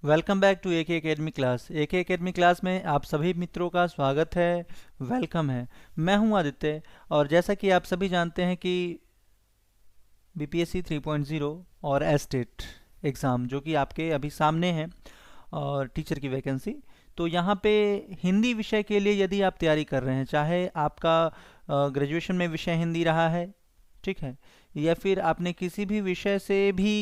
Welcome back to AK academy class. AK academy class में आप सभी मित्रों का स्वागत है, वेलकम है। मैं हूं आदित्य और जैसा कि आप सभी जानते हैं कि बीपीएससी 3.0 और एस्टेट एग्ज़ाम जो कि आपके अभी सामने हैं और टीचर की वैकेंसी, तो यहाँ पे हिंदी विषय के लिए यदि आप तैयारी कर रहे हैं, चाहे आपका ग्रेजुएशन में विषय हिंदी रहा है, ठीक है, या फिर आपने किसी भी विषय से भी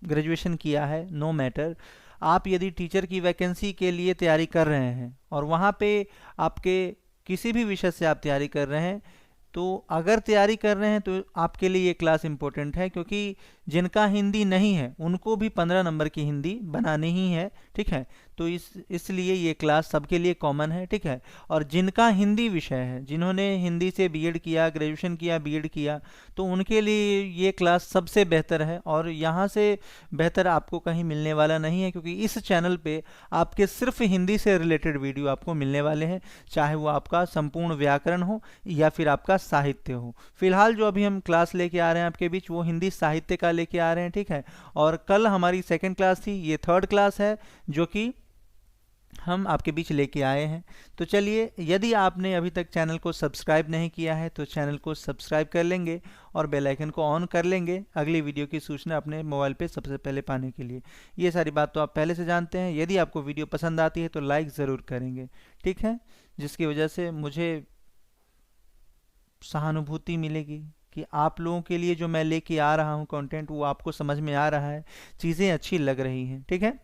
ग्रेजुएशन किया है, नो मैटर, आप यदि टीचर की वैकेंसी के लिए तैयारी कर रहे हैं और वहाँ पे आपके किसी भी विषय से आप तैयारी कर रहे हैं, तो अगर तैयारी कर रहे हैं तो आपके लिए ये क्लास इम्पोर्टेंट है, क्योंकि जिनका हिंदी नहीं है उनको भी 15 नंबर की हिंदी बनानी ही है, ठीक है। तो इसलिए ये क्लास सबके लिए कॉमन है, ठीक है। और जिनका हिंदी विषय है, जिन्होंने हिंदी से बीएड किया, ग्रेजुएशन किया, बीएड किया, तो उनके लिए ये क्लास सबसे बेहतर है और यहाँ से बेहतर आपको कहीं मिलने वाला नहीं है, क्योंकि इस चैनल पे आपके सिर्फ हिंदी से रिलेटेड वीडियो आपको मिलने वाले हैं, चाहे वो आपका संपूर्ण व्याकरण हो या फिर आपका साहित्य हो। फिलहाल जो अभी हम क्लास लेके आ रहे हैं आपके बीच, वो हिंदी साहित्य का लेके आ रहे हैं, ठीक है। और कल हमारी सेकंड क्लास थी, ये थर्ड क्लास है जो कि हम आपके बीच लेके आए हैं। तो चलिए, यदि आपने अभी तक चैनल को सब्सक्राइब नहीं किया है तो चैनल को सब्सक्राइब कर लेंगे और बेल आइकन को ऑन कर लेंगे अगली वीडियो की सूचना अपने मोबाइल पे सबसे पहले पाने के लिए। ये सारी बात तो आप पहले से जानते हैं। यदि आपको वीडियो पसंद आती है तो लाइक ज़रूर करेंगे, ठीक है, जिसकी वजह से मुझे सहानुभूति मिलेगी कि आप लोगों के लिए जो मैं लेके आ रहा हूँ कंटेंट, वो आपको समझ में आ रहा है, चीज़ें अच्छी लग रही हैं, ठीक है।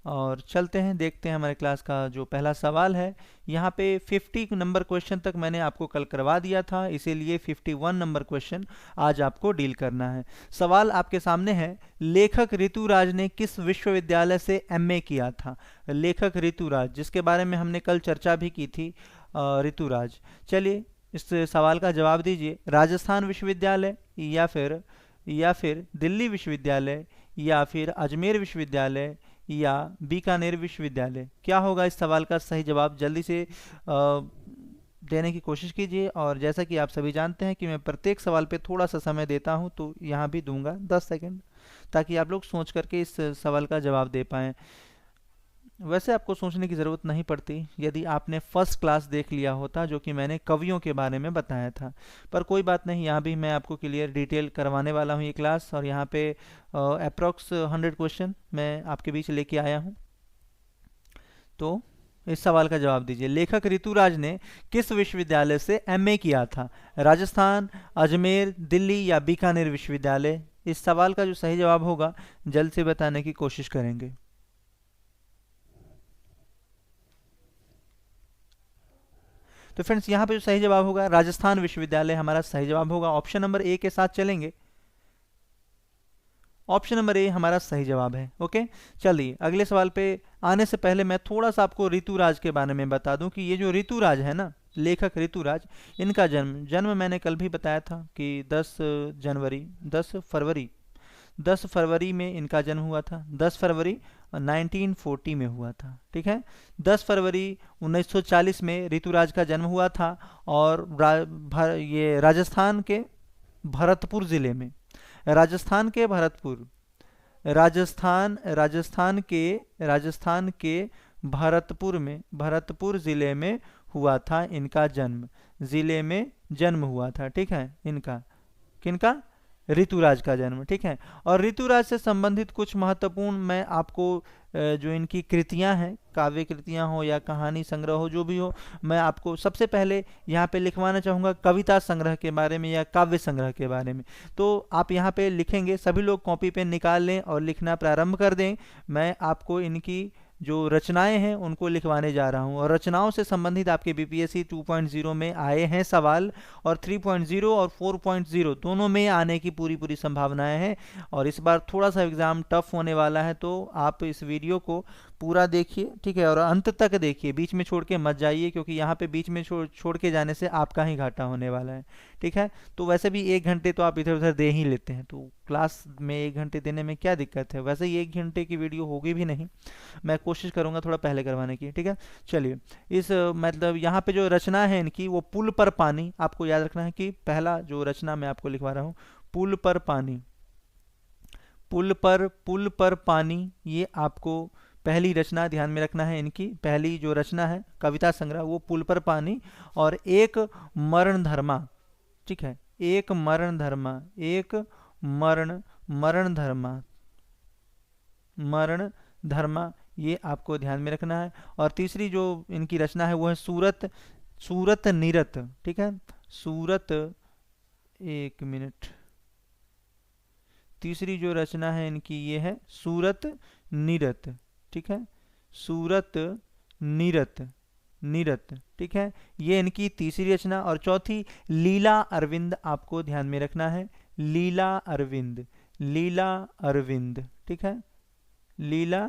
और चलते हैं, देखते हैं हमारे क्लास का जो पहला सवाल है। यहाँ पे 50 नंबर क्वेश्चन तक मैंने आपको कल करवा दिया था, इसीलिए 51 नंबर क्वेश्चन आज आपको डील करना है। सवाल आपके सामने है, लेखक ऋतुराज ने किस विश्वविद्यालय से एमए किया था? लेखक ऋतुराज, जिसके बारे में हमने कल चर्चा भी की थी, ऋतुराज। चलिए, इस सवाल का जवाब दीजिए। राजस्थान विश्वविद्यालय या फिर दिल्ली विश्वविद्यालय या फिर अजमेर विश्वविद्यालय या बीकानेर विश्वविद्यालय। क्या होगा इस सवाल का सही जवाब? जल्दी से देने की कोशिश कीजिए। और जैसा कि आप सभी जानते हैं कि मैं प्रत्येक सवाल पे थोड़ा सा समय देता हूं, तो यहाँ भी दूंगा 10 सेकंड, ताकि आप लोग सोच करके इस सवाल का जवाब दे पाएँ। वैसे आपको सोचने की ज़रूरत नहीं पड़ती यदि आपने फर्स्ट क्लास देख लिया होता, जो कि मैंने कवियों के बारे में बताया था। पर कोई बात नहीं, यहाँ भी मैं आपको क्लियर डिटेल करवाने वाला हूँ ये क्लास, और यहाँ पे अप्रॉक्स 100 क्वेश्चन मैं आपके बीच लेके आया हूँ। तो इस सवाल का जवाब दीजिए। लेखक ऋतुराज ने किस विश्वविद्यालय से एमए किया था? राजस्थान, अजमेर, दिल्ली या बीकानेर विश्वविद्यालय। इस सवाल का जो सही जवाब होगा जल्द से बताने की कोशिश करेंगे। तो फ्रेंड्स, यहाँ पे जो सही जवाब होगा राजस्थान विश्वविद्यालय हमारा सही जवाब होगा। ऑप्शन नंबर ए के साथ चलेंगे। ऑप्शन नंबर ए हमारा सही जवाब है। ओके, चलिए अगले सवाल पे आने से पहले मैं थोड़ा सा आपको ऋतुराज के बारे में बता दूं कि ये जो ऋतुराज है ना, लेखक ऋतुराज, इनका जन्म मैंने कल भी बताया था कि 10 फरवरी में इनका जन्म हुआ था। 10 फरवरी 1940 में हुआ था, ठीक है। 10 फरवरी 1940 में ऋतुराज का जन्म हुआ था और ये राजस्थान के भरतपुर ज़िले में, राजस्थान के भरतपुर, राजस्थान के भरतपुर ज़िले में हुआ था इनका जन्म। ज़िले में जन्म हुआ था, ठीक है, इनका, किनका? ऋतुराज का जन्म, ठीक है। और ऋतुराज से संबंधित कुछ महत्वपूर्ण मैं आपको जो इनकी कृतियां हैं, काव्य कृतियां हो या कहानी संग्रह हो, जो भी हो, मैं आपको सबसे पहले यहाँ पे लिखवाना चाहूँगा कविता संग्रह के बारे में या काव्य संग्रह के बारे में। तो आप यहाँ पे लिखेंगे, सभी लोग कॉपी पेन निकाल लें और लिखना प्रारंभ कर दें। मैं आपको इनकी जो रचनाएं हैं उनको लिखवाने जा रहा हूं, और रचनाओं से संबंधित आपके बीपीएससी 2.0 में आए हैं सवाल, और 3.0 और 4.0 दोनों में आने की पूरी संभावनाएं हैं। और इस बार थोड़ा सा एग्ज़ाम टफ होने वाला है, तो आप इस वीडियो को पूरा देखिए, ठीक है, और अंत तक देखिए, बीच में छोड़ के मत जाइए, क्योंकि यहाँ पे बीच में छोड़ के जाने से आपका ही घाटा होने वाला है, ठीक है। तो वैसे भी 1 घंटे तो आप इधर उधर दे ही लेते हैं, तो क्लास में 1 घंटे देने में क्या दिक्कत है? वैसे ही 1 घंटे की वीडियो होगी भी नहीं, मैं कोशिश करूंगा थोड़ा पहले करवाने की, ठीक है। चलिए, इस मतलब यहाँ पे जो रचना है इनकी, वो पुल पर पानी। आपको याद रखना है कि पहला जो रचना मैं आपको लिखवा रहा हूँ, पुल पर पानी, पुल पर पानी, ये आपको पहली रचना ध्यान में रखना है, इनकी पहली जो रचना है कविता संग्रह वो पुल पर पानी और एक मरण धर्मा, ठीक है, एक मरण धर्मा, एक मरण धर्मा, मरण धर्मा, ये आपको ध्यान में रखना है। और तीसरी जो इनकी रचना है वो है सूरत नीरत, ठीक है, सूरत, एक मिनट, तीसरी जो रचना है इनकी ये है सूरत नीरत, ठीक है, सूरत नीरत, ठीक है, ये इनकी तीसरी रचना। और चौथी लीला अरविंद आपको ध्यान में रखना है, लीला अरविंद, ठीक है, लीला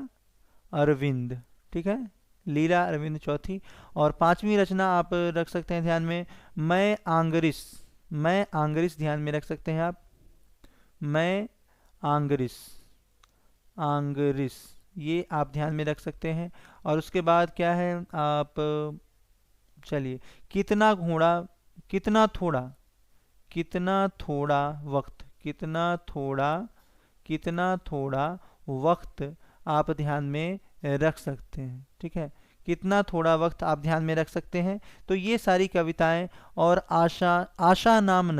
अरविंद, ठीक है, लीला अरविंद चौथी। और पांचवी रचना आप रख सकते हैं ध्यान में, मैं आंग्रिस ध्यान में रख सकते हैं आप, मैं आंग्रिस, ये आप ध्यान में रख सकते हैं। और उसके बाद क्या है, आप चलिए, कितना घोड़ा, कितना थोड़ा वक्त, कितना थोड़ा वक्त आप ध्यान में रख सकते हैं, ठीक है, कितना थोड़ा वक्त आप ध्यान में रख सकते हैं। तो ये सारी कविताएं। और आशा नाम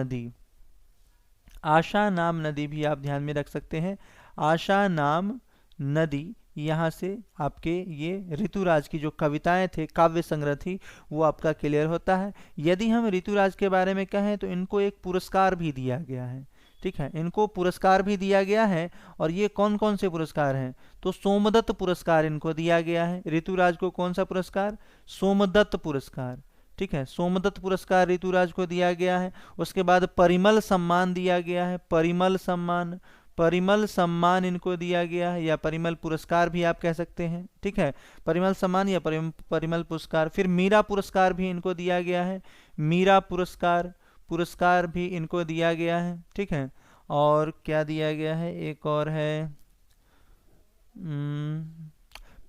नदी भी आप ध्यान में रख सकते हैं, आशा नाम नदी, यहाँ से आपके ये ऋतुराज की जो कविताएं थे, काव्य संग्रह थी, वो आपका क्लियर होता है। यदि हम ऋतुराज के बारे में कहें तो इनको एक पुरस्कार भी दिया गया है, ठीक है, इनको पुरस्कार भी दिया गया है। और ये कौन कौन से पुरस्कार हैं, तो सोमदत्त पुरस्कार इनको दिया गया है। ऋतुराज को कौन सा पुरस्कार, सोमदत्त पुरस्कार, ठीक है, सोमदत्त पुरस्कार ऋतुराज को दिया गया है। उसके बाद परिमल सम्मान दिया गया है, परिमल सम्मान इनको दिया गया है, या परिमल पुरस्कार भी आप कह सकते हैं, ठीक है, परिमल सम्मान या परिमल पुरस्कार। फिर मीरा पुरस्कार भी इनको दिया गया है, मीरा पुरस्कार भी इनको दिया गया है, ठीक है। और क्या दिया गया है, एक और है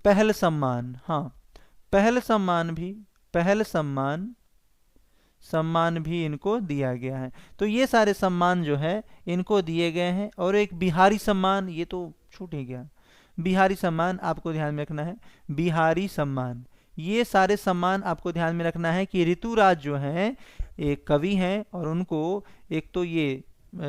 पहल सम्मान, हाँ, पहल सम्मान भी इनको दिया गया है। तो ये सारे सम्मान जो है इनको दिए गए हैं। और एक बिहारी सम्मान, ये तो छूट ही गया, बिहारी सम्मान आपको ध्यान में रखना है, बिहारी सम्मान, ये सारे सम्मान आपको ध्यान में रखना है कि ऋतुराज जो हैं एक कवि हैं और उनको एक तो ये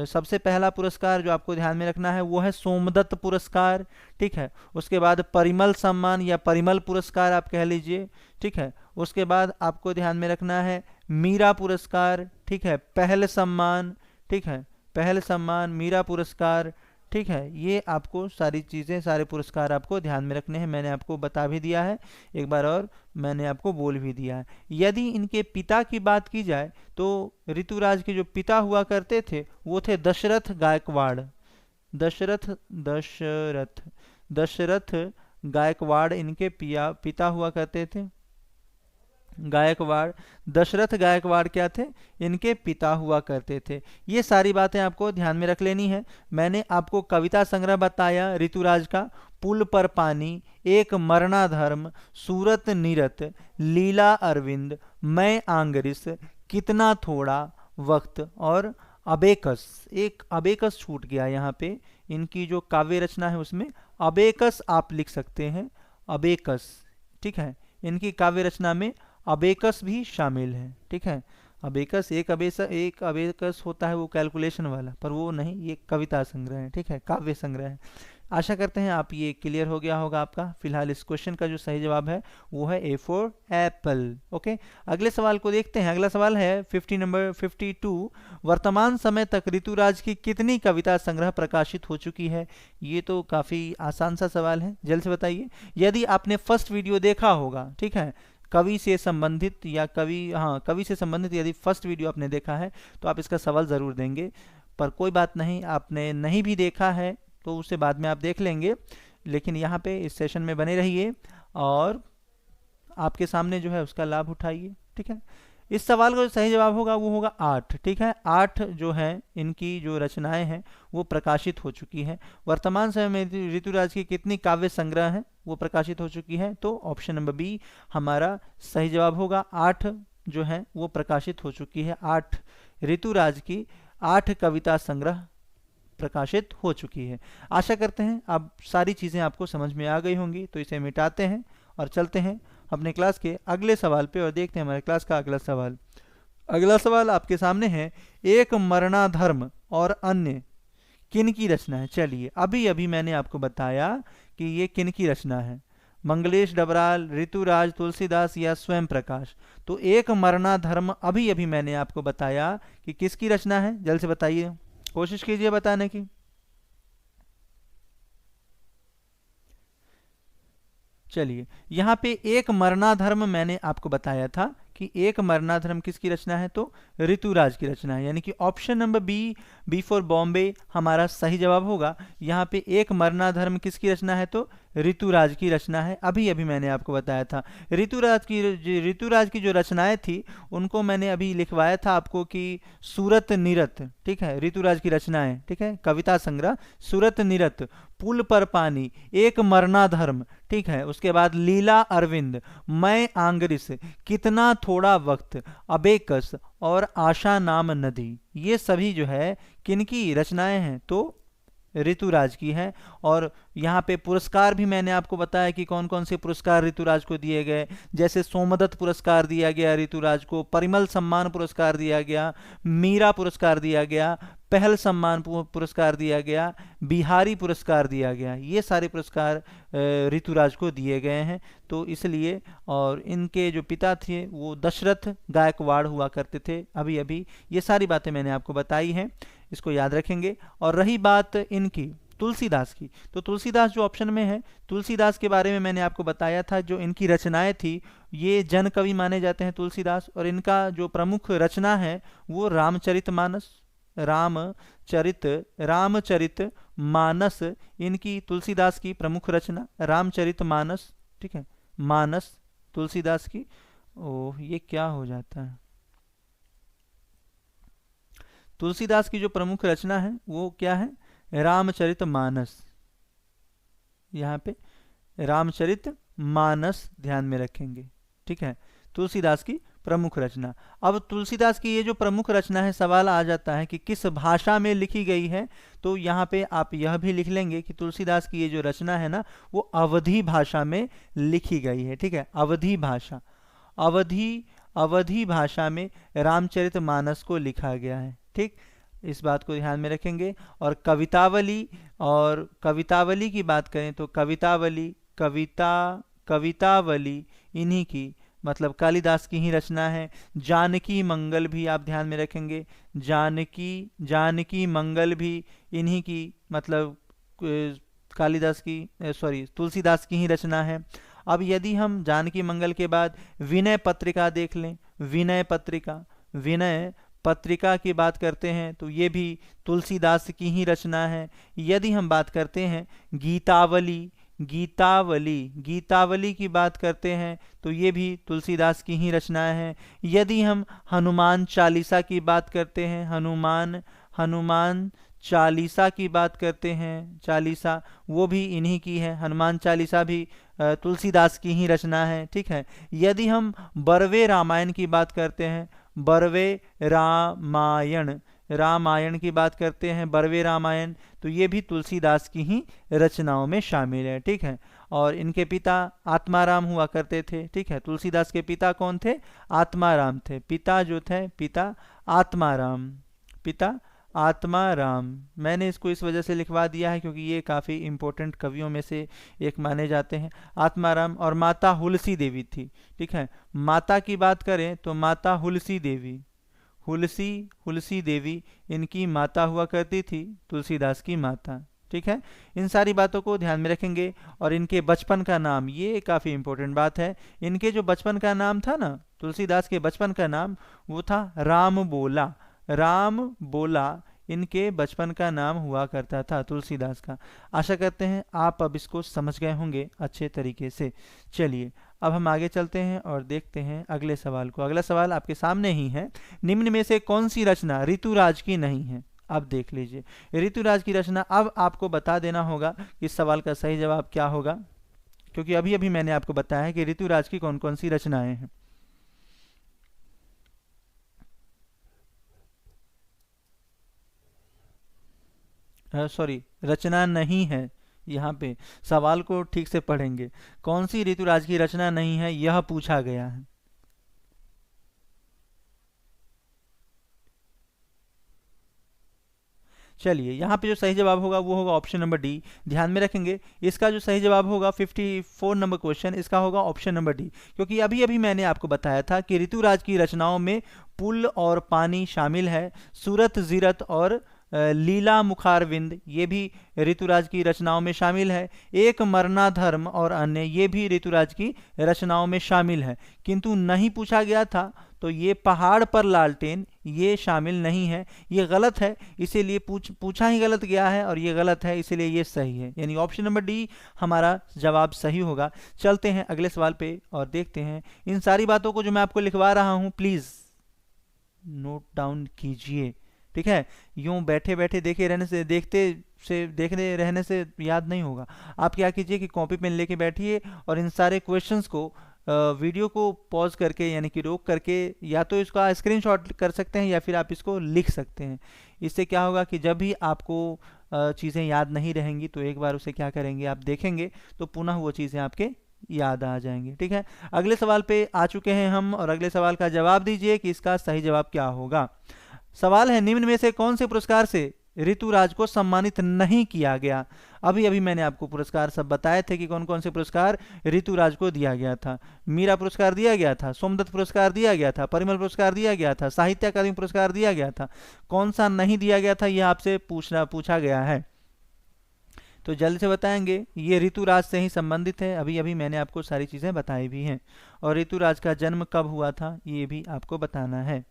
सबसे पहला पुरस्कार जो आपको ध्यान में रखना है वो है सोमदत्त पुरस्कार, ठीक है। उसके बाद परिमल सम्मान या परिमल पुरस्कार आप कह लीजिए, ठीक है। उसके बाद आपको ध्यान में रखना है मीरा पुरस्कार, ठीक है, पहल सम्मान, ठीक है, पहल सम्मान, मीरा पुरस्कार, ठीक है। ये आपको सारी चीज़ें, सारे पुरस्कार आपको ध्यान में रखने हैं। मैंने आपको बता भी दिया है एक बार और मैंने आपको बोल भी दिया है। यदि इनके पिता की बात की जाए तो ऋतुराज के जो पिता हुआ करते थे वो थे दशरथ गायकवाड़, दशरथ गायकवाड़ इनके पिता हुआ करते थे। गायकवाड़, दशरथ गायकवाड़ क्या थे, इनके पिता हुआ करते थे। ये सारी बातें आपको ध्यान में रख लेनी है। मैंने आपको कविता संग्रह बताया ऋतुराज का, पुल पर पानी, एक मरणाधर्म, सूरत नीरत, लीला अरविंद, मैं आंग्रिस, कितना थोड़ा वक्त और अबेकस। एक अबेकस छूट गया यहाँ पे, इनकी जो काव्य रचना है उसमें अबेकस आप लिख सकते हैं, अबेकस, ठीक है। इनकी काव्य रचना में अबेकस भी शामिल है, ठीक है। अबेकस एक अबेकस होता है वो कैलकुलेशन वाला, पर वो नहीं, ये कविता संग्रह है, ठीक है, काव्य संग्रह है। आशा करते हैं आप ये क्लियर हो गया होगा आपका। फिलहाल इस क्वेश्चन का जो सही जवाब है वो है ए फॉर एप्पल। ओके, अगले सवाल को देखते हैं। अगला सवाल है 52। वर्तमान समय तक ऋतुराज की कितनी कविता संग्रह प्रकाशित हो चुकी है। ये तो काफ़ी आसान सा सवाल है, जल्द से बताइए। यदि आपने फर्स्ट वीडियो देखा होगा, ठीक है, कवि से संबंधित या कवि से संबंधित यदि फर्स्ट वीडियो आपने देखा है तो आप इसका सवाल ज़रूर देंगे। पर कोई बात नहीं, आपने नहीं भी देखा है तो उसे बाद में आप देख लेंगे। लेकिन यहाँ पे इस सेशन में बने रहिए और आपके सामने जो है उसका लाभ उठाइए, ठीक है। इस सवाल का जो सही जवाब होगा वो होगा 8, ठीक है। 8 जो है इनकी जो रचनाएं हैं वो प्रकाशित हो चुकी हैं। वर्तमान समय में ऋतुराज की कितनी काव्य संग्रह हैं वो प्रकाशित हो चुकी है, तो ऑप्शन नंबर बी हमारा सही जवाब होगा। 8 जो है वो प्रकाशित हो चुकी है। 8 ऋतुराज की 8 कविता संग्रह प्रकाशित हो चुकी है। आशा करते हैं अब सारी चीज़ें आपको समझ में आ गई होंगी। तो इसे मिटाते हैं और चलते हैं अपने क्लास के अगले सवाल पे और देखते हैं हमारे क्लास का अगला सवाल। अगला सवाल आपके सामने है, एक मरणाधर्म और अन्य किन की रचना है। चलिए, अभी अभी मैंने आपको बताया कि ये किन की रचना है, मंगलेश डबराल, ऋतुराज, तुलसीदास या स्वयं प्रकाश। तो एक मरणाधर्म अभी अभी मैंने आपको बताया कि किसकी रचना है, जल्द से बताइए, कोशिश कीजिए बताने की। चलिए, यहाँ पे एक मरणाधर्म मैंने आपको बताया था कि एक मरणाधर्म किसकी रचना है, तो ऋतुराज की रचना है, यानी कि option number B for Bombay हमारा सही जवाब होगा। यहाँ पे एक मरणाधर्म किसकी रचना है, तो ऋतुराज की रचना है। अभी अभी मैंने आपको बताया था। ऋतुराज की जो रचनाएं थी उनको मैंने अभी लिखवाया था आपको कि सूरत निरत, ठीक है, ऋतुराज की रचनाएं, ठीक है, कविता संग्रह सूरत निरत, पुल पर पानी, एक मरणाधर्म, ठीक है, उसके बाद लीला अरविंद, मैं आंग्रिस, कितना थोड़ा वक्त, अबेकस और आशा नाम नदी। ये सभी जो है किनकी रचनाएं हैं, तो ऋतुराज की है। और यहाँ पे पुरस्कार भी मैंने आपको बताया कि कौन कौन से पुरस्कार ऋतुराज को दिए गए, जैसे सोमदत्त पुरस्कार दिया गया ऋतुराज को, परिमल सम्मान पुरस्कार दिया गया, मीरा पुरस्कार दिया गया, पहल सम्मान पुरस्कार दिया गया, बिहारी पुरस्कार दिया गया। ये सारे पुरस्कार ऋतुराज को दिए गए हैं। तो इसलिए, और इनके जो पिता थे वो दशरथ गायकवाड़ हुआ करते थे। अभी अभी ये सारी बातें मैंने आपको बताई हैं, इसको याद रखेंगे। और रही बात इनकी तुलसीदास की, तो तुलसीदास जो ऑप्शन में है, तुलसीदास के बारे में मैंने आपको बताया था, जो इनकी रचनाएं थी, ये जन कवि माने जाते हैं तुलसीदास। और इनका जो प्रमुख रचना है वो रामचरितमानस, रामचरित मानस इनकी तुलसीदास की प्रमुख रचना, रामचरित मानस, ठीक है, मानस तुलसीदास की। ओह, ये क्या हो जाता है, तुलसीदास की जो प्रमुख रचना है वो क्या है, रामचरित मानस। यहाँ पे रामचरित मानस ध्यान में रखेंगे, ठीक है, तुलसीदास की प्रमुख रचना। अब तुलसीदास की ये जो प्रमुख रचना है, सवाल आ जाता है कि किस भाषा में लिखी गई है। तो यहाँ पे आप यह भी लिख लेंगे कि तुलसीदास की ये जो रचना है ना, वो अवधी भाषा में लिखी गई है, ठीक है, अवधी भाषा, अवधी भाषा में रामचरितमानस को लिखा गया है, ठीक, इस बात को ध्यान में रखेंगे। और कवितावली की बात करें तो कवितावली इन्हीं की, मतलब कालिदास की ही रचना है। जानकी मंगल भी आप ध्यान में रखेंगे, जानकी मंगल भी इन्हीं की, मतलब कालिदास की, सॉरी, तुलसीदास की ही रचना है। अब यदि हम जानकी मंगल के बाद विनय पत्रिका देख लें, विनय पत्रिका की बात करते हैं तो ये भी तुलसीदास की ही रचना है। यदि हम बात करते हैं गीतावली की बात करते हैं तो ये भी तुलसीदास की ही रचनाएं हैं। यदि हम हनुमान चालीसा की बात करते हैं, हनुमान चालीसा की बात करते हैं, चालीसा वो भी इन्हीं की है, हनुमान चालीसा भी तुलसीदास की ही रचना है, ठीक है। यदि हम बरवे रामायण की बात करते हैं, बरवे रामायण की बात करते हैं, बरवे रामायण, तो ये भी तुलसीदास की ही रचनाओं में शामिल है, ठीक है। और इनके पिता आत्माराम हुआ करते थे, ठीक है, तुलसीदास के पिता कौन थे, आत्माराम थे, पिता आत्माराम। मैंने इसको इस वजह से लिखवा दिया है क्योंकि ये काफ़ी इम्पोर्टेंट कवियों में से एक माने जाते हैं, आत्माराम। और माता हुलसी देवी थी, ठीक है, माता की बात करें तो माता हुलसी देवी इनकी माता हुआ करती थी, तुलसीदास की माता, ठीक है। इन सारी बातों को ध्यान में रखेंगे। और इनके बचपन का नाम, ये काफ़ी इम्पोर्टेंट बात है, इनके जो बचपन का नाम था ना, तुलसीदास के बचपन का नाम वो था राम बोला इनके बचपन का नाम हुआ करता था तुलसीदास का। आशा करते हैं आप अब इसको समझ गए होंगे अच्छे तरीके से। चलिए, अब हम आगे चलते हैं और देखते हैं अगले सवाल को। अगला सवाल आपके सामने ही है, निम्न में से कौन सी रचना ऋतुराज की नहीं है। अब देख लीजिए ऋतुराज की रचना। अब आपको बता देना होगा कि इस सवाल का सही जवाब क्या होगा, क्योंकि अभी अभी मैंने आपको बताया है कि ऋतुराज की कौन कौन सी रचनाएं हैं। सॉरी, रचना नहीं है। यहाँ पे सवाल को ठीक से पढ़ेंगे, कौन सी ऋतुराज की रचना नहीं है यह पूछा गया है। चलिए, यहाँ पे जो सही जवाब होगा वो होगा ऑप्शन नंबर डी। ध्यान में रखेंगे, इसका जो सही जवाब होगा 54 नंबर क्वेश्चन, इसका होगा ऑप्शन नंबर डी। क्योंकि अभी अभी मैंने आपको बताया था कि ऋतुराज की रचनाओं में पुल और पानी शामिल है, सूरत जीरत और लीला मुखारविंद ये भी ऋतुराज की रचनाओं में शामिल है, एक मरना धर्म और अन्य ये भी ऋतुराज की रचनाओं में शामिल है। किंतु नहीं पूछा गया था तो ये पहाड़ पर लालटेन ये शामिल नहीं है, ये गलत है, इसीलिए पूछा ही गलत गया है और ये गलत है, इसीलिए ये सही है। यानी ऑप्शन नंबर डी हमारा जवाब सही होगा। चलते हैं अगले सवाल पे और देखते हैं। इन सारी बातों को जो मैं आपको लिखवा रहा हूं प्लीज नोट डाउन कीजिए, ठीक है। यूं बैठे बैठे देखते रहने से याद नहीं होगा। आप क्या कीजिए कि कॉपी पेन लेके बैठिए और इन सारे क्वेश्चंस को वीडियो को पॉज करके यानी कि रोक करके या तो इसका स्क्रीनशॉट कर सकते हैं या फिर आप इसको लिख सकते हैं। इससे क्या होगा कि जब भी आपको चीज़ें याद नहीं रहेंगी तो एक बार उसे क्या करेंगे, आप देखेंगे तो पुनः वो चीज़ें आपके याद आ जाएंगे, ठीक है। अगले सवाल पे आ चुके हैं हम और अगले सवाल का जवाब दीजिए कि इसका सही जवाब क्या होगा। सवाल है, निम्न में से कौन से पुरस्कार से ऋतुराज को सम्मानित नहीं किया गया। अभी अभी मैंने आपको पुरस्कार सब बताए थे कि कौन कौन से पुरस्कार ऋतुराज को दिया गया था। मीरा पुरस्कार दिया गया था, सोमदत्त पुरस्कार दिया गया था, परिमल पुरस्कार दिया गया था, साहित्य अकादमी पुरस्कार दिया गया था। कौन सा नहीं दिया गया था यह आपसे पूछा गया है, तो जल्द से बताएंगे। ये ऋतुराज से ही संबंधित है, अभी अभी मैंने आपको सारी चीजें बताई भी हैं। और ऋतुराज का जन्म कब हुआ था ये भी आपको बताना है।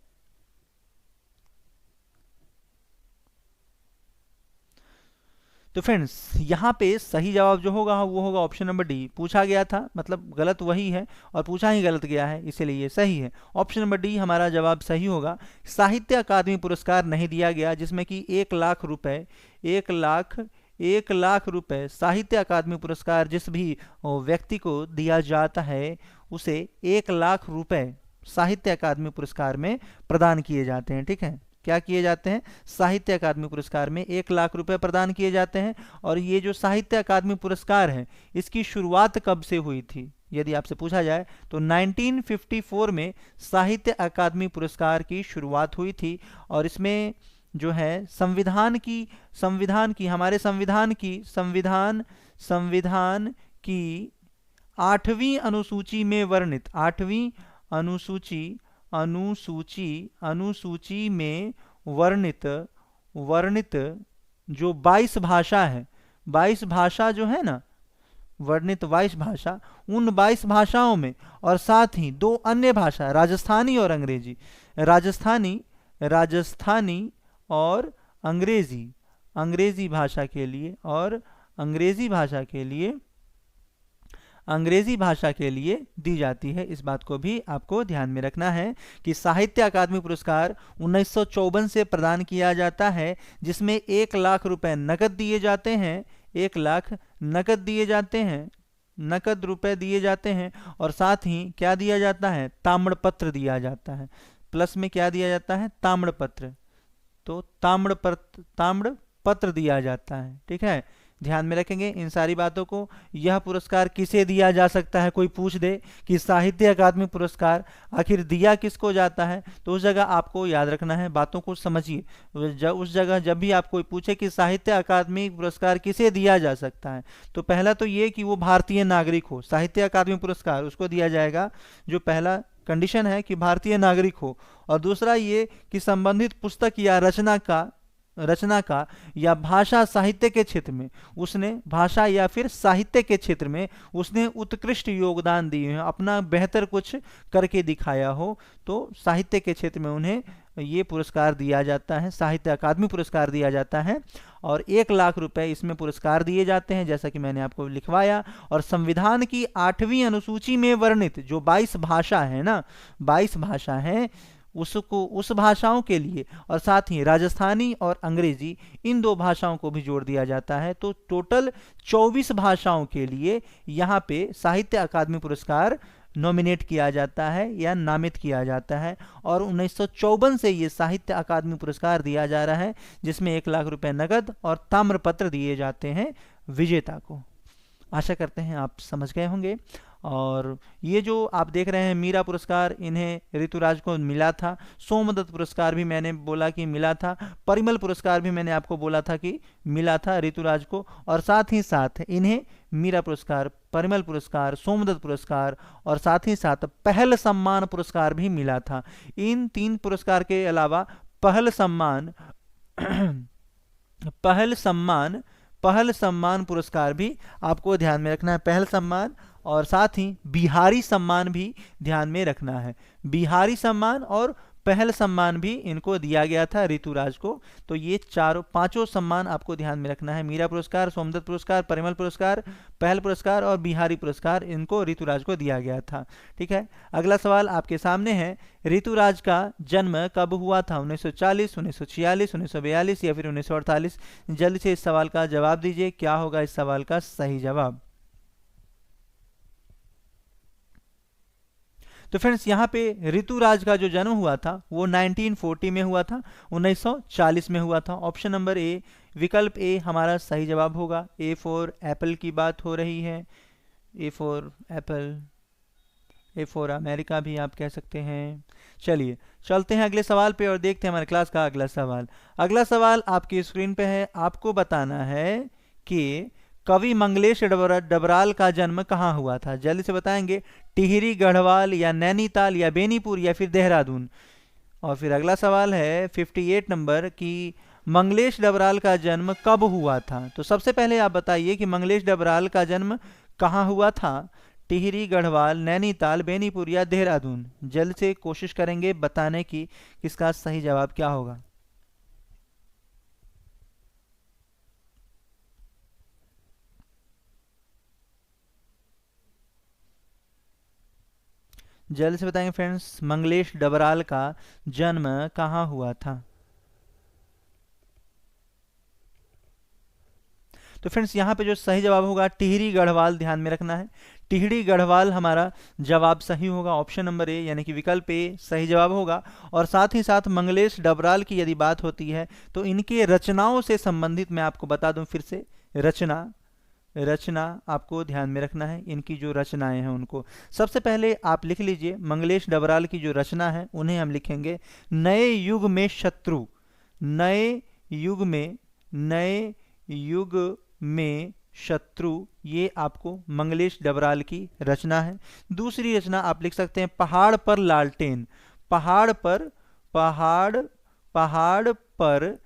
तो फ्रेंड्स, यहाँ पे सही जवाब जो होगा वो होगा ऑप्शन नंबर डी। पूछा गया था मतलब गलत वही है और पूछा ही गलत गया है, इसीलिए ये सही है। ऑप्शन नंबर डी हमारा जवाब सही होगा। साहित्य अकादमी पुरस्कार नहीं दिया गया, जिसमें कि 1,00,000 रुपए 1,00,000 रुपए साहित्य अकादमी पुरस्कार जिस भी व्यक्ति को दिया जाता है उसे 1,00,000 रुपए साहित्य अकादमी पुरस्कार में प्रदान किए जाते हैं, ठीक है। क्या किए जाते हैं, साहित्य अकादमी पुरस्कार में 1,00,000 रुपए प्रदान किए जाते हैं। और ये जो साहित्य अकादमी पुरस्कार है इसकी शुरुआत कब से हुई थी यदि आपसे पूछा जाए तो 1954 में साहित्य अकादमी पुरस्कार की शुरुआत हुई थी। और इसमें जो है संविधान की हमारे संविधान की 8वीं अनुसूची में वर्णित 8वीं अनुसूची में वर्णित जो 22 भाषा है, 22 भाषा जो है ना, वर्णित 22 भाषा, उन 22 भाषाओं में और साथ ही 2 अन्य भाषा राजस्थानी और अंग्रेजी, राजस्थानी और अंग्रेजी भाषा के लिए दी जाती है। इस बात को भी आपको ध्यान में रखना है कि साहित्य अकादमी पुरस्कार 1954 से प्रदान किया जाता है, जिसमें 1,00,000 रुपए नकद दिए जाते हैं, 1,00,000 नकद रुपए दिए जाते हैं। और साथ ही क्या दिया जाता है, ताम्रपत्र दिया जाता है। प्लस में क्या दिया जाता है, ताम्रपत्र, तो ताम्रपत्र दिया जाता है, ठीक है। ध्यान में रखेंगे इन सारी बातों को। यह पुरस्कार किसे दिया जा सकता है, कोई पूछ दे कि साहित्य अकादमी पुरस्कार आखिर दिया किसको जाता है, तो उस जगह आपको याद रखना है, बातों को समझिए। उस जगह जब भी आपको पूछे कि साहित्य अकादमी पुरस्कार किसे दिया जा सकता है, तो पहला तो ये कि वो भारतीय नागरिक हो। साहित्य अकादमी पुरस्कार उसको दिया जाएगा जो पहला कंडीशन है कि भारतीय नागरिक हो। और दूसरा ये कि संबंधित पुस्तक या रचना का या भाषा साहित्य के क्षेत्र में उसने भाषा या फिर साहित्य के क्षेत्र में उसने उत्कृष्ट योगदान दिए हैं, अपना बेहतर कुछ करके दिखाया हो, तो साहित्य के क्षेत्र में उन्हें ये पुरस्कार दिया जाता है, साहित्य अकादमी पुरस्कार दिया जाता है। और 1,00,000 रुपए इसमें पुरस्कार दिए जाते हैं, जैसा कि मैंने आपको लिखवाया। और संविधान की 8वीं अनुसूची में वर्णित जो 22 भाषा है ना, 22 भाषा हैं, उस भाषाओं के लिए और साथ ही राजस्थानी और अंग्रेजी इन 2 भाषाओं को भी जोड़ दिया जाता है। तो टोटल 24 भाषाओं के लिए यहाँ पे साहित्य अकादमी पुरस्कार नॉमिनेट किया जाता है या नामित किया जाता है। और 1954 से ये साहित्य अकादमी पुरस्कार दिया जा रहा है, जिसमें 1 लाख रुपए नगद और ताम्रपत्र दिए जाते हैं विजेता को। आशा करते हैं आप समझ गए होंगे। और ये जो आप देख रहे हैं मीरा पुरस्कार, इन्हें ऋतुराज को मिला था। सोमदत्त पुरस्कार भी मैंने बोला कि मिला था। परिमल पुरस्कार भी मैंने आपको बोला था कि मिला था ऋतुराज को। और साथ ही साथ इन्हें मीरा पुरस्कार, परिमल पुरस्कार, सोमदत्त पुरस्कार और साथ ही साथ पहल सम्मान पुरस्कार भी मिला था। इन 3 पुरस्कार के अलावा पहल सम्मान पुरस्कार भी आपको ध्यान में रखना है। पहल सम्मान और साथ ही बिहारी सम्मान भी ध्यान में रखना है। बिहारी सम्मान और पहल सम्मान भी इनको दिया गया था ऋतुराज को। तो ये 5 सम्मान आपको ध्यान में रखना है। मीरा पुरस्कार, सोमदत्त पुरस्कार, परिमल पुरस्कार, पहल पुरस्कार और बिहारी पुरस्कार, इनको ऋतुराज को दिया गया था। ठीक है, अगला सवाल आपके सामने है, ऋतुराज का जन्म कब हुआ था? 1940, 1946, 1942 या फिर 1948? जल्दी से इस सवाल का जवाब दीजिए। क्या होगा इस सवाल का सही जवाब? तो फ्रेंड्स, यहाँ पे ऋतुराज का जो जन्म हुआ था वो 1940 में हुआ था, 1940 में हुआ था। ऑप्शन नंबर ए, विकल्प ए हमारा सही जवाब होगा। ए फॉर एप्पल की बात हो रही है। A for Apple, A for America भी आप कह सकते हैं। चलिए चलते हैं अगले सवाल पे और देखते हैं हमारे क्लास का अगला सवाल। अगला सवाल आपकी स्क्रीन पे है। आपको बताना है कि कवि मंगलेश डबराल का जन्म कहाँ हुआ था? जल्दी से बताएंगे। टिहरी, गढ़वाल या नैनीताल या बेनीपुर या फिर देहरादून? और फिर अगला सवाल है 58 नंबर की मंगलेश डबराल का जन्म कब हुआ था? तो सबसे पहले आप बताइए कि मंगलेश डबराल का जन्म कहाँ हुआ था? टिहरी, गढ़वाल, नैनीताल, बेनीपुर या देहरादून? जल्द से कोशिश करेंगे बताने की इसका सही जवाब क्या होगा। जल्दी से बताएंगे फ्रेंड्स, मंगलेश डबराल का जन्म कहाँ हुआ था? तो फ्रेंड्स, यहाँ पे जो सही जवाब होगा टिहरी गढ़वाल, ध्यान में रखना है। टिहरी गढ़वाल हमारा जवाब सही होगा। ऑप्शन नंबर ए यानी कि विकल्प ए सही जवाब होगा। और साथ ही साथ मंगलेश डबराल की यदि बात होती है तो इनके रचनाओं से संबंधित मैं आपको बता दूं फिर से, रचना आपको ध्यान में रखना है। इनकी जो रचनाएं हैं उनको सबसे पहले आप लिख लीजिए। मंगलेश डबराल की जो रचना है उन्हें हम लिखेंगे नए युग में शत्रु। नए युग में शत्रु, ये आपको मंगलेश डबराल की रचना है। दूसरी रचना आप लिख सकते हैं पहाड़ पर लालटेन। पहाड़ पर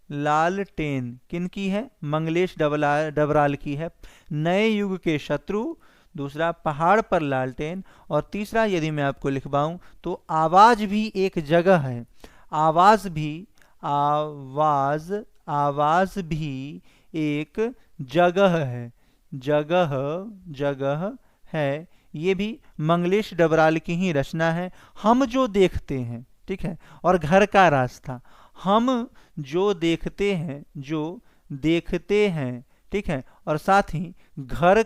लालटेन किनकी है? मंगलेश डबराल की है। नए युग के शत्रु, दूसरा पहाड़ पर लालटेन, और तीसरा यदि मैं आपको लिखवाऊं तो आवाज भी एक जगह है। आवाज भी एक जगह है। ये भी मंगलेश डबराल की ही रचना है। हम जो देखते हैं, ठीक है, और घर का रास्ता। हम जो देखते हैं, ठीक है, और साथ ही घर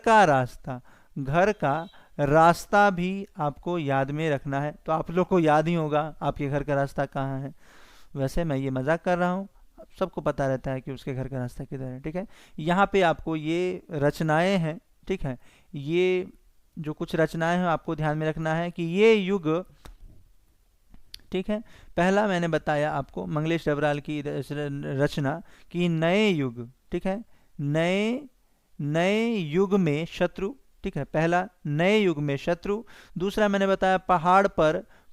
का रास्ता भी आपको याद में रखना है। तो आप लोग को याद ही होगा आपके घर का रास्ता कहाँ है। वैसे मैं ये मजाक कर रहा हूँ, सबको पता रहता है कि उसके घर का रास्ता किधर है। ठीक है, यहाँ पे आपको ये रचनाएं हैं, ठीक है, ये जो कुछ रचनाएं हैं आपको ध्यान में रखना है कि ये युग, ठीक है, पहला मैंने बताया आपको मंगलेश डबराल की रचना कि नए युग, ठीक है, नए युग में शत्रु, ठीक है, पहला नए युग में शत्रु। दूसरा मैंने बताया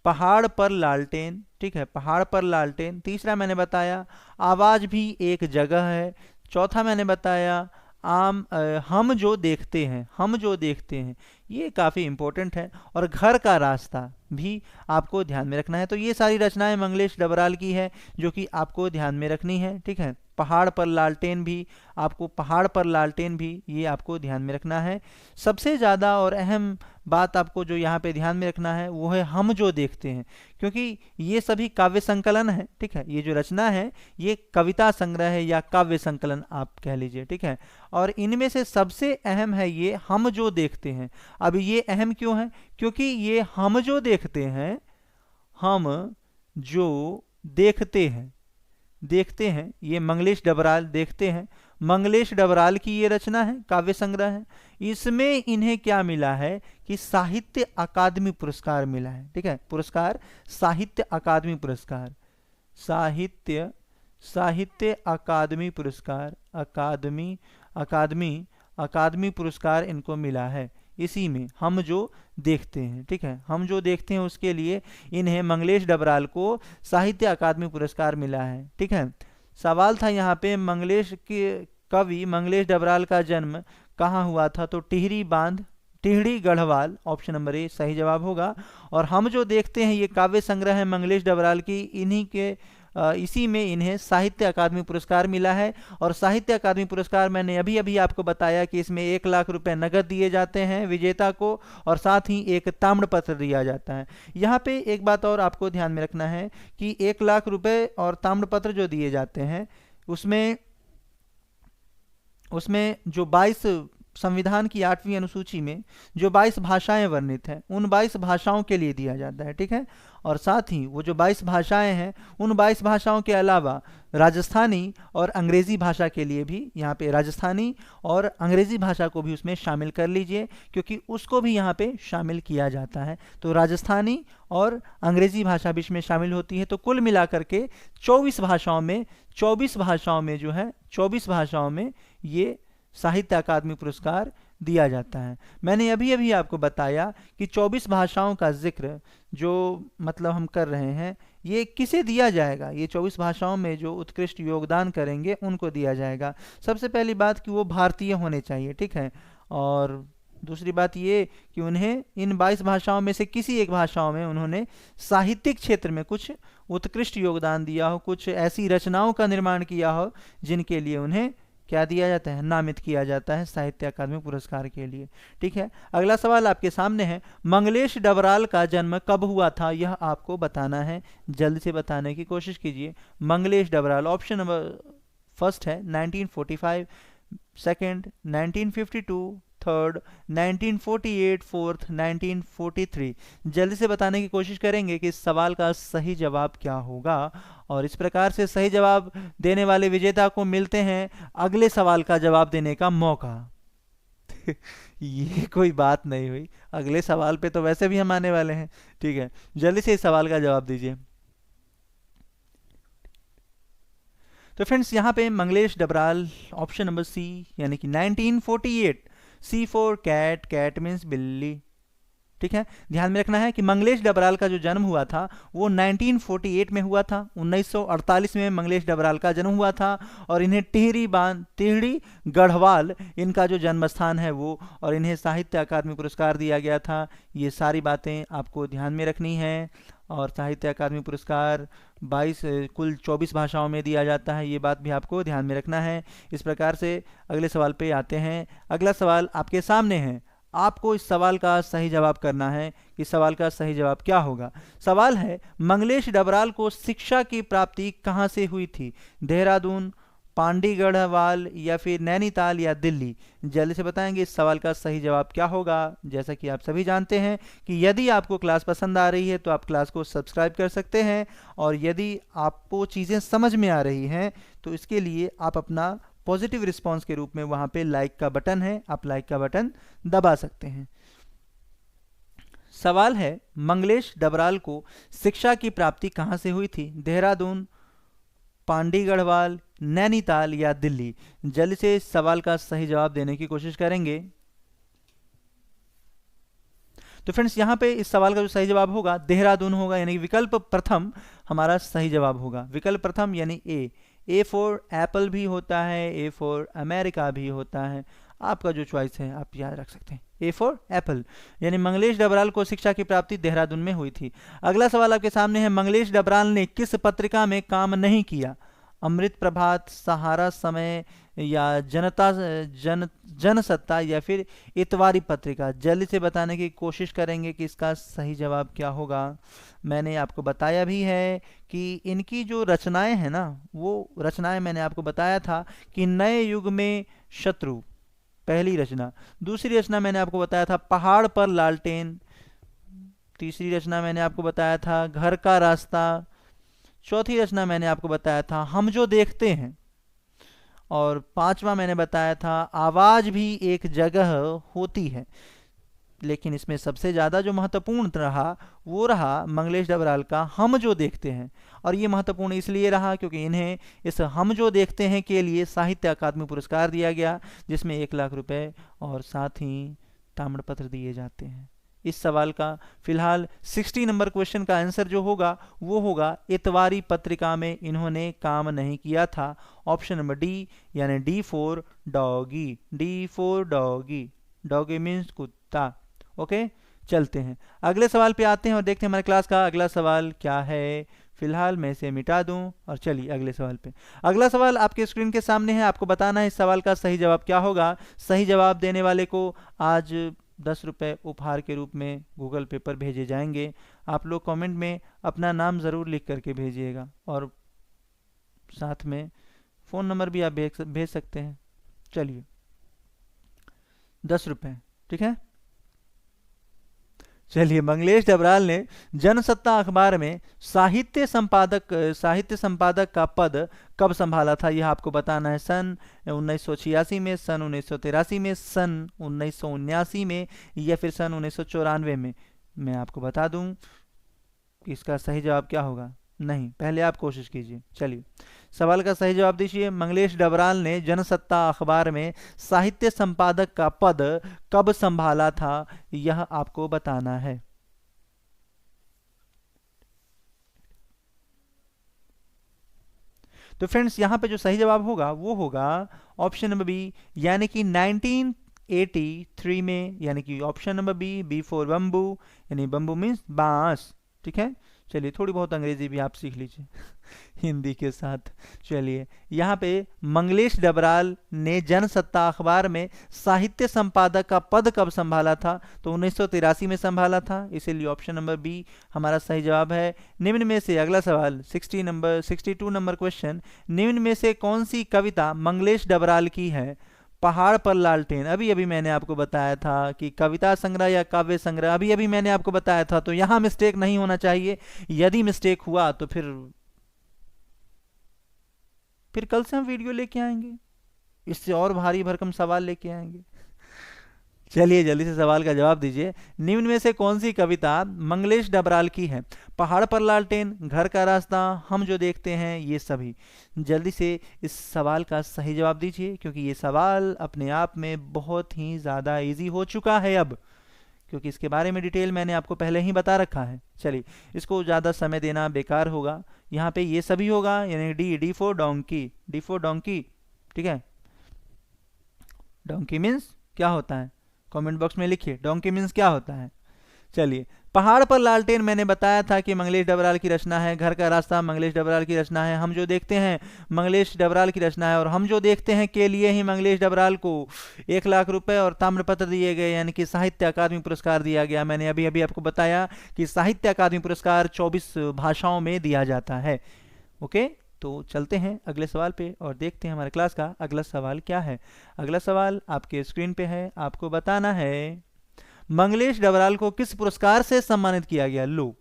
पहाड़ पर लालटेन, ठीक है, पहाड़ पर लालटेन। तीसरा मैंने बताया आवाज भी एक जगह है। चौथा मैंने बताया हम जो देखते हैं, ये काफ़ी इंपॉर्टेंट है। और घर का रास्ता भी आपको ध्यान में रखना है। तो ये सारी रचनाएं मंगलेश डबराल की है जो कि आपको ध्यान में रखनी है। ठीक है, पहाड़ पर लालटेन भी ये आपको ध्यान में रखना है। सबसे ज़्यादा और अहम बात आपको जो यहाँ पे ध्यान में रखना है वो है हम जो देखते हैं, क्योंकि ये सभी काव्य संकलन है। ठीक है, ये जो रचना है ये कविता संग्रह है या काव्य संकलन आप कह लीजिए। ठीक है, और इनमें से सबसे अहम है ये हम जो देखते हैं। अब ये अहम क्यों है? क्योंकि ये हम जो देखते हैं, हम जो देखते हैं ये मंगलेश डबराल देखते हैं। मंगलेश डबराल की ये रचना है, काव्य संग्रह है। इसमें इन्हें क्या मिला है कि साहित्य अकादमी पुरस्कार मिला है। ठीक है, पुरस्कार साहित्य अकादमी पुरस्कार, साहित्य अकादमी पुरस्कार, अकादमी पुरस्कार इनको मिला है। इसी में हम जो देखते हैं, ठीक है, हम जो देखते हैं उसके लिए इन्हें मंगलेश डबराल को साहित्य अकादमी पुरस्कार मिला है। ठीक है, सवाल था यहाँ पे मंगलेश के कवि मंगलेश डबराल का जन्म कहाँ हुआ था? तो टिहरी बांध, Tehri Garhwal, option number A सही जवाब होगा। और हम जो देखते हैं ये काव्य संग्रह है मंगलेश डबराल की, इन्हीं के इसी में इन्हें साहित्य अकादमी पुरस्कार मिला है। और साहित्य अकादमी पुरस्कार मैंने अभी अभी आपको बताया कि इसमें 1 लाख रुपए नगद दिए जाते हैं विजेता को, और साथ ही एक ताम्रपत्र दिया जाता है। यहाँ पे एक बात और आपको ध्यान में रखना है कि 1 लाख रुपए और ताम्रपत्र जो दिए जाते हैं उसमें जो 22 संविधान की 8वीं अनुसूची में जो 22 भाषाएं वर्णित हैं उन 22 भाषाओं के लिए दिया जाता है। ठीक है, और साथ ही वो जो 22 भाषाएं हैं उन 22 भाषाओं के अलावा राजस्थानी और अंग्रेजी भाषा के लिए भी यहाँ पे राजस्थानी और अंग्रेजी भाषा को भी उसमें शामिल कर लीजिए, क्योंकि उसको भी यहाँ पे शामिल किया जाता है। तो राजस्थानी और अंग्रेजी भाषा भी इसमें शामिल होती है। तो कुल मिलाकर के 24 भाषाओं में ये साहित्य अकादमी पुरस्कार दिया जाता है। मैंने अभी अभी आपको बताया कि 24 भाषाओं का जिक्र जो मतलब हम कर रहे हैं ये किसे दिया जाएगा? ये 24 भाषाओं में जो उत्कृष्ट योगदान करेंगे उनको दिया जाएगा। सबसे पहली बात कि वो भारतीय होने चाहिए। ठीक है, और दूसरी बात ये कि उन्हें इन 22 भाषाओं में से किसी एक भाषाओं में उन्होंने साहित्यिक क्षेत्र में कुछ उत्कृष्ट योगदान दिया हो, कुछ ऐसी रचनाओं का निर्माण किया हो जिनके लिए उन्हें क्या दिया जाता है? नामित किया जाता है साहित्य अकादमी पुरस्कार के लिए। ठीक है, अगला सवाल आपके सामने है, मंगलेश डबराल का जन्म कब हुआ था? यह आपको बताना है, जल्द से बताने की कोशिश कीजिए। Manglesh Dabral, option number first है 1945, सेकंड 1952, थर्ड 1948, फोर्थ 1943। जल्दी से बताने की कोशिश करेंगे कि इस सवाल का सही जवाब क्या होगा। और इस प्रकार से सही जवाब देने वाले विजेता को मिलते हैं अगले सवाल का जवाब देने का मौका। ये कोई बात नहीं हुई, अगले सवाल पे तो वैसे भी हम आने वाले हैं। ठीक है, जल्दी से इस सवाल का जवाब दीजिए। तो फ्रेंड्स यहाँ पे Manglesh Dabral, option number C यानी कि 1948, C for cat, cat means बिल्ली। ठीक है, ध्यान में रखना है कि मंगलेश डबराल का जो जन्म हुआ था वो 1948 में हुआ था। 1948 में मंगलेश डबराल का जन्म हुआ था और इन्हें टिहरी गढ़वाल इनका जो जन्म स्थान है वो, और इन्हें साहित्य अकादमी पुरस्कार दिया गया था। ये सारी बातें आपको ध्यान में रखनी है। और साहित्य अकादमी पुरस्कार 22 कुल 24 भाषाओं में दिया जाता है, ये बात भी आपको ध्यान में रखना है। इस प्रकार से अगले सवाल पे आते हैं। अगला सवाल आपके सामने है, आपको इस सवाल का सही जवाब करना है। इस सवाल का सही जवाब क्या होगा? सवाल है, मंगलेश डबराल को शिक्षा की प्राप्ति कहाँ से हुई थी? देहरादून, पांडीगढ़वाल या फिर नैनीताल या दिल्ली? जल्दी से बताएंगे इस सवाल का सही जवाब क्या होगा। जैसा कि आप सभी जानते हैं कि यदि आपको क्लास पसंद आ रही है तो आप क्लास को सब्सक्राइब कर सकते हैं, और यदि आपको चीज़ें समझ में आ रही हैं तो इसके लिए आप अपना पॉजिटिव रिस्पांस के रूप में वहां पे लाइक का बटन है, आप लाइक का बटन दबा सकते हैं। सवाल है, मंगलेश डबराल को शिक्षा की प्राप्ति कहां से हुई थी? देहरादून, पांडीगढ़वाल, नैनीताल या दिल्ली? जल्दी से इस सवाल का सही जवाब देने की कोशिश करेंगे। तो फ्रेंड्स यहाँ पे इस सवाल का जो सही जवाब होगा देहरादून होगा, यानी विकल्प प्रथम हमारा सही जवाब होगा। विकल्प प्रथम यानी ए फॉर एप्पल भी होता है, ए फॉर अमेरिका भी होता है, आपका जो चॉइस है आप याद रख सकते हैं, ए फॉर एप्पल। यानी मंगलेश डबराल को शिक्षा की प्राप्ति देहरादून में हुई थी। अगला सवाल आपके सामने है, मंगलेश डबराल ने किस पत्रिका में काम नहीं किया? अमृत प्रभात, सहारा समय या जनसत्ता या फिर इतवारी पत्रिका? जल्दी से बताने की कोशिश करेंगे कि इसका सही जवाब क्या होगा। मैंने आपको बताया भी है कि इनकी जो रचनाएं हैं ना, वो रचनाएं मैंने आपको बताया था कि नए युग में शत्रु, पहली रचना। दूसरी रचना मैंने आपको बताया था पहाड़ पर लालटेन। तीसरी रचना मैंने आपको बताया था घर का रास्ता। चौथी रचना मैंने आपको बताया था हम जो देखते हैं। और पांचवा मैंने बताया था आवाज भी एक जगह होती है। लेकिन इसमें सबसे ज़्यादा जो महत्वपूर्ण रहा वो रहा मंगलेश डबराल का हम जो देखते हैं। और ये महत्वपूर्ण इसलिए रहा क्योंकि इन्हें इस हम जो देखते हैं के लिए साहित्य अकादमी पुरस्कार दिया गया, जिसमें 1,00,000 रुपए और साथ ही ताम्रपत्र दिए जाते हैं। इस सवाल का फिलहाल 60 नंबर क्वेश्चन का आंसर जो होगा वो होगा इतवारी पत्रिका में इन्होंने काम नहीं किया था। ऑप्शन नंबर डी, यानी D4 doggy. D4 doggy. Doggy means कुत्ता। ओके, चलते हैं अगले सवाल पे आते हैं और देखते हैं हमारे क्लास का अगला सवाल क्या है। फिलहाल मैं इसे मिटा दूं और चलिए अगले सवाल पे। अगला सवाल आपके स्क्रीन के सामने है, आपको बताना है इस सवाल का सही जवाब क्या होगा। सही जवाब देने वाले को आज 10 रुपये उपहार के रूप में गूगल पे पर भेजे जाएंगे। आप लोग कमेंट में अपना नाम ज़रूर लिख करके भेजिएगा और साथ में फ़ोन नंबर भी आप भेज सकते हैं। चलिए 10 रुपये, ठीक है। चलिए, मंगलेश डबराल ने जनसत्ता अखबार में साहित्य संपादक का पद कब संभाला था, यह आपको बताना है। सन 1986 में, सन 1983 में, सन 1979 में या फिर सन 1994 में। मैं आपको बता दूं कि इसका सही जवाब क्या होगा। नहीं, पहले आप कोशिश कीजिए। चलिए सवाल का सही जवाब दीजिए। मंगलेश डबराल ने जनसत्ता अखबार में साहित्य संपादक का पद कब संभाला था, यह आपको बताना है। तो फ्रेंड्स यहाँ पे जो सही जवाब होगा वो होगा ऑप्शन नंबर बी, यानी कि 1983 में, यानी कि option number B, B for bamboo, यानी बम्बू मीन्स बांस, ठीक है। चलिए थोड़ी बहुत अंग्रेजी भी आप सीख लीजिए हिंदी के साथ। चलिए यहाँ पे मंगलेश डबराल ने जनसत्ता अखबार में साहित्य संपादक का पद कब संभाला था, तो 1983 में संभाला था, इसीलिए ऑप्शन नंबर बी हमारा सही जवाब है। निम्न में से अगला सवाल 62 नंबर क्वेश्चन, निम्न में से कौन सी कविता मंगलेश डबराल की है। पहाड़ पर लालटेन, अभी अभी मैंने आपको बताया था कि कविता संग्रह या काव्य संग्रह, अभी अभी मैंने आपको बताया था, तो यहां मिस्टेक नहीं होना चाहिए। यदि मिस्टेक हुआ तो फिर कल से हम वीडियो लेके आएंगे, इससे और भारी भरकम सवाल लेके आएंगे। चलिए जल्दी से सवाल का जवाब दीजिए। निम्न में से कौन सी कविता मंगलेश डबराल की है। पहाड़ पर लालटेन, घर का रास्ता, हम जो देखते हैं, ये सभी। जल्दी से इस सवाल का सही जवाब दीजिए, क्योंकि ये सवाल अपने आप में बहुत ही ज़्यादा इजी हो चुका है अब, क्योंकि इसके बारे में डिटेल मैंने आपको पहले ही बता रखा है। चलिए इसको ज़्यादा समय देना बेकार होगा। यहाँ पे ये सभी होगा, यानी D for donkey. D for donkey, ठीक है। डोंकी मीन्स क्या होता है, कमेंट बॉक्स में लिखिए डोंकी मीन्स क्या होता है। चलिए पहाड़ पर लालटेन मैंने बताया था कि मंगलेश डबराल की रचना है। घर का रास्ता मंगलेश डबराल की रचना है। हम जो देखते हैं मंगलेश डबराल की रचना है। और हम जो देखते हैं के लिए ही मंगलेश डबराल को 1,00,000 रुपए और ताम्रपत्र दिए गए, यानी कि साहित्य अकादमी पुरस्कार दिया गया। मैंने अभी अभी आपको बताया कि साहित्य अकादमी पुरस्कार 24 भाषाओं में दिया जाता है। ओके, तो चलते हैं अगले सवाल पे और देखते हैं हमारे क्लास का अगला सवाल क्या है। अगला सवाल आपके स्क्रीन पे है, आपको बताना है मंगलेश डबराल को किस पुरस्कार से सम्मानित किया गया। लो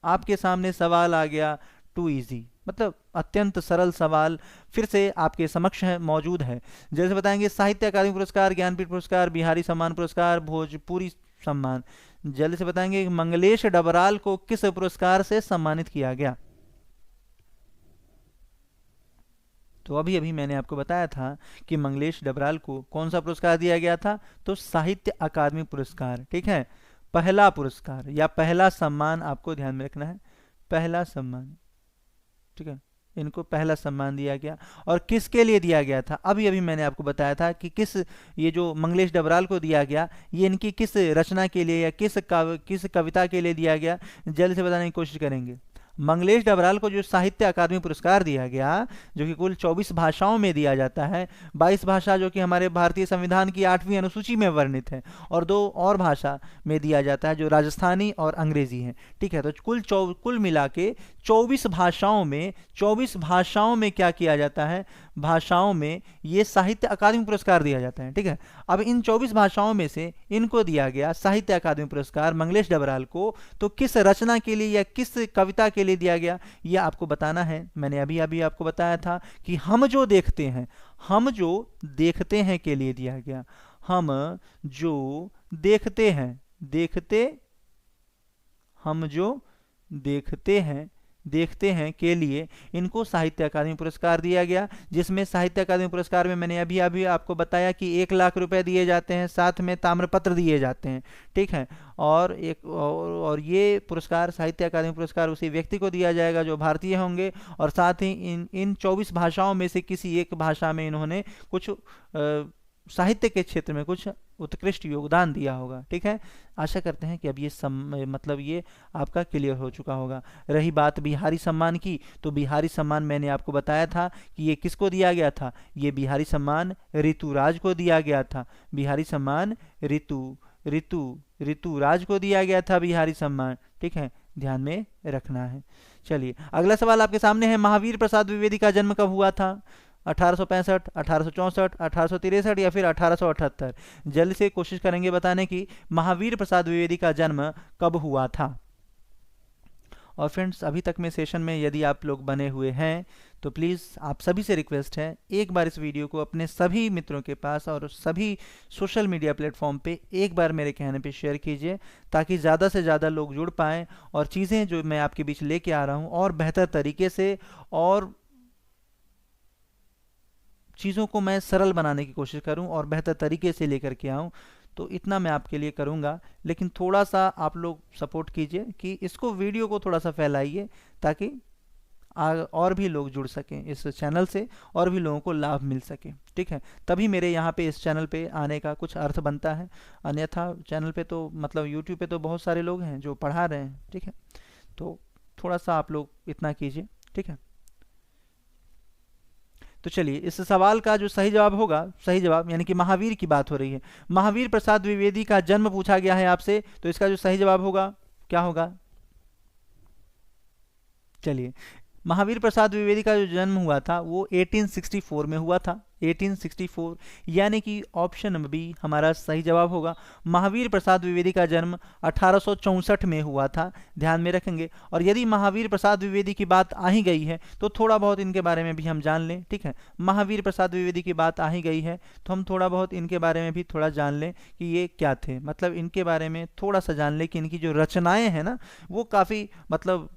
आपके सामने सवाल आ गया, टू इजी, मतलब अत्यंत सरल सवाल फिर से आपके समक्ष मौजूद है। जैसे बताएंगे साहित्य अकादमी पुरस्कार, ज्ञानपीठ पुरस्कार, बिहारी सम्मान पुरस्कार, भोजपुरी सम्मान। जल्दी से बताएंगे मंगलेश डबराल को किस पुरस्कार से सम्मानित किया गया। तो अभी अभी मैंने आपको बताया था कि मंगलेश डबराल को कौन सा पुरस्कार दिया गया था, तो साहित्य अकादमी पुरस्कार, ठीक है। पहला पुरस्कार या पहला सम्मान आपको ध्यान में रखना है, पहला सम्मान, ठीक है। इनको पहला सम्मान दिया गया और किसके लिए दिया गया था, अभी अभी मैंने आपको बताया था कि किस, ये जो मंगलेश डबराल को दिया गया ये इनकी किस रचना के लिए या किस कविता के लिए दिया गया। जल्दी से बताने की कोशिश करेंगे। मंगलेश डबराल को जो साहित्य अकादमी पुरस्कार दिया गया, जो कि कुल 24 भाषाओं में दिया जाता है, 22 भाषा जो कि हमारे भारतीय संविधान की 8वीं अनुसूची में वर्णित है, और 2 और भाषा में दिया जाता है जो राजस्थानी और अंग्रेजी है, ठीक है। तो कुल मिला के 24 भाषाओं में क्या किया जाता है, भाषाओं में ये साहित्य अकादमी पुरस्कार दिया जाता है। ठीक है, अब इन 24 भाषाओं में से इनको दिया गया साहित्य अकादमी पुरस्कार मंगलेश डबराल को, तो किस रचना के लिए या किस कविता के लिए दिया गया ये आपको बताना है। मैंने अभी अभी आपको बताया था कि हम जो देखते हैं, हम जो देखते हैं के लिए दिया गया। हम जो देखते हैं, हम जो देखते हैं के लिए इनको साहित्य अकादमी पुरस्कार दिया गया, जिसमें साहित्य अकादमी पुरस्कार में मैंने अभी अभी आपको बताया कि 1 लाख रुपए दिए जाते हैं, साथ में ताम्रपत्र दिए जाते हैं। ठीक है, और ये पुरस्कार साहित्य अकादमी पुरस्कार उसी व्यक्ति को दिया जाएगा जो भारतीय होंगे, और साथ ही इन 24 भाषाओं में से किसी एक भाषा में इन्होंने कुछ साहित्य के क्षेत्र में कुछ उत्कृष्ट योगदान दिया होगा। ठीक है, आशा करते हैं कि अब ये मतलब ये आपका क्लियर हो चुका होगा। रही बात बिहारी सम्मान की, तो बिहारी सम्मान मैंने आपको बताया था कि ये किसको दिया गया था। ये बिहारी सम्मान ऋतुराज को दिया गया था। बिहारी सम्मान ऋतुराज को दिया गया था बिहारी सम्मान। ठीक है, ध्यान में रखना है। चलिए अगला सवाल आपके सामने है, महावीर प्रसाद द्विवेदी का जन्म कब हुआ था। 1865, 1864, 1863 या फिर 1878। जल्द से कोशिश करेंगे बताने की महावीर प्रसाद द्विवेदी का जन्म कब हुआ था। और फ्रेंड्स, अभी तक में सेशन में यदि आप लोग बने हुए हैं तो प्लीज़ आप सभी से रिक्वेस्ट है, एक बार इस वीडियो को अपने सभी मित्रों के पास और सभी सोशल मीडिया प्लेटफॉर्म पे एक बार मेरे कहने पे शेयर कीजिए, ताकि ज़्यादा से ज़्यादा लोग जुड़ पाएँ और चीज़ें जो मैं आपके बीच लेके आ रहा हूँ और बेहतर तरीके से और चीज़ों को मैं सरल बनाने की कोशिश करूं और बेहतर तरीके से लेकर के आऊं। तो इतना मैं आपके लिए करूंगा, लेकिन थोड़ा सा आप लोग सपोर्ट कीजिए कि इसको वीडियो को थोड़ा सा फैलाइए, ताकि और भी लोग जुड़ सकें इस चैनल से और भी लोगों को लाभ मिल सके। ठीक है, तभी मेरे यहाँ पे इस चैनल पे आने का कुछ अर्थ बनता है, अन्यथा चैनल पे तो मतलब यूट्यूब पे तो बहुत सारे लोग हैं जो पढ़ा रहे हैं। ठीक है, तो थोड़ा सा आप लोग इतना कीजिए। ठीक है, तो चलिए इस सवाल का जो सही जवाब होगा, सही जवाब यानी कि महावीर की बात हो रही है, महावीर प्रसाद द्विवेदी का जन्म पूछा गया है आपसे, तो इसका जो सही जवाब होगा क्या होगा। चलिए, महावीर प्रसाद द्विवेदी का जो जन्म हुआ था वो 1864 में हुआ था। 1864 यानी कि ऑप्शन नंबर बी हमारा सही जवाब होगा। महावीर प्रसाद द्विवेदी का जन्म 1864 में हुआ था, ध्यान में रखेंगे। और यदि महावीर प्रसाद द्विवेदी की बात आ ही गई है तो थोड़ा बहुत इनके बारे में भी हम जान लें। ठीक है, महावीर प्रसाद द्विवेदी की बात आ ही गई है तो हम थोड़ा बहुत इनके बारे में भी थोड़ा जान लें कि ये क्या थे, मतलब इनके बारे में थोड़ा सा जान लें कि इनकी जो रचनाएं हैं ना वो काफ़ी मतलब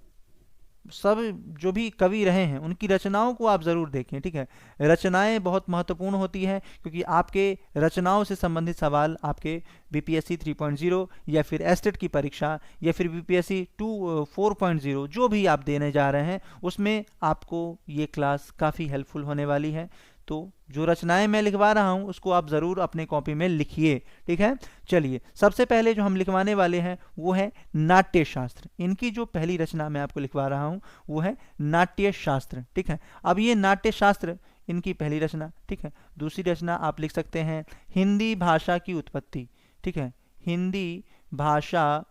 सब जो भी कवि रहे हैं उनकी रचनाओं को आप ज़रूर देखें। ठीक है, रचनाएं बहुत महत्वपूर्ण होती हैं, क्योंकि आपके रचनाओं से संबंधित सवाल आपके बीपीएससी 3.0 या फिर एस्टेट की परीक्षा या फिर बीपीएससी 4.0 जो भी आप देने जा रहे हैं उसमें आपको ये क्लास काफ़ी हेल्पफुल होने वाली है। तो जो रचनाएं मैं लिखवा रहा हूं उसको आप ज़रूर अपने कॉपी में लिखिए। ठीक है, चलिए सबसे पहले जो हम लिखवाने वाले हैं वो है नाट्य शास्त्र। इनकी जो पहली रचना मैं आपको लिखवा रहा हूं वो है नाट्य शास्त्र। ठीक है, अब ये नाट्य शास्त्र इनकी पहली रचना। ठीक है, दूसरी रचना आप लिख सकते हैं हिंदी भाषा की उत्पत्ति। ठीक है, हिंदी भाषा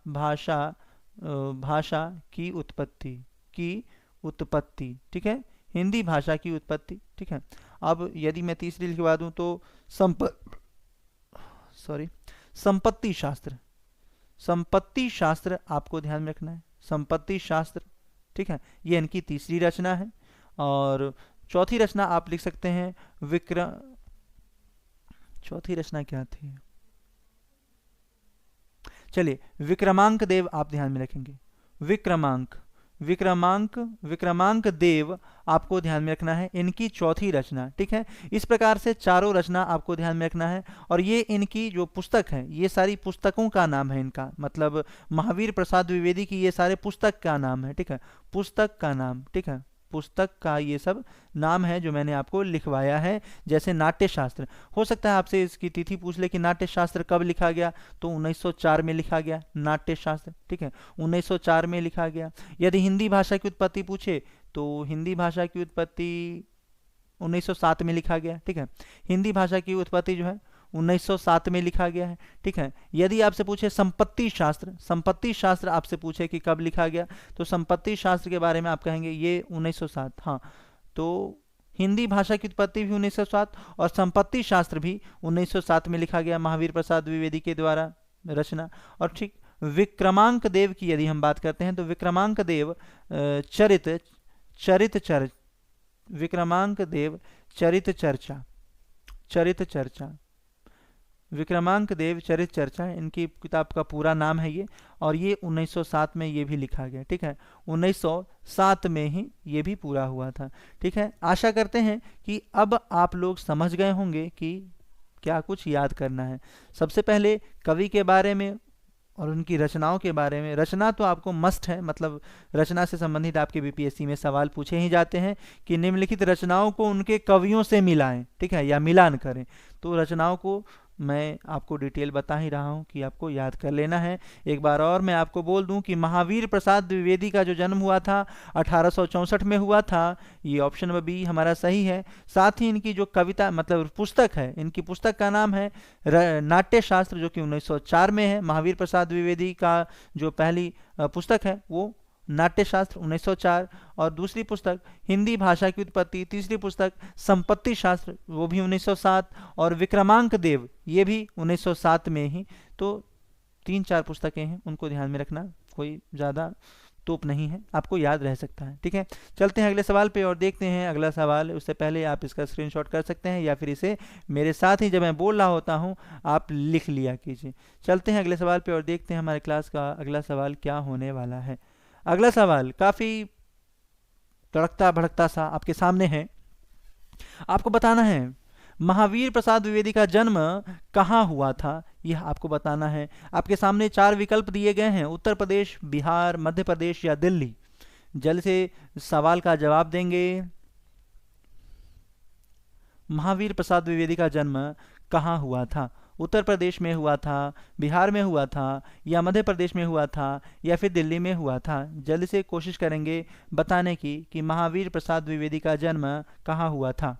की उत्पत्ति। ठीक है, हिंदी भाषा की उत्पत्ति। ठीक है, अब यदि मैं तीसरी लिखवा दूं तो संपत्ति शास्त्र आपको ध्यान में रखना है, संपत्ति शास्त्र। ठीक है, ये इनकी तीसरी रचना है। और चौथी रचना आप लिख सकते हैं चौथी रचना क्या थी, चलिए विक्रमांक देव आप ध्यान में रखेंगे। विक्रमांक देव आपको ध्यान में रखना है, इनकी चौथी रचना। ठीक है, इस प्रकार से चारों रचना आपको ध्यान में रखना है। और ये इनकी जो पुस्तक है, ये सारी पुस्तकों का नाम है इनका, मतलब महावीर प्रसाद द्विवेदी की ये सारे पुस्तक का नाम है। ठीक है, पुस्तक का नाम। ठीक है, पुस्तक का ये सब नाम है जो मैंने आपको लिखवाया है। जैसे नाट्य शास्त्र, हो सकता है आपसे इसकी तिथि पूछ ले कि नाट्य शास्त्र कब लिखा गया, तो 1904 में लिखा गया नाट्य शास्त्र। ठीक है, 1904 में लिखा गया। यदि हिंदी भाषा की उत्पत्ति पूछे तो हिंदी भाषा की उत्पत्ति 1907 में लिखा गया। ठीक है, हिंदी भाषा की उत्पत्ति जो है 1907 में लिखा गया है। ठीक है, यदि आपसे पूछे संपत्ति शास्त्र आपसे पूछे कि कब लिखा गया, तो संपत्ति शास्त्र के बारे में आप कहेंगे ये 1907। हाँ, तो हिंदी भाषा की उत्पत्ति भी 1907 और संपत्ति शास्त्र भी 1907 में लिखा गया, महावीर प्रसाद द्विवेदी के द्वारा रचना। और ठीक विक्रमांक देव की यदि हम बात करते हैं तो विक्रमांक देव विक्रमांक देव चरित चर्चा विक्रमांक देव चरित चर्चा इनकी किताब का पूरा नाम है ये, और ये 1907 में ये भी लिखा गया। ठीक है, 1907 में ही ये भी पूरा हुआ था। ठीक है, आशा करते हैं कि अब आप लोग समझ गए होंगे कि क्या कुछ याद करना है। सबसे पहले कवि के बारे में और उनकी रचनाओं के बारे में। रचना तो आपको मस्ट है, मतलब रचना से संबंधित आपके बीपीएससी में सवाल पूछे ही जाते हैं कि निम्नलिखित रचनाओं को उनके कवियों से मिलाएं, ठीक है, या मिलान करें। तो रचनाओं को मैं आपको डिटेल बता ही रहा हूं कि आपको याद कर लेना है। एक बार और मैं आपको बोल दूं कि महावीर प्रसाद द्विवेदी का जो जन्म हुआ था 1864 में हुआ था, ये ऑप्शन नंबर बी हमारा सही है। साथ ही इनकी जो कविता मतलब पुस्तक है, इनकी पुस्तक का नाम है नाट्य शास्त्र, जो कि 1904 में है। महावीर प्रसाद द्विवेदी का जो पहली पुस्तक है वो नाट्य शास्त्र 1904, और दूसरी पुस्तक हिंदी भाषा की उत्पत्ति, तीसरी पुस्तक संपत्ति शास्त्र वो भी 1907, और विक्रमांक देव ये भी 1907 में ही। तो 3-4 पुस्तकें हैं, उनको ध्यान में रखना, कोई ज़्यादा तोप नहीं है, आपको याद रह सकता है। ठीक है, चलते हैं अगले सवाल पे और देखते हैं अगला सवाल। उससे पहले आप इसका स्क्रीनशॉट कर सकते हैं या फिर इसे मेरे साथ ही जब मैं बोल रहा होता हूँ आप लिख लिया कीजिए। चलते हैं अगले सवाल पे और देखते हैं हमारे क्लास का अगला सवाल क्या होने वाला है। अगला सवाल काफी तड़कता भड़कता सा आपके सामने है। आपको बताना है महावीर प्रसाद द्विवेदी का जन्म कहाँ हुआ था, यह आपको बताना है। आपके सामने 4 विकल्प दिए गए हैं, उत्तर प्रदेश, बिहार, मध्य प्रदेश या दिल्ली। जल्द से सवाल का जवाब देंगे। महावीर प्रसाद द्विवेदी का जन्म कहाँ हुआ था? उत्तर प्रदेश में हुआ था, बिहार में हुआ था, या मध्य प्रदेश में हुआ था, या फिर दिल्ली में हुआ था। जल्दी से कोशिश करेंगे बताने की कि महावीर प्रसाद द्विवेदी का जन्म कहाँ हुआ था।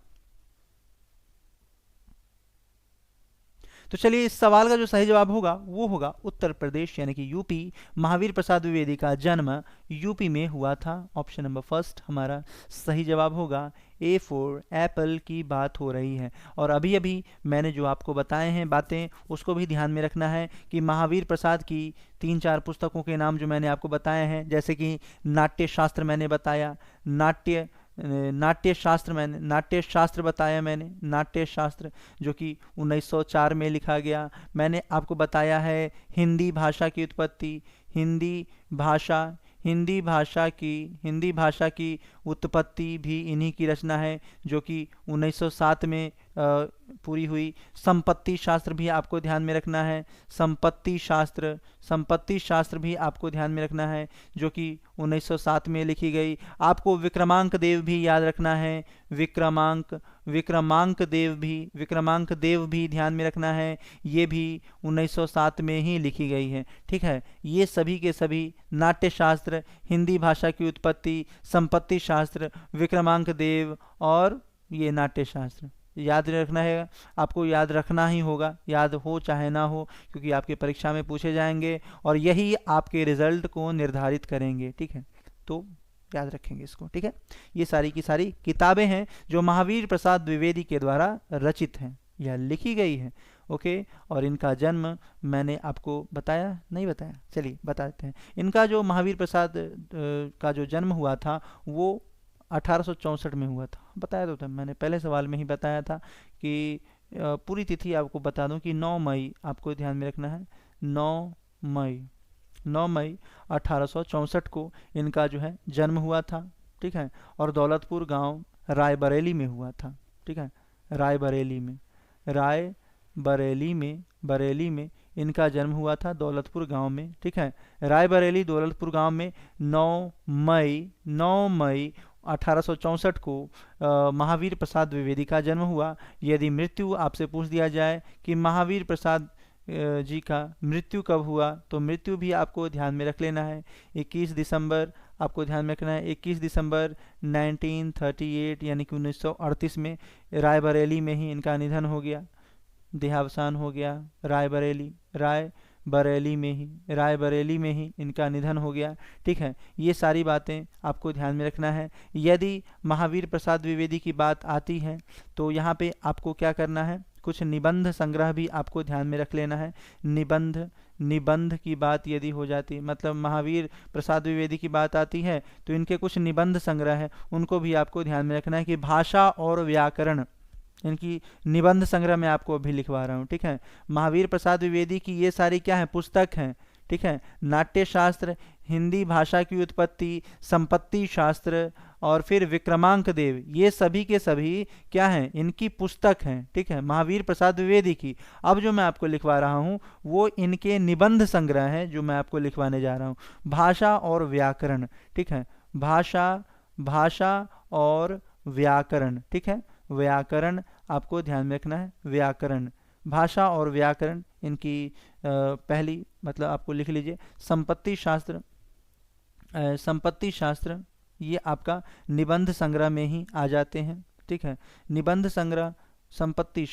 तो चलिए, इस सवाल का जो सही जवाब होगा वो होगा उत्तर प्रदेश यानी कि यूपी। महावीर प्रसाद द्विवेदी का जन्म यूपी में हुआ था। ऑप्शन नंबर फर्स्ट हमारा सही जवाब होगा। ए फॉर एप्पल की बात हो रही है। और अभी अभी मैंने जो आपको बताए हैं बातें, उसको भी ध्यान में रखना है कि महावीर प्रसाद की 3-4 पुस्तकों के नाम जो मैंने आपको बताए हैं, जैसे कि नाट्य शास्त्र मैंने बताया, नाट्य शास्त्र बताया मैंने, नाट्य शास्त्र जो कि 1904 में लिखा गया। मैंने आपको बताया है हिंदी भाषा की उत्पत्ति, हिंदी भाषा की उत्पत्ति भी इन्हीं की रचना है, जो कि 1907 में पूरी हुई। संपत्ति शास्त्र भी आपको ध्यान में रखना है, संपत्ति शास्त्र भी आपको ध्यान में रखना है, जो कि 1907 में लिखी गई। आपको विक्रमांक देव भी याद रखना है, विक्रमांक देव भी ध्यान में रखना है, ये भी 1907 में ही लिखी गई है। ठीक है, ये सभी के सभी नाट्य शास्त्र, हिंदी भाषा की उत्पत्ति, संपत्ति शास्त्र, विक्रमांक देव और ये नाट्य शास्त्र याद रखना है। आपको याद रखना ही होगा, याद हो चाहे ना हो, क्योंकि आपके परीक्षा में पूछे जाएंगे और यही आपके रिजल्ट को निर्धारित करेंगे। ठीक है, तो याद रखेंगे इसको। ठीक है, ये सारी की सारी किताबें हैं जो महावीर प्रसाद द्विवेदी के द्वारा रचित हैं या लिखी गई हैं। ओके, और इनका जन्म मैंने आपको बताया नहीं बताया, चलिए बता देते हैं। इनका जो महावीर प्रसाद का जो जन्म हुआ था वो 1864 में हुआ था। बताया तो था मैंने, पहले सवाल में ही बताया था कि पूरी तिथि आपको बता दूं कि 9 मई आपको ध्यान में रखना है। 9 मई 1864 को इनका जो है जन्म हुआ था। ठीक है, और दौलतपुर गांव रायबरेली में हुआ था। ठीक है, बरेली में इनका जन्म हुआ था, दौलतपुर गांव में। ठीक है, रायबरेली दौलतपुर गांव में 9 मई 1864 को महावीर प्रसाद द्विवेदी का जन्म हुआ। यदि मृत्यु आपसे पूछ दिया जाए कि महावीर प्रसाद जी का मृत्यु कब हुआ, तो मृत्यु भी आपको ध्यान में रख लेना है। 21 दिसंबर आपको ध्यान में रखना है, 21 दिसंबर 1938 यानी कि 1938 में रायबरेली में ही इनका निधन हो गया, देहावसान हो गया। रायबरेली बरेली में ही, रायबरेली में ही इनका निधन हो गया। ठीक है, ये सारी बातें आपको ध्यान में रखना है। यदि महावीर प्रसाद द्विवेदी की बात आती है तो यहाँ पे आपको क्या करना है, कुछ निबंध संग्रह भी आपको ध्यान में रख लेना है। निबंध की बात यदि हो जाती, मतलब महावीर प्रसाद द्विवेदी की बात आती है तो इनके कुछ निबंध संग्रह है, उनको भी आपको ध्यान में रखना है कि भाषा और व्याकरण, इनकी निबंध संग्रह मैं आपको अभी लिखवा रहा हूँ। ठीक है, महावीर प्रसाद द्विवेदी की ये सारी क्या है, पुस्तक हैं। ठीक है, नाट्य शास्त्र, हिंदी भाषा की उत्पत्ति, संपत्ति शास्त्र और फिर विक्रमांक देव, ये सभी के सभी क्या हैं, इनकी पुस्तक हैं। ठीक है, महावीर प्रसाद द्विवेदी की। अब जो मैं आपको लिखवा रहा हूँ वो इनके निबंध संग्रह हैं जो मैं आपको लिखवाने जा रहा हूँ। भाषा और व्याकरण। ठीक है, भाषा और व्याकरण। ठीक है, व्याकरण आपको ध्यान में रखना है। व्याकरण, भाषा और व्याकरण, इनकी पहली मतलब आपको लिख लीजिए। संपत्ति शास्त्र ये आपका निबंध संग्रह में ही आ जाते हैं। ठीक है, निबंध संग्रह, संपत्ति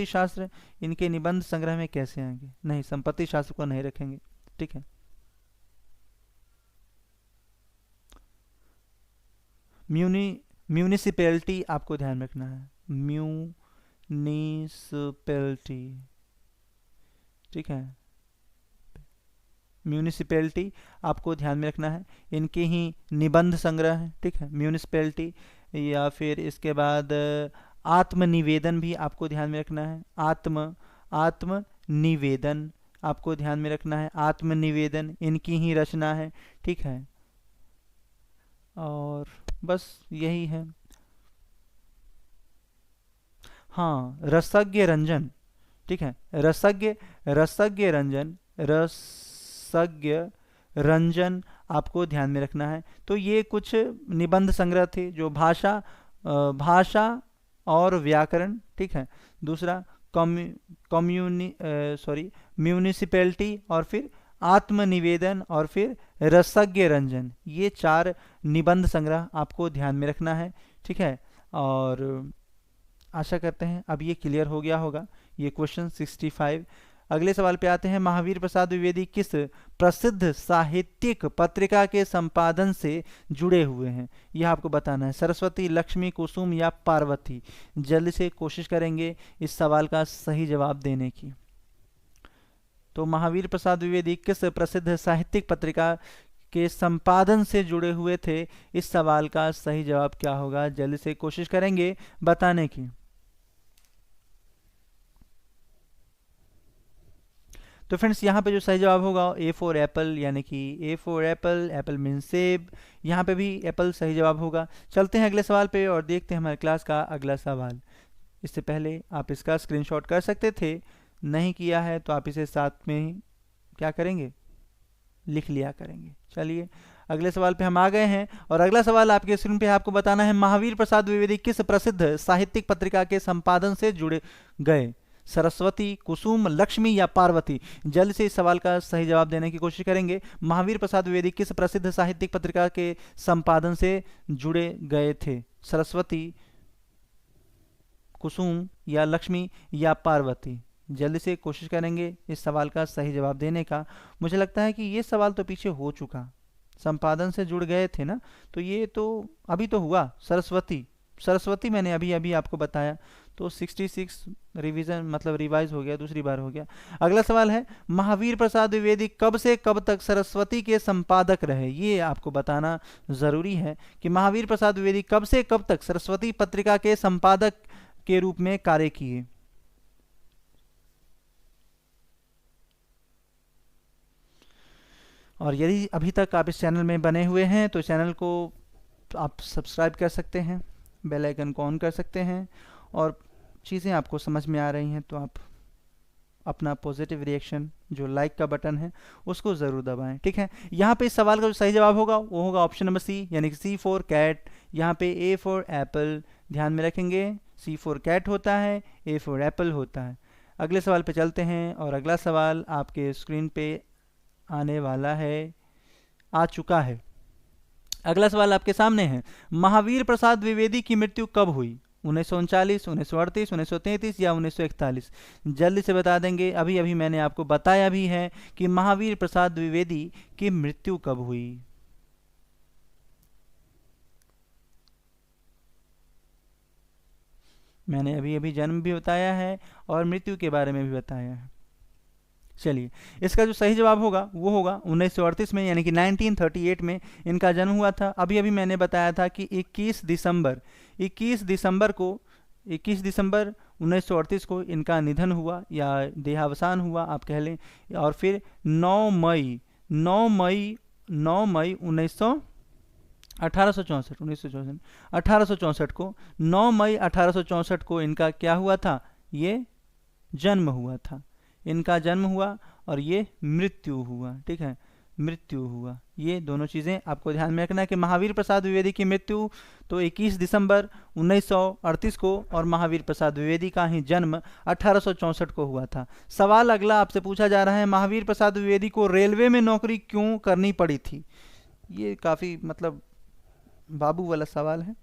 शास्त्र इनके निबंध संग्रह में कैसे आएंगे, नहीं, संपत्ति शास्त्र को नहीं रखेंगे। ठीक है, म्यूनिसिपैलिटी आपको ध्यान रखना है, म्यूनिसिपैलिटी। ठीक है, म्यूनिसिपैलिटी आपको ध्यान में रखना है, इनके ही निबंध संग्रह है। ठीक है, म्यूनिसिपैलिटी। या फिर इसके बाद आत्मनिवेदन भी आपको ध्यान में रखना है। आत्मनिवेदन आपको ध्यान में रखना है। आत्मनिवेदन इनकी ही रचना है। ठीक है, और बस यही है। हाँ, रसज्ञ रंजन। ठीक है, रसज्ञ रंजन आपको ध्यान में रखना है। तो ये कुछ निबंध संग्रह थे जो भाषा और व्याकरण। ठीक है, दूसरा म्यूनिसिपैलिटी और फिर आत्मनिवेदन और फिर रसज्ञ रंजन, ये 4 निबंध संग्रह आपको ध्यान में रखना है। ठीक है, और आशा करते हैं अब ये क्लियर हो गया होगा, ये क्वेश्चन 65। अगले सवाल पे आते हैं। महावीर प्रसाद द्विवेदी किस प्रसिद्ध साहित्यिक पत्रिका के संपादन से जुड़े हुए हैं, यह आपको बताना है। सरस्वती, लक्ष्मी, कुसुम या पार्वती। जल्दी से कोशिश करेंगे इस सवाल का सही जवाब देने की। तो महावीर प्रसाद द्विवेदी किस प्रसिद्ध साहित्यिक पत्रिका के संपादन से जुड़े हुए थे, इस सवाल का सही जवाब क्या होगा, जल्दी से कोशिश करेंगे बताने की। तो फ्रेंड्स यहाँ पे जो सही जवाब होगा ए फॉर एप्पल, यानी कि A for Apple, Apple mean सेब, यहाँ पे भी एप्पल सही जवाब होगा। चलते हैं अगले सवाल पे और देखते हैं हमारे क्लास का अगला सवाल। इससे पहले आप इसका स्क्रीनशॉट कर सकते थे, नहीं किया है तो आप इसे साथ में ही क्या करेंगे, लिख लिया करेंगे। चलिए अगले सवाल पे हम आ गए हैं और अगला सवाल आपके स्क्रीन पे आपको बताना है। महावीर प्रसाद द्विवेदी किस प्रसिद्ध साहित्यिक पत्रिका के संपादन से जुड़े गए, सरस्वती, कुसुम, लक्ष्मी या पार्वती। जल्द से इस सवाल का सही जवाब देने की कोशिश करेंगे। महावीर प्रसाद द्विवेदी किस प्रसिद्ध साहित्यिक पत्रिका के संपादन से जुड़े गए थे, सरस्वती, कुसुम या लक्ष्मी या पार्वती। जल्दी से कोशिश करेंगे इस सवाल का सही जवाब देने का। मुझे लगता है कि ये सवाल तो पीछे हो चुका, संपादन से जुड़ गए थे ना, तो ये तो अभी तो हुआ, सरस्वती मैंने अभी अभी आपको बताया, तो 66 रिवीजन मतलब रिवाइज हो गया, दूसरी बार हो गया। अगला सवाल है, महावीर प्रसाद द्विवेदी कब से कब तक सरस्वती के संपादक रहे, ये आपको बताना जरूरी है कि महावीर प्रसाद द्विवेदी कब से कब तक सरस्वती पत्रिका के संपादक के रूप में कार्य किए। और यदि अभी तक आप इस चैनल में बने हुए हैं तो चैनल को आप सब्सक्राइब कर सकते हैं, बेल आइकन को ऑन कर सकते हैं, और चीज़ें आपको समझ में आ रही हैं तो आप अपना पॉजिटिव रिएक्शन, जो लाइक का बटन है, उसको ज़रूर दबाएं। ठीक है, यहाँ पे इस सवाल का जो सही जवाब होगा वो होगा ऑप्शन नंबर सी, यानी कि सी फॉर कैट। यहाँ पे ए फॉर एप्पल, ध्यान में रखेंगे, सी फॉर कैट होता है, ए फॉर एप्पल होता है। अगले सवाल पे चलते हैं और अगला सवाल आपके स्क्रीन पे आने वाला है, आ चुका है। अगला सवाल आपके सामने है, महावीर प्रसाद द्विवेदी की मृत्यु कब हुई, 1939, 1938, 1933 या 1941? जल्दी से बता देंगे। अभी अभी मैंने आपको बताया भी है कि महावीर प्रसाद द्विवेदी की मृत्यु कब हुई। मैंने अभी अभी जन्म भी बताया है और मृत्यु के बारे में भी बताया है। चलिए, इसका जो सही जवाब होगा वो होगा 1938 में, यानी कि 1938 में इनका जन्म हुआ था। अभी अभी मैंने बताया था कि 21 दिसंबर 1938 को इनका निधन हुआ या देहावसान हुआ आप कह लें। और फिर 9 मई 1864 को 9 मई 1864 को इनका क्या हुआ था, ये जन्म हुआ था। इनका जन्म हुआ और ये मृत्यु हुआ। ठीक है, मृत्यु हुआ। ये दोनों चीज़ें आपको ध्यान में रखना है कि महावीर प्रसाद द्विवेदी की मृत्यु तो 21 दिसंबर 1938 को और महावीर प्रसाद द्विवेदी का ही जन्म 1864 को हुआ था। सवाल अगला आपसे पूछा जा रहा है, महावीर प्रसाद द्विवेदी को रेलवे में नौकरी क्यों करनी पड़ी थी? ये काफ़ी मतलब बाबू वाला सवाल है,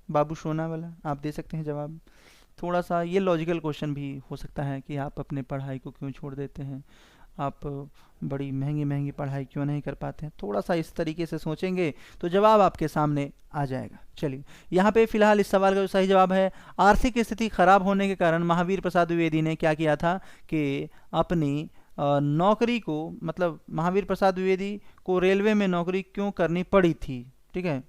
बाबू सोना वाला। आप दे सकते हैं जवाब। थोड़ा सा ये लॉजिकल क्वेश्चन भी हो सकता है कि आप अपने पढ़ाई को क्यों छोड़ देते हैं, आप बड़ी महंगी महंगी पढ़ाई क्यों नहीं कर पाते हैं। थोड़ा सा इस तरीके से सोचेंगे तो जवाब आपके सामने आ जाएगा। चलिए, यहाँ पे फिलहाल इस सवाल का जो सही जवाब है, आर्थिक स्थिति खराब होने के कारण महावीर प्रसाद द्विवेदी ने क्या किया था कि अपनी नौकरी को, मतलब महावीर प्रसाद द्विवेदी को रेलवे में नौकरी क्यों करनी पड़ी थी? ठीक है,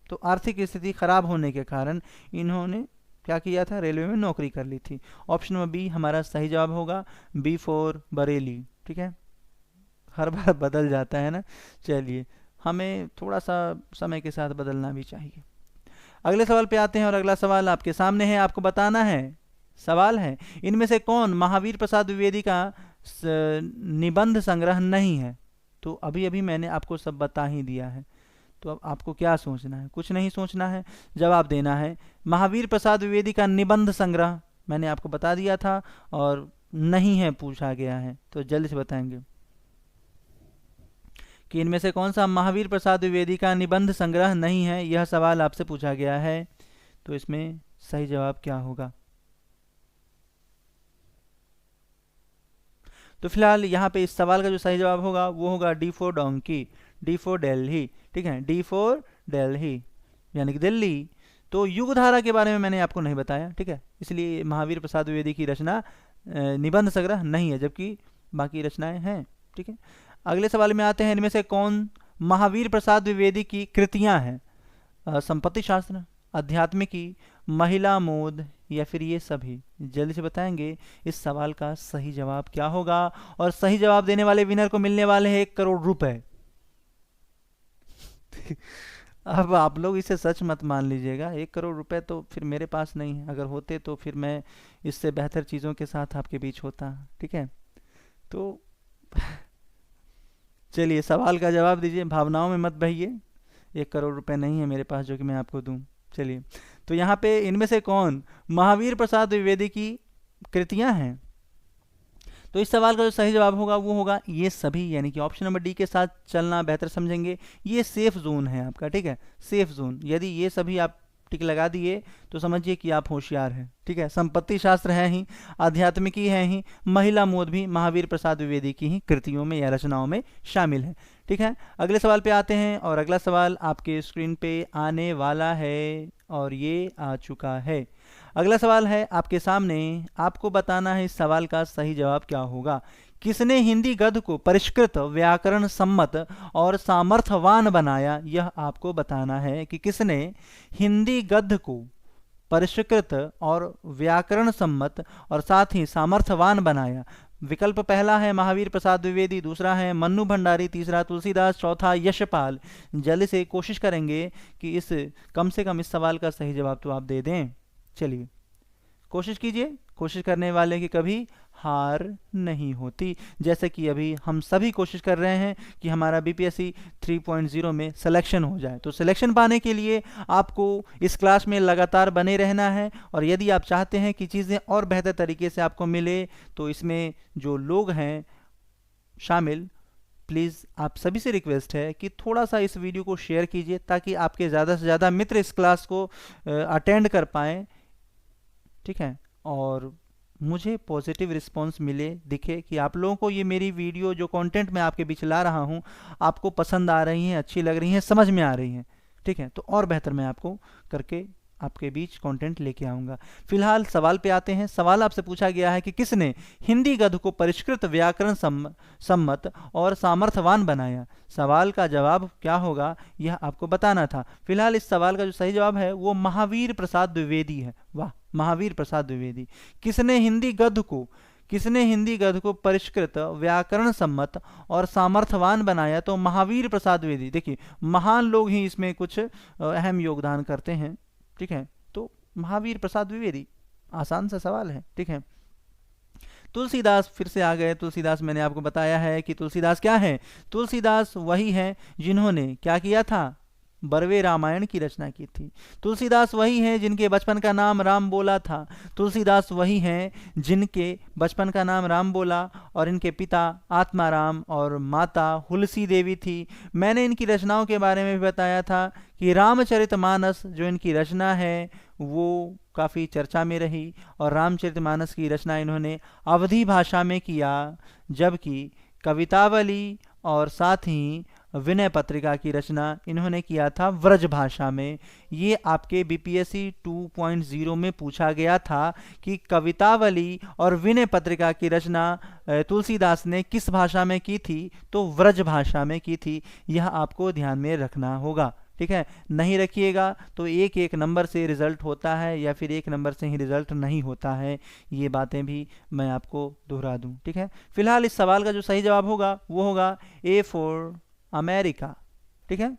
तो आर्थिक स्थिति खराब होने के कारण इन्होंने क्या किया था, रेलवे में नौकरी कर ली थी। ऑप्शन नंबर बी हमारा सही जवाब होगा, बी फॉर बरेली। ठीक है, हर बार बदल जाता है ना। चलिए, हमें थोड़ा सा समय के साथ बदलना भी चाहिए। अगले सवाल पे आते हैं और अगला सवाल आपके सामने है, आपको बताना है। सवाल है, इनमें से कौन महावीर प्रसाद द्विवेदी का निबंध संग्रह नहीं है? तो अभी अभी मैंने आपको सब बता ही दिया है, तो अब आपको क्या सोचना है? कुछ नहीं सोचना है, जवाब देना है। महावीर प्रसाद द्विवेदी का निबंध संग्रह मैंने आपको बता दिया था और नहीं है पूछा गया है, तो जल्दी से बताएंगे कि इनमें से कौन सा महावीर प्रसाद द्विवेदी का निबंध संग्रह नहीं है। यह सवाल आपसे पूछा गया है, तो इसमें सही जवाब क्या होगा? तो फिलहाल यहाँ पे इस सवाल का जो सही जवाब होगा वो होगा D for donkey, D for Delhi. ठीक है, डी फॉर दिल्ली यानी कि दिल्ली। तो युगधारा के बारे में मैंने आपको नहीं बताया, ठीक है, इसलिए महावीर प्रसाद द्विवेदी की रचना निबंध संग्रह नहीं है, जबकि बाकी रचनाएं हैं। ठीक है, अगले सवाल में आते हैं, इनमें से कौन महावीर प्रसाद द्विवेदी की कृतियां हैं? संपत्ति शास्त्र, आध्यात्मिकी, महिला मोद या फिर ये सभी? जल्दी से बताएंगे इस सवाल का सही जवाब क्या होगा। और सही जवाब देने वाले विनर को मिलने वाले हैं 1 करोड़ रुपए। अब आप लोग इसे सच मत मान लीजिएगा, 1 करोड़ रुपए तो फिर मेरे पास नहीं है, अगर होते तो फिर मैं इससे बेहतर चीज़ों के साथ आपके बीच होता। ठीक है, तो चलिए सवाल का जवाब दीजिए, भावनाओं में मत बहिए। 1 करोड़ रुपए नहीं है मेरे पास जो कि मैं आपको दूं। चलिए, तो यहाँ पे इनमें से कौन महावीर प्रसाद द्विवेदी की कृतियां हैं? तो इस सवाल का जो सही जवाब होगा वो होगा ये सभी, यानी कि ऑप्शन नंबर डी के साथ चलना बेहतर समझेंगे। ये सेफ जोन है आपका। ठीक है, सेफ जोन, यदि ये सभी आप टिक लगा दिए तो समझिए कि आप होशियार हैं। ठीक है, संपत्ति शास्त्र है ही, आध्यात्मिकी है ही, महिला मोद भी महावीर प्रसाद द्विवेदी की ही कृतियों में या रचनाओं में शामिल है। ठीक है, अगले सवाल पे आते हैं और अगला सवाल आपके स्क्रीन पे आने वाला है और ये आ चुका है। अगला सवाल है आपके सामने, आपको बताना है इस सवाल का सही जवाब क्या होगा। किसने हिंदी गद्य को परिष्कृत, व्याकरण सम्मत और सामर्थ्यवान बनाया? यह आपको बताना है कि किसने हिंदी गद्य को परिष्कृत और व्याकरण सम्मत और साथ ही सामर्थ्यवान बनाया। विकल्प पहला है महावीर प्रसाद द्विवेदी, दूसरा है मन्नू भंडारी, तीसरा तुलसीदास, चौथा यशपाल। जल्दी से कोशिश करेंगे कि कम से कम इस सवाल का सही जवाब तो आप दे दें। चलिए कोशिश कीजिए, कोशिश करने वाले की कभी हार नहीं होती। जैसे कि अभी हम सभी कोशिश कर रहे हैं कि हमारा बीपीएससी 3.0 में सिलेक्शन हो जाए। तो सिलेक्शन पाने के लिए आपको इस क्लास में लगातार बने रहना है, और यदि आप चाहते हैं कि चीज़ें और बेहतर तरीके से आपको मिले तो इसमें जो लोग हैं शामिल, प्लीज़ आप सभी से रिक्वेस्ट है कि थोड़ा सा इस वीडियो को शेयर कीजिए ताकि आपके ज़्यादा से ज़्यादा मित्र इस क्लास को अटेंड कर पाएँ। ठीक है, और मुझे पॉजिटिव रिस्पांस मिले, दिखे कि आप लोगों को ये मेरी वीडियो जो कंटेंट मैं आपके बीच ला रहा हूँ आपको पसंद आ रही हैं, अच्छी लग रही हैं, समझ में आ रही हैं, ठीक है, तो और बेहतर मैं आपको करके आपके बीच कंटेंट लेके आऊँगा। फिलहाल सवाल पे आते हैं। सवाल आपसे पूछा गया है कि किसने हिंदी गद्य को परिष्कृत, व्याकरण सम्मत और सामर्थ्यवान बनाया। सवाल का जवाब क्या होगा यह आपको बताना था। फिलहाल इस सवाल का जो सही जवाब है वो महावीर प्रसाद द्विवेदी है। वाह, महावीर प्रसाद द्विवेदी। किसने हिंदी गद्य को परिष्कृत, व्याकरण सम्मत और सामर्थ्यवान बनाया, तो महावीर प्रसाद द्विवेदी। देखिए, महान लोग ही इसमें कुछ अहम योगदान करते हैं, ठीक है, तो महावीर प्रसाद द्विवेदी, आसान सा सवाल है, ठीक है। तुलसीदास फिर से आ गए। तुलसीदास, मैंने आपको बताया है कि तुलसीदास क्या है। तुलसीदास वही हैं जिन्होंने क्या किया था, बरवे रामायण की रचना की थी। तुलसीदास वही हैं जिनके बचपन का नाम राम बोला था। तुलसीदास वही हैं जिनके बचपन का नाम राम बोला और इनके पिता आत्माराम और माता हुलसी देवी थी। मैंने इनकी रचनाओं के बारे में भी बताया था कि रामचरितमानस जो इनकी रचना है वो काफ़ी चर्चा में रही और रामचरितमानस की रचना इन्होंने अवधी भाषा में किया, जबकि कवितावली और साथ ही विनय पत्रिका की रचना इन्होंने किया था व्रज भाषा में। ये आपके बीपीएससी 2.0 में पूछा गया था कि कवितावली और विनय पत्रिका की रचना तुलसीदास ने किस भाषा में की थी, तो व्रज भाषा में की थी। यह आपको ध्यान में रखना होगा, ठीक है। नहीं रखिएगा तो एक एक नंबर से रिजल्ट होता है या फिर एक नंबर से ही रिजल्ट नहीं होता है, ये बातें भी मैं आपको दोहरा दूं, ठीक है। फिलहाल इस सवाल का जो सही जवाब होगा वो होगा ए फॉर अमेरिका, ठीक है।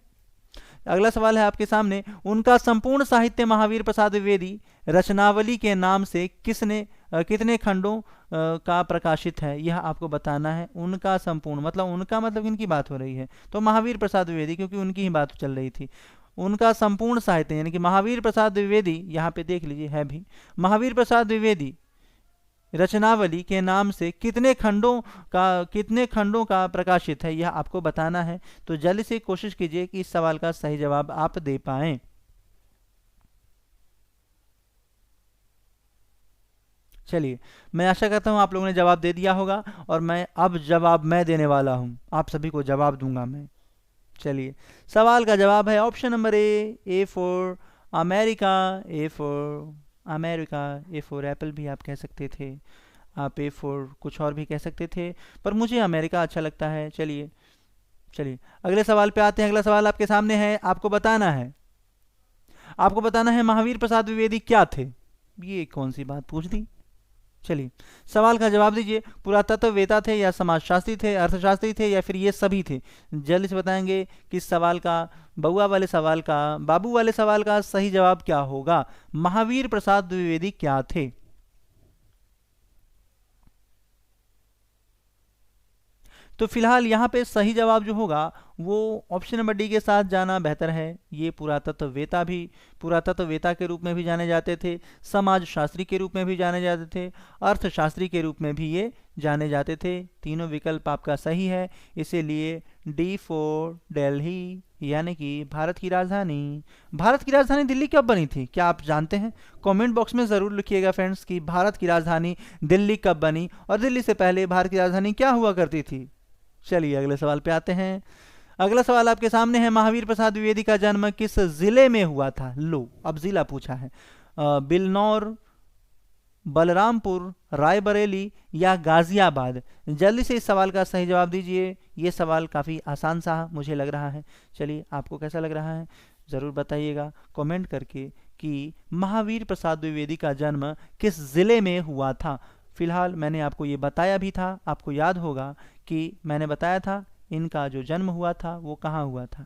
अगला सवाल है आपके सामने। उनका संपूर्ण साहित्य महावीर प्रसाद द्विवेदी रचनावली के नाम से कितने खंडों का प्रकाशित है, यह आपको बताना है। उनका संपूर्ण मतलब इनकी बात हो रही है, तो महावीर प्रसाद द्विवेदी, क्योंकि उनकी ही बात चल रही थी। उनका संपूर्ण साहित्य यानी कि महावीर प्रसाद द्विवेदी, यहाँ पे देख लीजिए है भी, महावीर प्रसाद द्विवेदी रचनावली के नाम से कितने खंडों का प्रकाशित है, यह आपको बताना है। तो जल्दी से कोशिश कीजिए कि इस सवाल का सही जवाब आप दे पाएं। चलिए, मैं आशा करता हूं आप लोगों ने जवाब दे दिया होगा और अब जवाब मैं देने वाला हूं, आप सभी को जवाब दूंगा मैं। चलिए, सवाल का जवाब है option number A for America. A for Apple भी आप कह सकते थे, आप ए फॉर कुछ और भी कह सकते थे, पर मुझे अमेरिका अच्छा लगता है। चलिए अगले सवाल पे आते हैं। अगला सवाल आपके सामने है, आपको बताना है महावीर प्रसाद द्विवेदी क्या थे। ये कौन सी बात पूछ दी। चलिए, सवाल का जवाब दीजिए। पुरातत्ववेता थे या समाजशास्त्री थे, अर्थशास्त्री थे या फिर ये सभी थे। जल्दी से बताएंगे कि इस सवाल का, बाबू वाले सवाल का सही जवाब क्या होगा। महावीर प्रसाद द्विवेदी क्या थे। तो फिलहाल यहाँ पे सही जवाब जो होगा वो ऑप्शन नंबर डी के साथ जाना बेहतर है। ये पुरातत्ववेता के रूप में भी जाने जाते थे, समाजशास्त्री के रूप में भी जाने जाते थे, अर्थशास्त्री के रूप में भी ये जाने जाते थे। तीनों विकल्प आपका सही है, इसीलिए डी फॉर दिल्ली, यानी कि भारत की राजधानी दिल्ली कब बनी थी, क्या आप जानते हैं। कमेंट बॉक्स में ज़रूर लिखिएगा फ्रेंड्स कि भारत की राजधानी दिल्ली कब बनी और दिल्ली से पहले भारत की राजधानी क्या हुआ करती थी। चलिए अगले सवाल पे आते हैं। अगला सवाल आपके सामने है, महावीर प्रसाद द्विवेदी का जन्म किस जिले में हुआ था। लो, अब जिला पूछा है, बिलनौर, बलरामपुर, रायबरेली या गाजियाबाद। जल्दी से इस सवाल का सही जवाब दीजिए। ये सवाल काफ़ी आसान सा मुझे लग रहा है। चलिए, आपको कैसा लग रहा है ज़रूर बताइएगा कमेंट करके कि महावीर प्रसाद द्विवेदी का जन्म किस ज़िले में हुआ था। फिलहाल मैंने आपको ये बताया भी था, आपको याद होगा कि मैंने बताया था इनका जो जन्म हुआ था वो कहाँ हुआ था।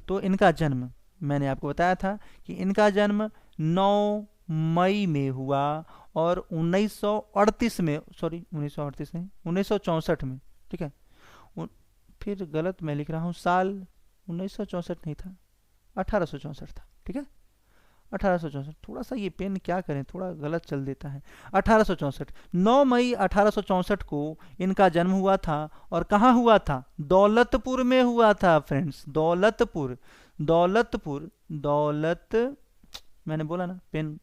तो इनका जन्म मैंने आपको बताया था कि इनका जन्म 9 मई में हुआ और 1938 में, सॉरी 1938 नहीं, 1964 में, ठीक है। फिर गलत मैं लिख रहा हूँ, साल 1964 नहीं था, 1864 था, ठीक है। 1864, थोड़ा सा ये पेन क्या करें, थोड़ा गलत चल देता है। 1864, 9 मई 1864 को इनका जन्म हुआ था और कहाँ हुआ था, दौलतपुर में हुआ था फ्रेंड्स। दौलत, मैंने बोला ना पेन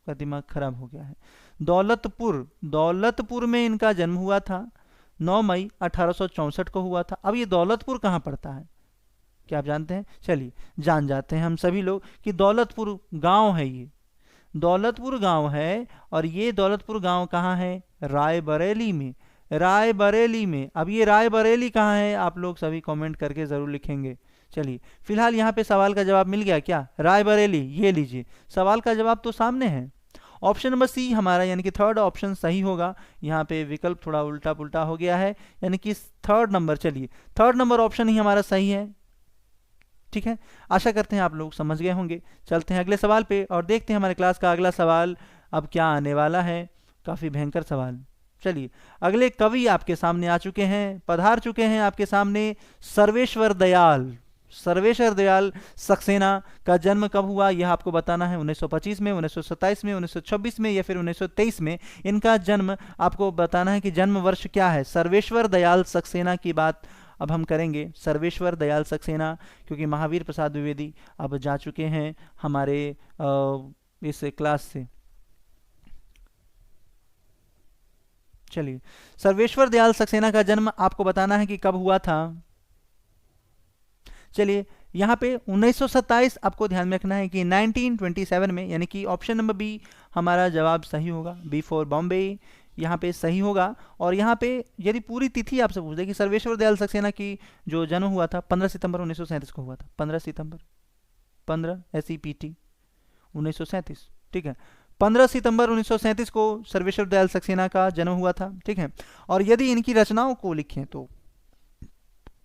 आपका दिमाग खराब हो गया है। दौलतपुर में इनका जन्म हुआ था, 9 मई 1864 को हुआ था। अब ये दौलतपुर कहाँ पड़ता है, क्या आप जानते हैं? चलिए जान जाते हैं हम सभी लोग कि दौलतपुर गांव है, ये दौलतपुर गांव है। और ये दौलतपुर गांव कहाँ है? रायबरेली में। रायबरेली में। अब ये रायबरेली कहाँ है, आप लोग सभी कमेंट करके ज़रूर लिखेंगे। चलिए फिलहाल यहाँ पे सवाल का जवाब मिल गया क्या? रायबरेली, ये लीजिए सवाल का जवाब तो सामने है। ऑप्शन नंबर सी हमारा यानी कि थर्ड ऑप्शन सही होगा। यहाँ पे विकल्प थोड़ा उल्टा पुल्टा हो गया है, यानी कि थर्ड नंबर, चलिए थर्ड नंबर ऑप्शन ही हमारा सही है। ठीक है, आशा करते हैं आप लोग समझ गए होंगे। चलते हैं अगले सवाल पे और देखते हैं हमारे क्लास का अगला सवाल अब क्या आने वाला है। काफ़ी भयंकर सवाल। चलिए अगले कवि आपके सामने आ चुके हैं, पधार चुके हैं आपके सामने। सर्वेश्वर दयाल सक्सेना का जन्म कब हुआ, यह आपको बताना है। 1925 में, 1927 में, 1926 में या फिर 1923 में। इनका जन्म आपको बताना है कि जन्म वर्ष क्या है। सर्वेश्वर दयाल सक्सेना की बात अब हम करेंगे। सर्वेश्वर दयाल सक्सेना, क्योंकि महावीर प्रसाद द्विवेदी अब जा चुके हैं हमारे इस क्लास से। चलिए सर्वेश्वर दयाल सक्सेना का जन्म आपको बताना है कि कब हुआ था। चलिए यहाँ पे 1927 आपको ध्यान में रखना है कि 1927 में, यानी कि ऑप्शन नंबर बी हमारा जवाब सही होगा। बी फॉर बॉम्बे यहाँ पे सही होगा। और यहाँ पे यदि पूरी तिथि आपसे पूछ दे कि सर्वेश्वर दयाल सक्सेना की जो जन्म हुआ था 15 सितंबर 1937 को हुआ था। 15 सितंबर 15 SEPT 1937, ठीक है। 15 सितंबर 1937 को सर्वेश्वर दयाल सक्सेना का जन्म हुआ था, ठीक है। और यदि इनकी रचनाओं को लिखें तो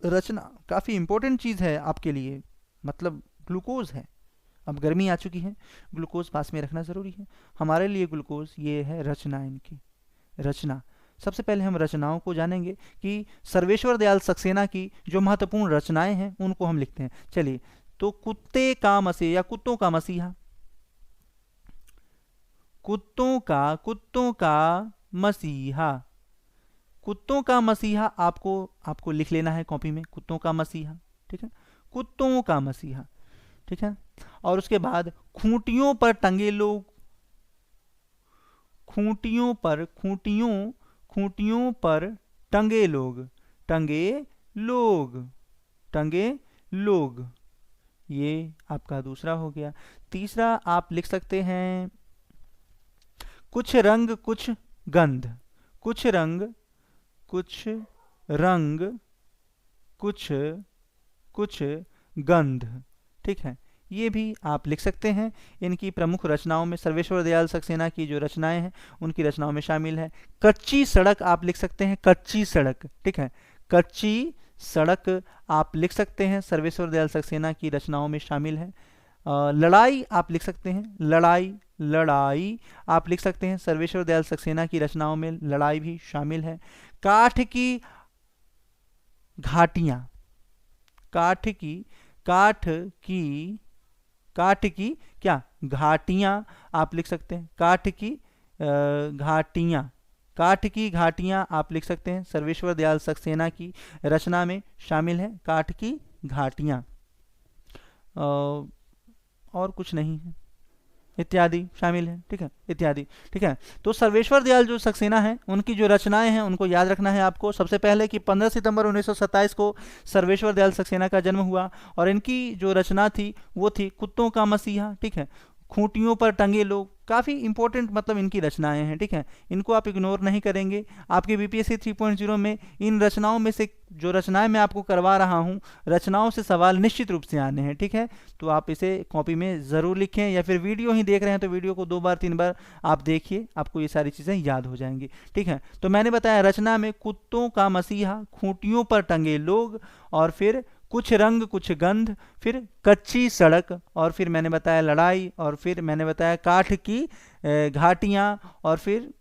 रचना काफ़ी इंपॉर्टेंट चीज़ है आपके लिए, मतलब ग्लूकोज है। अब गर्मी आ चुकी है, ग्लूकोज पास में रखना ज़रूरी है हमारे लिए। ग्लूकोज ये है रचना, इनकी रचना। सबसे पहले हम रचनाओं को जानेंगे कि सर्वेश्वर दयाल सक्सेना की जो महत्वपूर्ण रचनाएं हैं उनको हम लिखते हैं। चलिए तो कुत्ते का मसीहा या कुत्तों का मसीहा, कुत्तों का मसीहा, कुत्तों का मसीहा आपको लिख लेना है कॉपी में। कुत्तों का मसीहा, ठीक है, कुत्तों का मसीहा, ठीक है। और उसके बाद खूंटियों पर टंगे लोग, खूंटियों पर टंगे लोग, ये आपका दूसरा हो गया। तीसरा आप लिख सकते हैं कुछ रंग कुछ गंध, कुछ रंग कुछ गंध, ठीक है, ये भी आप लिख सकते हैं। इनकी प्रमुख रचनाओं में सर्वेश्वर दयाल सक्सेना की जो रचनाएं हैं उनकी रचनाओं में शामिल है। कच्ची सड़क आप लिख सकते हैं, कच्ची सड़क, ठीक है, कच्ची सड़क आप लिख सकते हैं, सर्वेश्वर दयाल सक्सेना की रचनाओं में शामिल है। लड़ाई आप लिख सकते हैं, लड़ाई आप लिख सकते हैं, सर्वेश्वर दयाल सक्सेना की रचनाओं में लड़ाई भी शामिल है। काठ की क्या घाटियां आप लिख सकते हैं, काठ की घाटियां आप लिख सकते हैं, सर्वेश्वर दयाल सक्सेना की रचना में शामिल है काठ की घाटियां। और कुछ नहीं है, इत्यादि शामिल है, ठीक है, इत्यादि, ठीक है। तो सर्वेश्वर दयाल जो सक्सेना है उनकी जो रचनाएं हैं उनको याद रखना है आपको। सबसे पहले कि 15 सितंबर 1927 को सर्वेश्वर दयाल सक्सेना का जन्म हुआ और इनकी जो रचना थी वो थी कुत्तों का मसीहा, ठीक है, खूंटियों पर टंगे लोग, काफ़ी इंपॉर्टेंट मतलब इनकी रचनाएं हैं, ठीक है, इनको आप इग्नोर नहीं करेंगे। आपके BPSC 3.0 में इन रचनाओं में से जो रचनाएं मैं आपको करवा रहा हूं, रचनाओं से सवाल निश्चित रूप से आने हैं, ठीक है। तो आप इसे कॉपी में ज़रूर लिखें, या फिर वीडियो ही देख रहे हैं तो वीडियो को 2 बार 3 बार आप देखिए, आपको ये सारी चीज़ें याद हो जाएंगी, ठीक है। तो मैंने बताया रचना में कुत्तों का मसीहा, खूंटियों पर टंगे लोग, और फिर कुछ रंग कुछ गंध, फिर कच्ची सड़क, और फिर मैंने बताया लड़ाई, और फिर मैंने बताया काठ की घाटियां, और फिर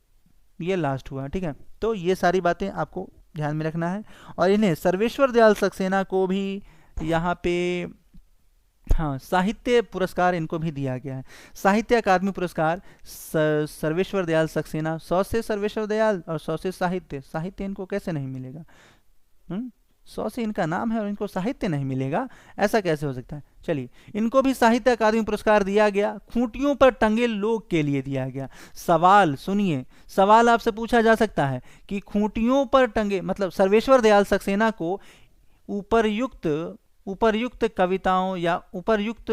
ये लास्ट हुआ, ठीक है। तो ये सारी बातें आपको ध्यान में रखना है। और इन्हें सर्वेश्वर दयाल सक्सेना को भी यहाँ पे हाँ साहित्य पुरस्कार इनको भी दिया गया है, साहित्य अकादमी पुरस्कार। सर्वेश्वर दयाल सक्सेना 100 से सर्वेश्वर दयाल और 100 से साहित्य इनको कैसे नहीं मिलेगा। 100 से इनका नाम है और इनको साहित्य नहीं मिलेगा, ऐसा कैसे हो सकता है। चलिए, इनको भी साहित्य अकादमी पुरस्कार दिया गया, खूंटियों पर टंगे लोग के लिए दिया गया। सवाल सुनिए, सवाल आपसे पूछा जा सकता है कि खूंटियों पर टंगे मतलब सर्वेश्वर दयाल सक्सेना को उपर्युक्त कविताओं या उपर्युक्त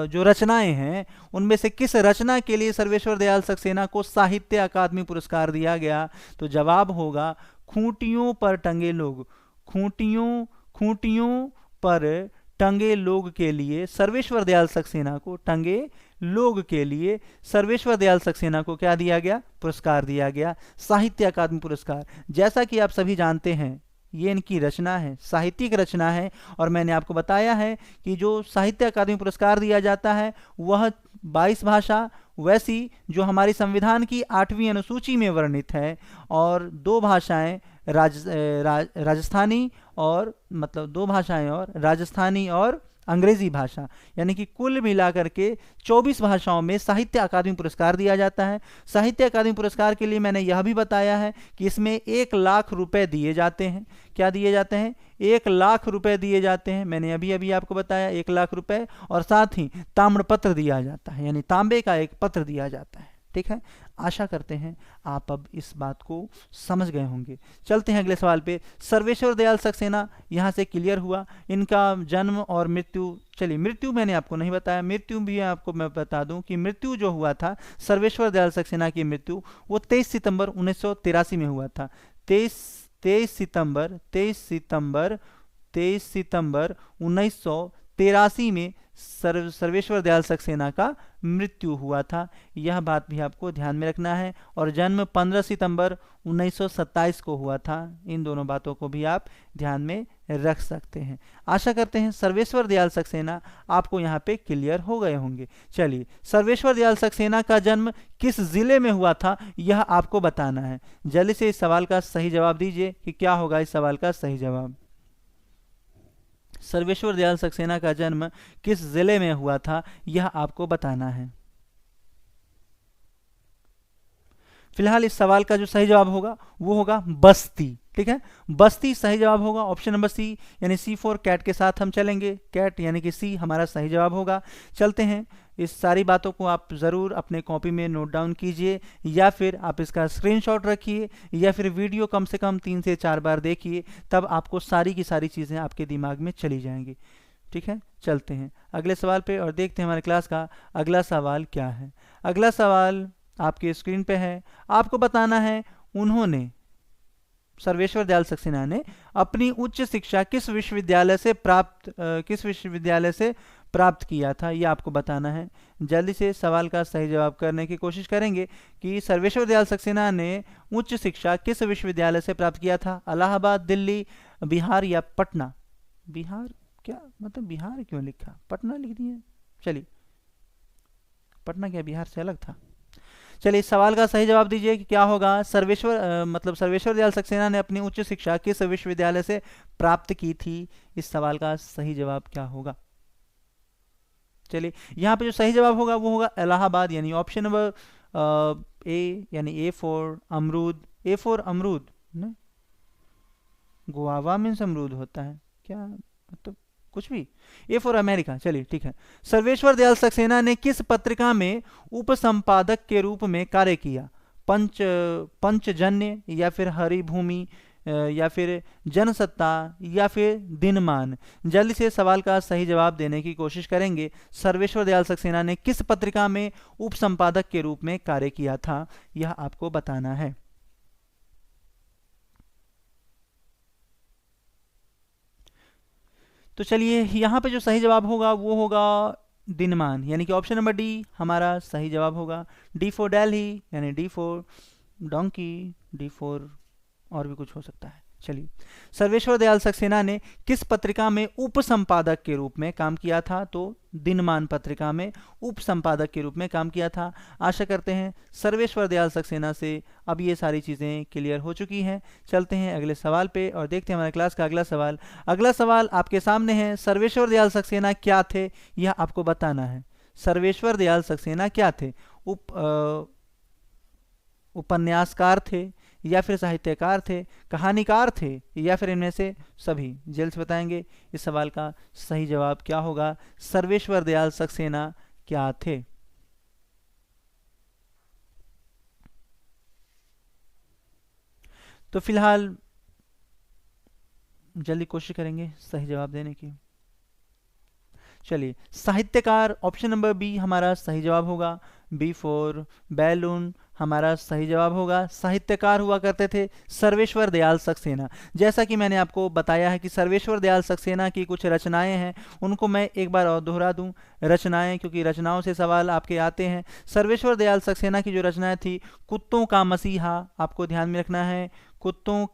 जो रचनाएं हैं उनमें से किस रचना के लिए सर्वेश्वर दयाल सक्सेना को साहित्य अकादमी पुरस्कार दिया गया। तो जवाब होगा खूंटियों पर टंगे लोग। खूंटियों पर टंगे लोग के लिए सर्वेश्वर दयाल सक्सेना को, टंगे लोग के लिए सर्वेश्वर दयाल सक्सेना को क्या दिया गया, पुरस्कार दिया गया, साहित्य अकादमी पुरस्कार। जैसा कि आप सभी जानते हैं ये इनकी रचना है, साहित्यिक रचना है, और मैंने आपको बताया है कि जो साहित्य अकादमी पुरस्कार दिया जाता है वह 22 भाषा, वैसी जो हमारी संविधान की 8वीं अनुसूची में वर्णित है, और 2 भाषाएं राजस्थानी और मतलब 2 भाषाएं और राजस्थानी और अंग्रेजी भाषा, यानी कि कुल मिलाकर के 24 भाषाओं में साहित्य अकादमी पुरस्कार दिया जाता है। साहित्य अकादमी पुरस्कार के लिए मैंने यह भी बताया है कि इसमें 1 लाख रुपए दिए जाते हैं। क्या दिए जाते हैं? 1 लाख रुपए दिए जाते हैं। मैंने अभी अभी आपको बताया 1 लाख रुपए, और साथ ही ताम्रपत्र दिया जाता है, यानी तांबे का एक पत्र दिया जाता है। ठीक है, आशा करते हैं आप अब इस बात को समझ गए होंगे। चलते हैं अगले सवाल पे। सर्वेश्वर दयाल सक्सेना यहाँ से क्लियर हुआ। इनका जन्म और मृत्यु, चलिए मृत्यु मैंने आपको नहीं बताया, मृत्यु भी आपको मैं बता दूं कि मृत्यु जो हुआ था सर्वेश्वर दयाल सक्सेना की मृत्यु वो 23 सितंबर 1983 में हुआ था। 23 सितंबर 1983 में सर्वेश्वर दयाल सक्सेना का मृत्यु हुआ था। यह बात भी आपको ध्यान में रखना है। और जन्म 15 सितंबर 1927 को हुआ था। इन दोनों बातों को भी आप ध्यान में रख सकते हैं। आशा करते हैं सर्वेश्वर दयाल सक्सेना आपको यहाँ पे क्लियर हो गए होंगे। चलिए, सर्वेश्वर दयाल सक्सेना का जन्म किस जिले में हुआ था यह आपको बताना है। जल्दी से इस सवाल का सही जवाब दीजिए कि क्या होगा इस सवाल का सही जवाब। सर्वेश्वर दयाल सक्सेना का जन्म किस जिले में हुआ था यह आपको बताना है। फिलहाल इस सवाल का जो सही जवाब होगा वो होगा बस्ती। ठीक है, बस्ती सही जवाब होगा, ऑप्शन नंबर सी, यानी C4 कैट के साथ हम चलेंगे। कैट यानी कि सी हमारा सही जवाब होगा। चलते हैं, इस सारी बातों को आप ज़रूर अपने कॉपी में नोट डाउन कीजिए, या फिर आप इसका स्क्रीनशॉट रखिए, या फिर वीडियो कम से कम 3 से 4 बार देखिए, तब आपको सारी की सारी चीज़ें आपके दिमाग में चली जाएंगी। ठीक है, चलते हैं अगले सवाल पे और देखते हैं हमारे क्लास का अगला सवाल क्या है। अगला सवाल आपके स्क्रीन पे है। आपको बताना है उन्होंने, सर्वेश्वर दयाल सक्सेना ने अपनी उच्च शिक्षा किस विश्वविद्यालय से प्राप्त किया था, यह आपको बताना है। जल्दी से सवाल का सही जवाब करने की कोशिश करेंगे कि सर्वेश्वर दयाल सक्सेना ने उच्च शिक्षा किस विश्वविद्यालय से प्राप्त किया था। इलाहाबाद, दिल्ली, बिहार या पटना। बिहार क्या मतलब, बिहार क्यों लिखा, पटना लिख दिए। चलिए, पटना क्या बिहार से अलग था। चलिए, इस सवाल का सही जवाब दीजिए कि क्या होगा। सर्वेश्वर दयाल सक्सेना ने अपनी उच्च शिक्षा किस विश्वविद्यालय से प्राप्त की थी। इस सवाल का सही जवाब क्या होगा। चलिए, यहाँ पे जो सही जवाब होगा वो होगा इलाहाबाद, यानी ऑप्शन नंबर ए, यानी ए फॉर अमरूद। ए फॉर अमरूद ना, गुआवा मीन्स अमरूद होता है क्या, मतलब कुछ भी। A for America. चलिए ठीक है। सर्वेश्वर दयाल सक्सेना ने किस पत्रिका में उपसंपादक के रूप में कार्य किया। पंचजन्य, या फिर हरिभूमि, या फिर जनसत्ता, या फिर दिनमान। जल्दी से सवाल का सही जवाब देने की कोशिश करेंगे। सर्वेश्वर दयाल सक्सेना ने किस पत्रिका में उपसंपादक के रूप में कार्य किया था, यह आपको बताना है। तो चलिए, यहाँ पे जो सही जवाब होगा वो होगा दिनमान, यानी कि ऑप्शन नंबर डी हमारा सही जवाब होगा। डी फॉर दिल्ली, यानी D for donkey, D for और भी कुछ हो सकता है। चलिए, सर्वेश्वर दयाल सक्सेना ने किस पत्रिका में उपसंपादक के रूप में काम किया था। तो दिनमान पत्रिका में उपसंपादक के रूप में काम किया था। आशा करते हैं सर्वेश्वर दयाल सक्सेना से अब ये सारी चीज़ें क्लियर हो चुकी हैं। चलते हैं अगले सवाल पे और देखते हैं हमारे क्लास का अगला सवाल। अगला सवाल आपके सामने है। सर्वेश्वर दयाल सक्सेना क्या थे, यह आपको बताना है। सर्वेश्वर दयाल सक्सेना क्या थे। उपन्यासकार थे, या फिर साहित्यकार थे, कहानीकार थे, या फिर इनमें से सभी? जल्द से बताएंगे। इस सवाल का सही जवाब क्या होगा? सर्वेश्वर दयाल सक्सेना क्या थे? तो फिलहाल जल्दी कोशिश करेंगे सही जवाब देने की। चलिए, साहित्यकार ऑप्शन नंबर बी हमारा सही जवाब होगा। बी फॉर बैलून हमारा सही जवाब होगा। साहित्यकार हुआ करते थे सर्वेश्वर दयाल सक्सेना। जैसा कि मैंने आपको बताया है कि सर्वेश्वर दयाल सक्सेना की कुछ रचनाएं हैं, उनको मैं एक बार और दोहरा दूं। रचनाएं, क्योंकि रचनाओं से सवाल आपके आते हैं। सर्वेश्वर दयाल सक्सेना की जो रचनाएं थी, कुत्तों का मसीहा, आपको ध्यान में रखना है। कुत्तों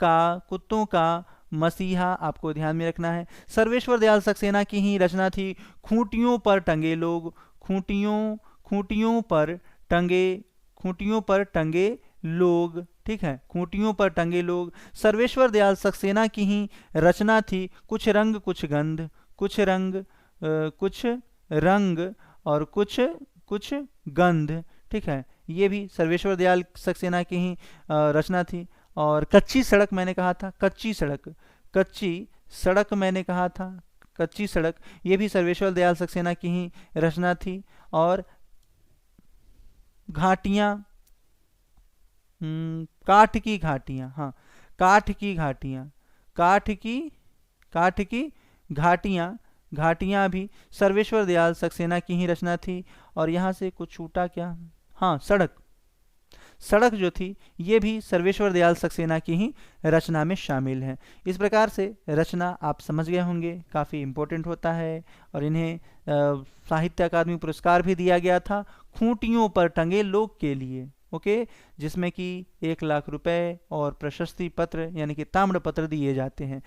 का मसीहा आपको ध्यान में रखना है। सर्वेश्वर दयाल सक्सेना की ही रचना थी खूंटियों पर टंगे लोग। खूंटियों पर टंगे लोग, ठीक है, खूंटियों पर टंगे लोग। सर्वेश्वर दयाल सक्सेना की ही रचना थी कुछ रंग कुछ गंध। कुछ रंग और कुछ गंध, ठीक है, ये भी सर्वेश्वर दयाल सक्सेना की ही रचना थी। और कच्ची सड़क मैंने कहा था, कच्ची सड़क मैंने कहा था, कच्ची सड़क, ये भी सर्वेश्वर दयाल सक्सेना की ही रचना थी। और घाटियां, काठ की घाटियां, हाँ, काठ की घाटियां भी सर्वेश्वर दयाल सक्सेना की ही रचना थी। और यहाँ से कुछ छूटा क्या? हाँ, सड़क जो थी ये भी सर्वेश्वर दयाल सक्सेना की ही रचना में शामिल है। इस प्रकार से रचना आप समझ गए होंगे, काफ़ी इम्पोर्टेंट होता है। और इन्हें साहित्य अकादमी पुरस्कार भी दिया गया था खूंटियों पर टंगे लोग के लिए, ओके, जिसमें कि 1,00,000 रुपए और प्रशस्ति पत्र यानी कि ताम्रपत्र दिए जाते हैं।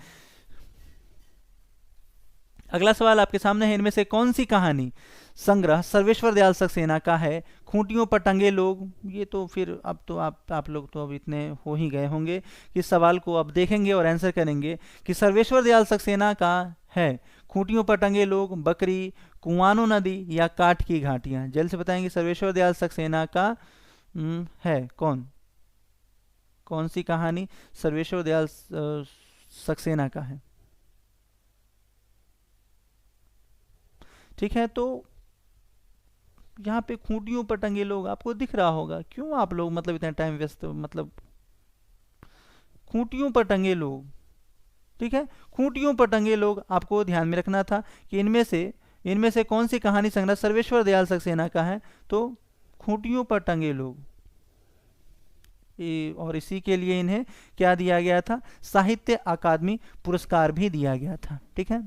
अगला सवाल आपके सामने है, इनमें से कौन सी कहानी संग्रह सर्वेश्वर दयाल सक्सेना का है? खूंटियों पर टंगे लोग, ये तो फिर अब तो आप लोग तो अब इतने हो ही गए होंगे कि सवाल को अब देखेंगे और आंसर करेंगे कि सर्वेश्वर दयाल सक्सेना का है खूंटियों पर टंगे लोग, बकरी, कुआनो नदी या काठ की घाटियां। जल्द से बताएंगे सर्वेश्वर दयाल सक्सेना का है कौन सी कहानी सर्वेश्वर दयाल सक्सेना का है? ठीक है, तो यहाँ पे खूंटियों पर टंगे लोग आपको दिख रहा होगा। क्यों आप लोग मतलब इतना टाइम व्यस्त, मतलब खूंटियों पर टंगे लोग, ठीक है, खूंटियों पर टंगे लोग आपको ध्यान में रखना था कि इनमें से कौन सी कहानी संग्रह सर्वेश्वर दयाल सक्सेना का है? तो खूंटियों पर टंगे लोग। और इसी के लिए इन्हें क्या दिया गया था? साहित्य अकादमी पुरस्कार भी दिया गया था। ठीक है,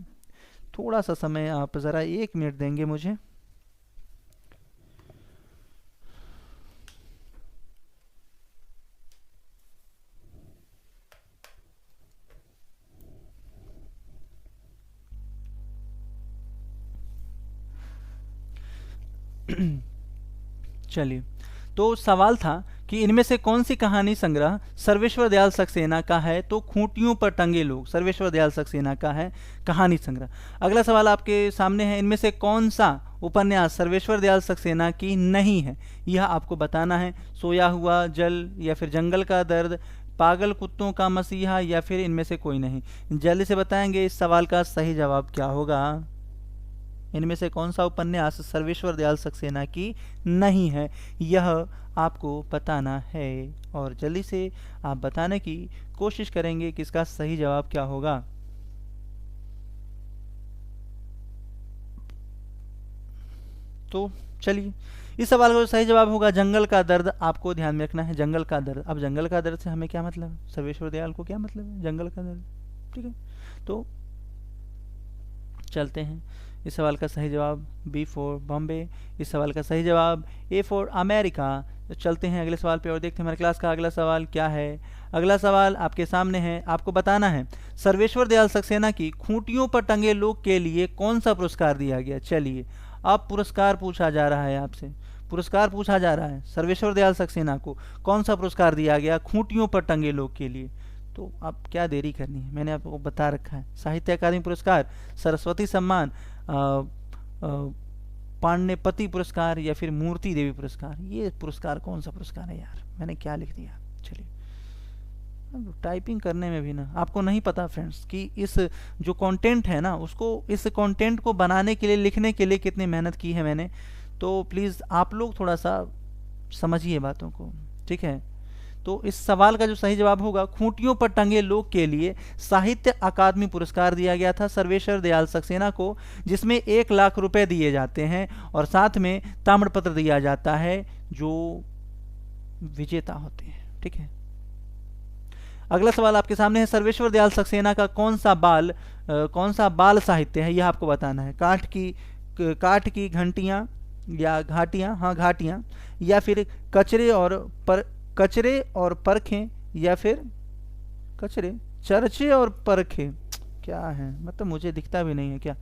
थोड़ा सा समय आप ज़रा 1 मिनट देंगे मुझे। चलिए, तो सवाल था कि इनमें से कौन सी कहानी संग्रह सर्वेश्वर दयाल सक्सेना का है? तो खूंटियों पर टंगे लोग सर्वेश्वर दयाल सक्सेना का है कहानी संग्रह। अगला सवाल आपके सामने है, इनमें से कौन सा उपन्यास सर्वेश्वर दयाल सक्सेना की नहीं है? यह आपको बताना है। सोया हुआ जल, या फिर जंगल का दर्द, पागल कुत्तों का मसीहा, या फिर इनमें से कोई नहीं। जल्दी से बताएंगे इस सवाल का सही जवाब क्या होगा। इनमें से कौन सा उपन्यास सर्वेश्वर दयाल सक्सेना की नहीं है, यह आपको बताना है। और जल्दी से आप बताने की कोशिश करेंगे कि इसका सही जवाब क्या होगा। तो चलिए, इस सवाल का सही जवाब होगा जंगल का दर्द। आपको ध्यान में रखना है जंगल का दर्द। अब जंगल का दर्द से हमें क्या मतलब है? सर्वेश्वर दयाल को क्या मतलब है जंगल का दर्द? ठीक है, तो चलते हैं। इस सवाल का सही जवाब बी फॉर बॉम्बे। इस सवाल का सही जवाब ए फॉर अमेरिका। तो चलते हैं अगले सवाल पे और देखते हैं हमारे क्लास का अगला सवाल क्या है। अगला सवाल आपके सामने है, आपको बताना है सर्वेश्वर दयाल सक्सेना की खूंटियों पर टंगे लोग के लिए कौन सा पुरस्कार दिया गया। चलिए, अब पुरस्कार पूछा जा रहा है आपसे, पुरस्कार पूछा जा रहा है सर्वेश्वर दयाल सक्सेना को कौन सा पुरस्कार दिया गया खूंटियों पर टंगे लोग के लिए। तो आप क्या देरी करनी है, मैंने आपको बता रखा है। साहित्य अकादमी पुरस्कार, सरस्वती सम्मान, पांडेपति पुरस्कार, या फिर मूर्ति देवी पुरस्कार। ये पुरस्कार कौन सा पुरस्कार है यार, मैंने क्या लिख दिया। चलिए, अब टाइपिंग करने में भी ना आपको नहीं पता फ्रेंड्स कि इस जो कंटेंट है ना उसको, इस कंटेंट को बनाने के लिए, लिखने के लिए कितनी मेहनत की है मैंने। तो प्लीज़ आप लोग थोड़ा सा समझिए बातों को, ठीक है। तो इस सवाल का जो सही जवाब होगा, खूंटियों पर टंगे लोग के लिए साहित्य अकादमी पुरस्कार दिया गया था सर्वेश्वर दयाल सक्सेना को, जिसमें 1 लाख रुपए दिए जाते हैं और साथ में ताम्रपत्र दिया जाता है जो विजेता होते हैं, ठीक है। अगला सवाल आपके सामने है, सर्वेश्वर दयाल सक्सेना का कौन सा बाल साहित्य है, यह आपको बताना है। काठ की घंटियां या घाटियां, हाँ घाटियां, या फिर कचरे और परखें, या फिर चर्चे और परखें, क्या है मतलब मुझे दिखता भी नहीं है क्या।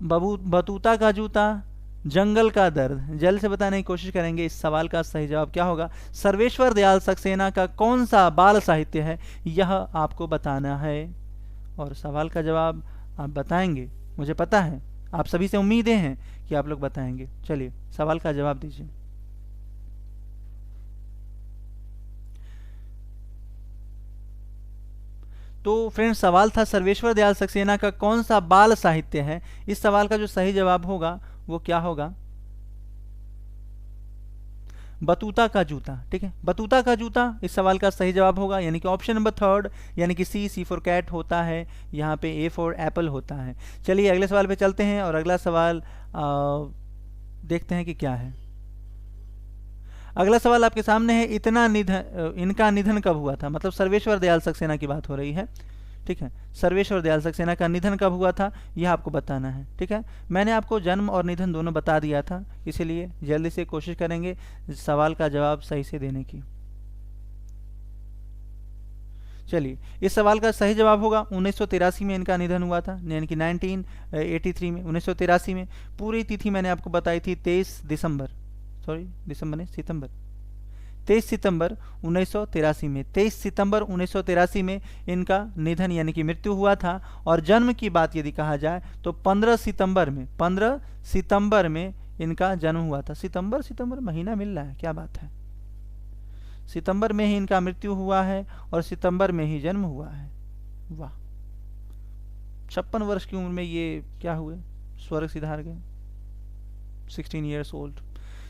बतूता का जूता, जंगल का दर्द। जल्द से बताने की कोशिश करेंगे इस सवाल का सही जवाब क्या होगा। सर्वेश्वर दयाल सक्सेना का कौन सा बाल साहित्य है, यह आपको बताना है और सवाल का जवाब आप बताएंगे, मुझे पता है, आप सभी से उम्मीदें हैं कि आप लोग बताएंगे। चलिए सवाल का जवाब दीजिए। तो फ्रेंड्स, सवाल था सर्वेश्वर दयाल सक्सेना का कौन सा बाल साहित्य है। इस सवाल का जो सही जवाब होगा वो क्या होगा, बतूता का जूता, ठीक है। बतूता का जूता इस सवाल का सही जवाब होगा, यानी कि ऑप्शन नंबर 3, यानी कि सी फॉर कैट होता है, यहाँ पे ए फॉर एप्पल होता है। चलिए अगले सवाल पे चलते हैं और अगला सवाल देखते हैं कि क्या है। अगला सवाल आपके सामने है, इनका निधन कब हुआ था, मतलब सर्वेश्वर दयाल सक्सेना की बात हो रही है, ठीक है। सर्वेश्वर दयाल सक्सेना का निधन कब हुआ था यह आपको बताना है, ठीक है। मैंने आपको जन्म और निधन दोनों बता दिया था, इसीलिए जल्दी से कोशिश करेंगे सवाल का जवाब सही से देने की। चलिए इस सवाल का सही जवाब होगा 1983 में इनका निधन हुआ था, यानी कि 1983 में, 1983 में। पूरी तिथि मैंने आपको बताई थी 23 सितंबर 1983 में, 23 सितंबर 1983 में इनका निधन यानी कि मृत्यु हुआ था। और जन्म की बात यदि कहा जाए तो 15 सितंबर में इनका जन्म हुआ था। सितंबर महीना मिल रहा है, क्या बात है। सितंबर में ही इनका मृत्यु हुआ है और सितंबर में ही जन्म हुआ है, वाह। 56 वर्ष की उम्र में ये क्या हुए, स्वर्ग सिधार गए, 16 ईयर्स ओल्ड।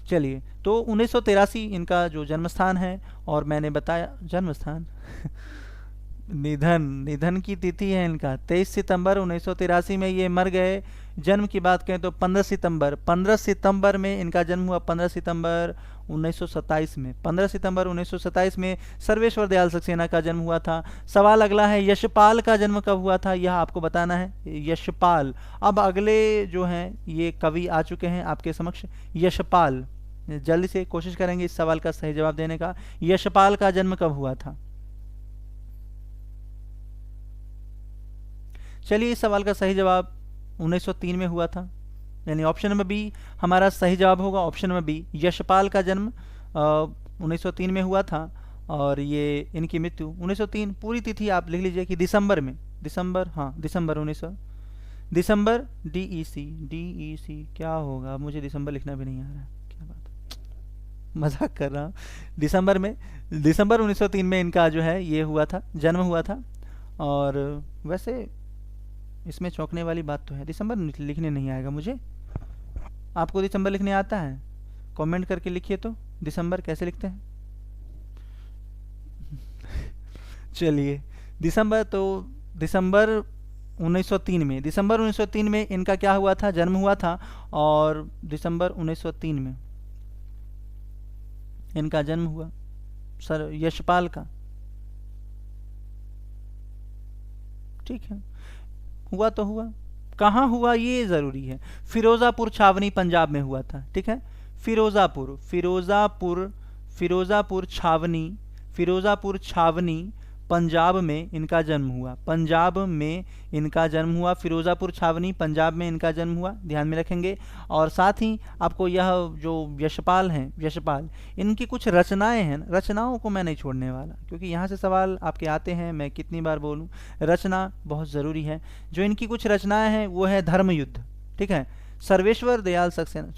चलिए तो 1983 इनका जो जन्म स्थान है, और मैंने बताया जन्म स्थान निधन की तिथि है इनका 23 सितंबर 1983 में ये मर गए। जन्म की बात करें तो 15 सितंबर में इनका जन्म हुआ, 15 सितंबर 1927 में। 15 सितंबर 1927 में सर्वेश्वर दयाल सक्सेना का जन्म हुआ था। सवाल अगला है, यशपाल का जन्म कब हुआ था, यह आपको बताना है। यशपाल, अब अगले जो हैं ये कवि आ चुके हैं आपके समक्ष, यशपाल। जल्दी से कोशिश करेंगे इस सवाल का सही जवाब देने का। यशपाल का जन्म कब हुआ था। चलिए इस सवाल का सही जवाब 1903 में हुआ था, यानी ऑप्शन नंबर बी हमारा सही जवाब होगा। ऑप्शन नंबर बी, यशपाल का जन्म 1903 में हुआ था और ये इनकी मृत्यु 1903। पूरी तिथि आप लिख लीजिए कि दिसंबर DEC क्या होगा, मुझे दिसंबर लिखना भी नहीं आ रहा है, क्या बात है, मजाक कर रहा हूँ। दिसंबर 1903 में इनका जो है ये हुआ था, जन्म हुआ था। और वैसे इसमें चौंकने वाली बात तो है, दिसंबर लिखने नहीं आएगा मुझे। आपको दिसंबर लिखने आता है, कमेंट करके लिखिए तो दिसंबर कैसे लिखते हैं। चलिए दिसंबर 1903 में इनका क्या हुआ था, जन्म हुआ था। और दिसंबर 1903 में इनका जन्म हुआ सर यशपाल का, ठीक है। हुआ तो हुआ, कहाँ हुआ ये जरूरी है। फिरोजापुर छावनी पंजाब में हुआ था, ठीक है। फिरोजापुर छावनी पंजाब में इनका जन्म हुआ। फिरोजापुर छावनी पंजाब में इनका जन्म हुआ, ध्यान में रखेंगे। और साथ ही आपको यह जो यशपाल इनकी कुछ रचनाएं हैं, रचनाओं को मैं नहीं छोड़ने वाला, क्योंकि यहाँ से सवाल आपके आते हैं, मैं कितनी बार बोलूँ, रचना बहुत ज़रूरी है। जो इनकी कुछ रचनाएं हैं वो है धर्मयुद्ध, ठीक है। सर्वेश्वर दयाल सक्सेना,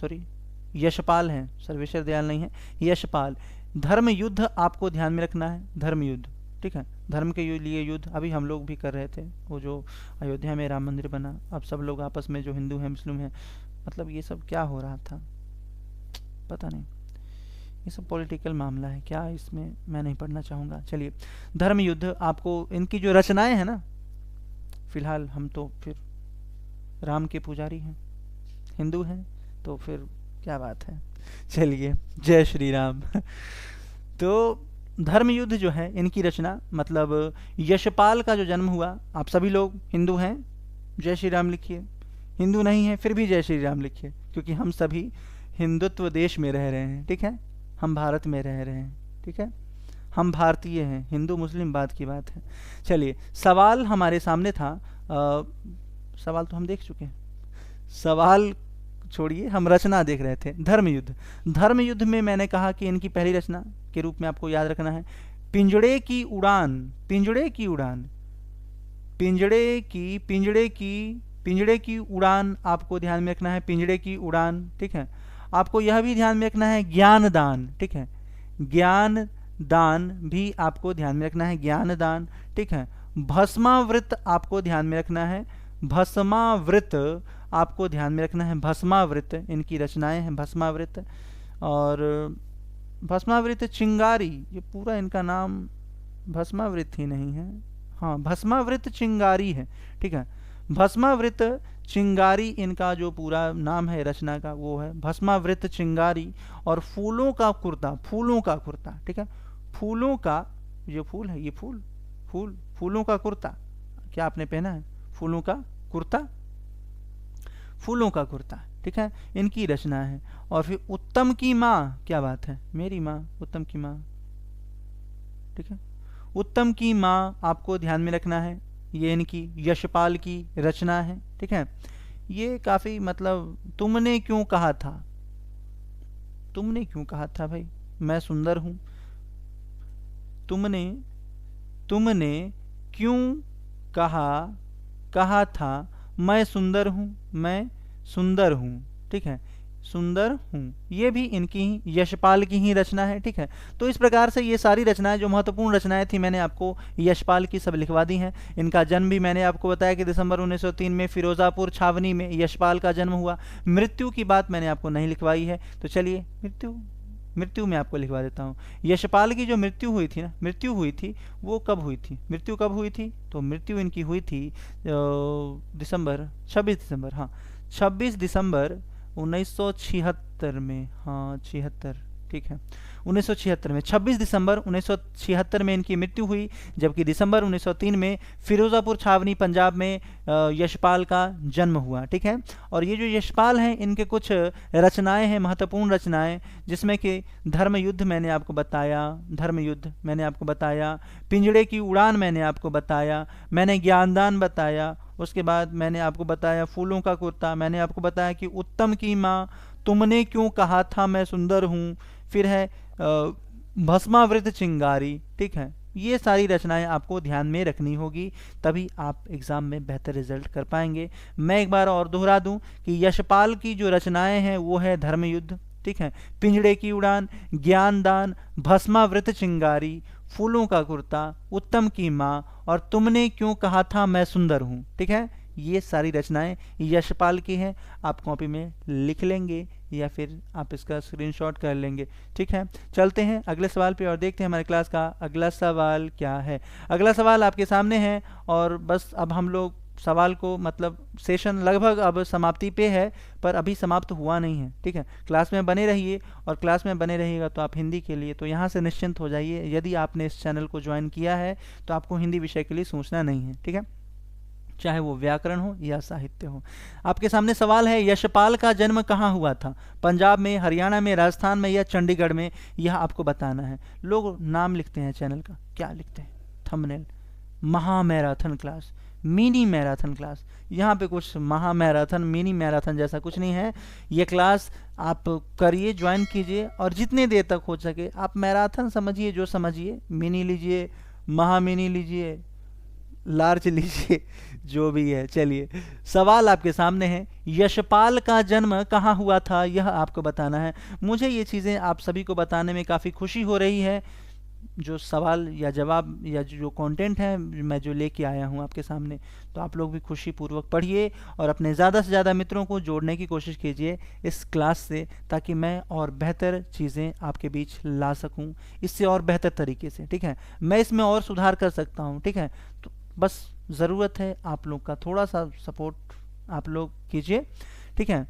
यशपाल हैं, सर्वेश्वर दयाल नहीं है, यशपाल। धर्मयुद्ध आपको ध्यान में रखना है, धर्मयुद्ध, ठीक है। धर्म के लिए युद्ध अभी हम लोग भी कर रहे थे, वो जो अयोध्या में राम मंदिर बना, अब सब लोग आपस में जो हिंदू हैं मुस्लिम हैं, मतलब ये सब क्या हो रहा था पता नहीं, ये सब पॉलिटिकल मामला है क्या, इसमें मैं नहीं पढ़ना चाहूँगा। चलिए, धर्म युद्ध, आपको इनकी जो रचनाएं हैं ना, फिलहाल हम तो फिर राम के पुजारी हैं, हिंदू हैं, तो फिर क्या बात है। चलिए, जय श्री राम। तो धर्म युद्ध जो है इनकी रचना, मतलब यशपाल का जो जन्म हुआ, आप सभी लोग हिंदू हैं जय श्री राम लिखिए, हिंदू नहीं है फिर भी जय श्री राम लिखिए, क्योंकि हम सभी हिंदुत्व देश में रह रहे हैं, ठीक है, हम भारत में रह रहे हैं, ठीक है, हम भारतीय हैं, हिंदू मुस्लिम बात की बात है। चलिए, सवाल हमारे सामने था, सवाल तो हम देख चुके हैं, सवाल छोड़िए, हम रचना देख रहे थे। धर्म युद्ध, धर्म युद्ध में मैंने कहा कि इनकी पहली रचना के रूप में आपको याद रखना है पिंजड़े की उड़ान, पिंजड़े की उड़ान, पिंजड़े की उड़ान आपको ध्यान में रखना है, पिंजड़े की उड़ान, ठीक है। आपको यह भी ध्यान में रखना है ज्ञान दान, ठीक है, ज्ञान दान भी आपको ध्यान में रखना है, ज्ञान दान, ठीक है। भस्मावृत आपको ध्यान में रखना है, भस्मावृत आपको ध्यान में रखना है, भस्मावृत इनकी रचनाएं हैं, भस्मावृत। और भस्मावृत चिंगारी, ये पूरा इनका नाम भस्मावृत ही नहीं है, हाँ भस्मावृत चिंगारी है, ठीक है, भस्मावृत चिंगारी इनका जो पूरा नाम है रचना का वो है भस्मावृत चिंगारी। और फूलों का कुर्ता, फूलों का कुर्ता, ठीक है, फूलों का जो फूल है, ये फूलों का कुर्ता, क्या आपने पहना है फूलों का कुर्ता, फूलों का कुर्ता, ठीक है, इनकी रचना है। और फिर उत्तम की माँ, क्या बात है, मेरी माँ, उत्तम की माँ, ठीक है, उत्तम की माँ आपको ध्यान में रखना है, ये इनकी यशपाल की रचना है, ठीक है। ये काफी, मतलब तुमने क्यों कहा था, तुमने क्यों कहा था भाई मैं सुंदर हूं, तुमने क्यों कहा था मैं सुंदर हूं, मैं सुंदर हूं, ठीक है, सुंदर हूं, ये भी इनकी ही यशपाल की ही रचना है, ठीक है। तो इस प्रकार से ये सारी रचनाएं जो महत्वपूर्ण रचनाएं थी मैंने आपको यशपाल की सब लिखवा दी हैं। इनका जन्म भी मैंने आपको बताया कि दिसंबर 1903 में फिरोजापुर छावनी में यशपाल का जन्म हुआ। मृत्यु की बात मैंने आपको नहीं लिखवाई है, तो चलिए मृत्यु मैं आपको लिखवा देता हूँ। यशपाल की जो मृत्यु हुई थी ना, मृत्यु हुई थी वो कब हुई थी, मृत्यु कब हुई थी, तो मृत्यु इनकी हुई थी 26 दिसंबर, हाँ 26 दिसंबर 1976 में, हाँ 76, ठीक है, 1976 में, 26 दिसंबर 1976 में इनकी मृत्यु हुई, जबकि दिसंबर 1903 में फिरोजापुर छावनी पंजाब में यशपाल का जन्म हुआ, ठीक है। और ये जो यशपाल हैं इनके कुछ रचनाएं हैं, महत्वपूर्ण रचनाएं, जिसमें कि धर्म युद्ध मैंने आपको बताया, धर्म युद्ध मैंने आपको बताया, पिंजड़े की उड़ान मैंने आपको बताया, मैंने ज्ञानदान बताया, उसके बाद मैंने आपको बताया फूलों का कुर्ता, मैंने आपको बताया कि उत्तम की माँ, तुमने क्यों कहा था मैं सुंदर हूँ, फिर है भस्मावृत चिंगारी, ठीक है। ये सारी रचनाएं आपको ध्यान में रखनी होगी, तभी आप एग्जाम में बेहतर रिजल्ट कर पाएंगे। मैं एक बार और दोहरा दूं कि यशपाल की जो रचनाएं हैं वो है धर्म युद्ध, ठीक है, पिंजड़े की उड़ान, ज्ञानदान, भस्मावृत चिंगारी, फूलों का कुर्ता, उत्तम की माँ और तुमने क्यों कहा था मैं सुंदर हूँ, ठीक है। ये सारी रचनाएं यशपाल की हैं, आप कॉपी में लिख लेंगे या फिर आप इसका स्क्रीनशॉट कर लेंगे, ठीक है। चलते हैं अगले सवाल पे और देखते हैं हमारे क्लास का अगला सवाल क्या है। अगला सवाल आपके सामने है और बस अब हम लोग सवाल को, मतलब सेशन लगभग अब समाप्ति पे है, पर अभी समाप्त हुआ नहीं है, ठीक है। क्लास में बने रहिए और क्लास में बने रहिएगा तो आप हिंदी के लिए तो यहाँ से निश्चिंत हो जाइए। यदि आपने इस चैनल को ज्वाइन किया है तो आपको हिंदी विषय के लिए सोचना नहीं है, ठीक है, चाहे वो व्याकरण हो या साहित्य हो। आपके सामने सवाल है, यशपाल का जन्म कहाँ हुआ था, पंजाब में, हरियाणा में, राजस्थान में या चंडीगढ़ में, यह आपको बताना है। लोग नाम लिखते हैं चैनल का, क्या लिखते हैं, थंबनेल, महा marathon class, mini marathon class. यहाँ पे कुछ महा मैराथन मिनी मैराथन जैसा कुछ नहीं है। ये क्लास आप करिए, ज्वाइन कीजिए और जितने देर तक हो सके आप मैराथन समझिए, जो समझिए, मिनी लीजिए, महा मिनी लीजिए, लार्ज लीजिए, जो भी है। चलिए सवाल आपके सामने है, यशपाल का जन्म कहाँ हुआ था, यह आपको बताना है। मुझे ये चीज़ें आप सभी को बताने में काफ़ी खुशी हो रही है। जो सवाल या जवाब या जो कंटेंट है मैं जो लेके आया हूँ आपके सामने, तो आप लोग भी खुशीपूर्वक पढ़िए और अपने ज़्यादा से ज़्यादा मित्रों को जोड़ने की कोशिश कीजिए इस क्लास से, ताकि मैं और बेहतर चीज़ें आपके बीच ला सकूँ इससे और बेहतर तरीके से। ठीक है, मैं इसमें और सुधार कर सकता हूँ। ठीक है, तो बस ज़रूरत है आप लोग का, थोड़ा सा सपोर्ट आप लोग कीजिए। ठीक है,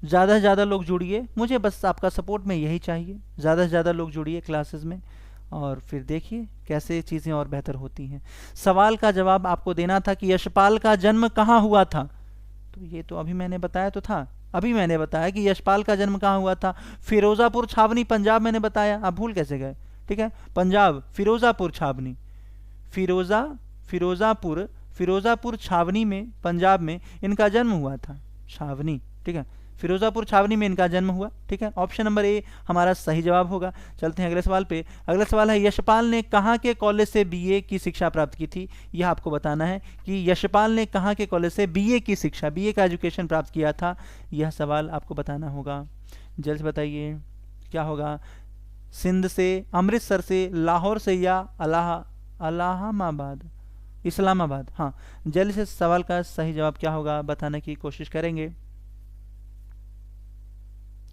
ज़्यादा से ज़्यादा लोग जुड़िए, मुझे बस आपका सपोर्ट में यही चाहिए। ज़्यादा से ज़्यादा लोग जुड़िए क्लासेस में और फिर देखिए कैसे चीज़ें और बेहतर होती हैं। सवाल का जवाब आपको देना था कि यशपाल का जन्म कहाँ हुआ था, तो ये तो अभी मैंने बताया तो था, अभी मैंने बताया कि यशपाल का जन्म कहाँ हुआ था। फिरोज़ापुर छावनी पंजाब मैंने बताया, आप भूल कैसे गए। ठीक है, पंजाब फिरोज़ापुर छावनी, फिरोज़ापुर फिरोज़ापुर छावनी में पंजाब में इनका जन्म हुआ था, छावनी। ठीक है, फिरोज़ापुर छावनी में इनका जन्म हुआ। ठीक है, ऑप्शन नंबर ए हमारा सही जवाब होगा। चलते हैं अगले सवाल पे। अगला सवाल है, यशपाल ने कहाँ के कॉलेज से बीए की शिक्षा प्राप्त की थी। यह आपको बताना है कि यशपाल ने कहाँ के कॉलेज से बीए की शिक्षा, बीए का एजुकेशन प्राप्त किया था। यह सवाल आपको बताना होगा, जल्द से बताइए क्या होगा। सिंध से, अमृतसर से, लाहौर से या इलाहाबाद, इस्लामाबाद। हाँ, जल्द से सवाल का सही जवाब क्या होगा बताने की कोशिश करेंगे।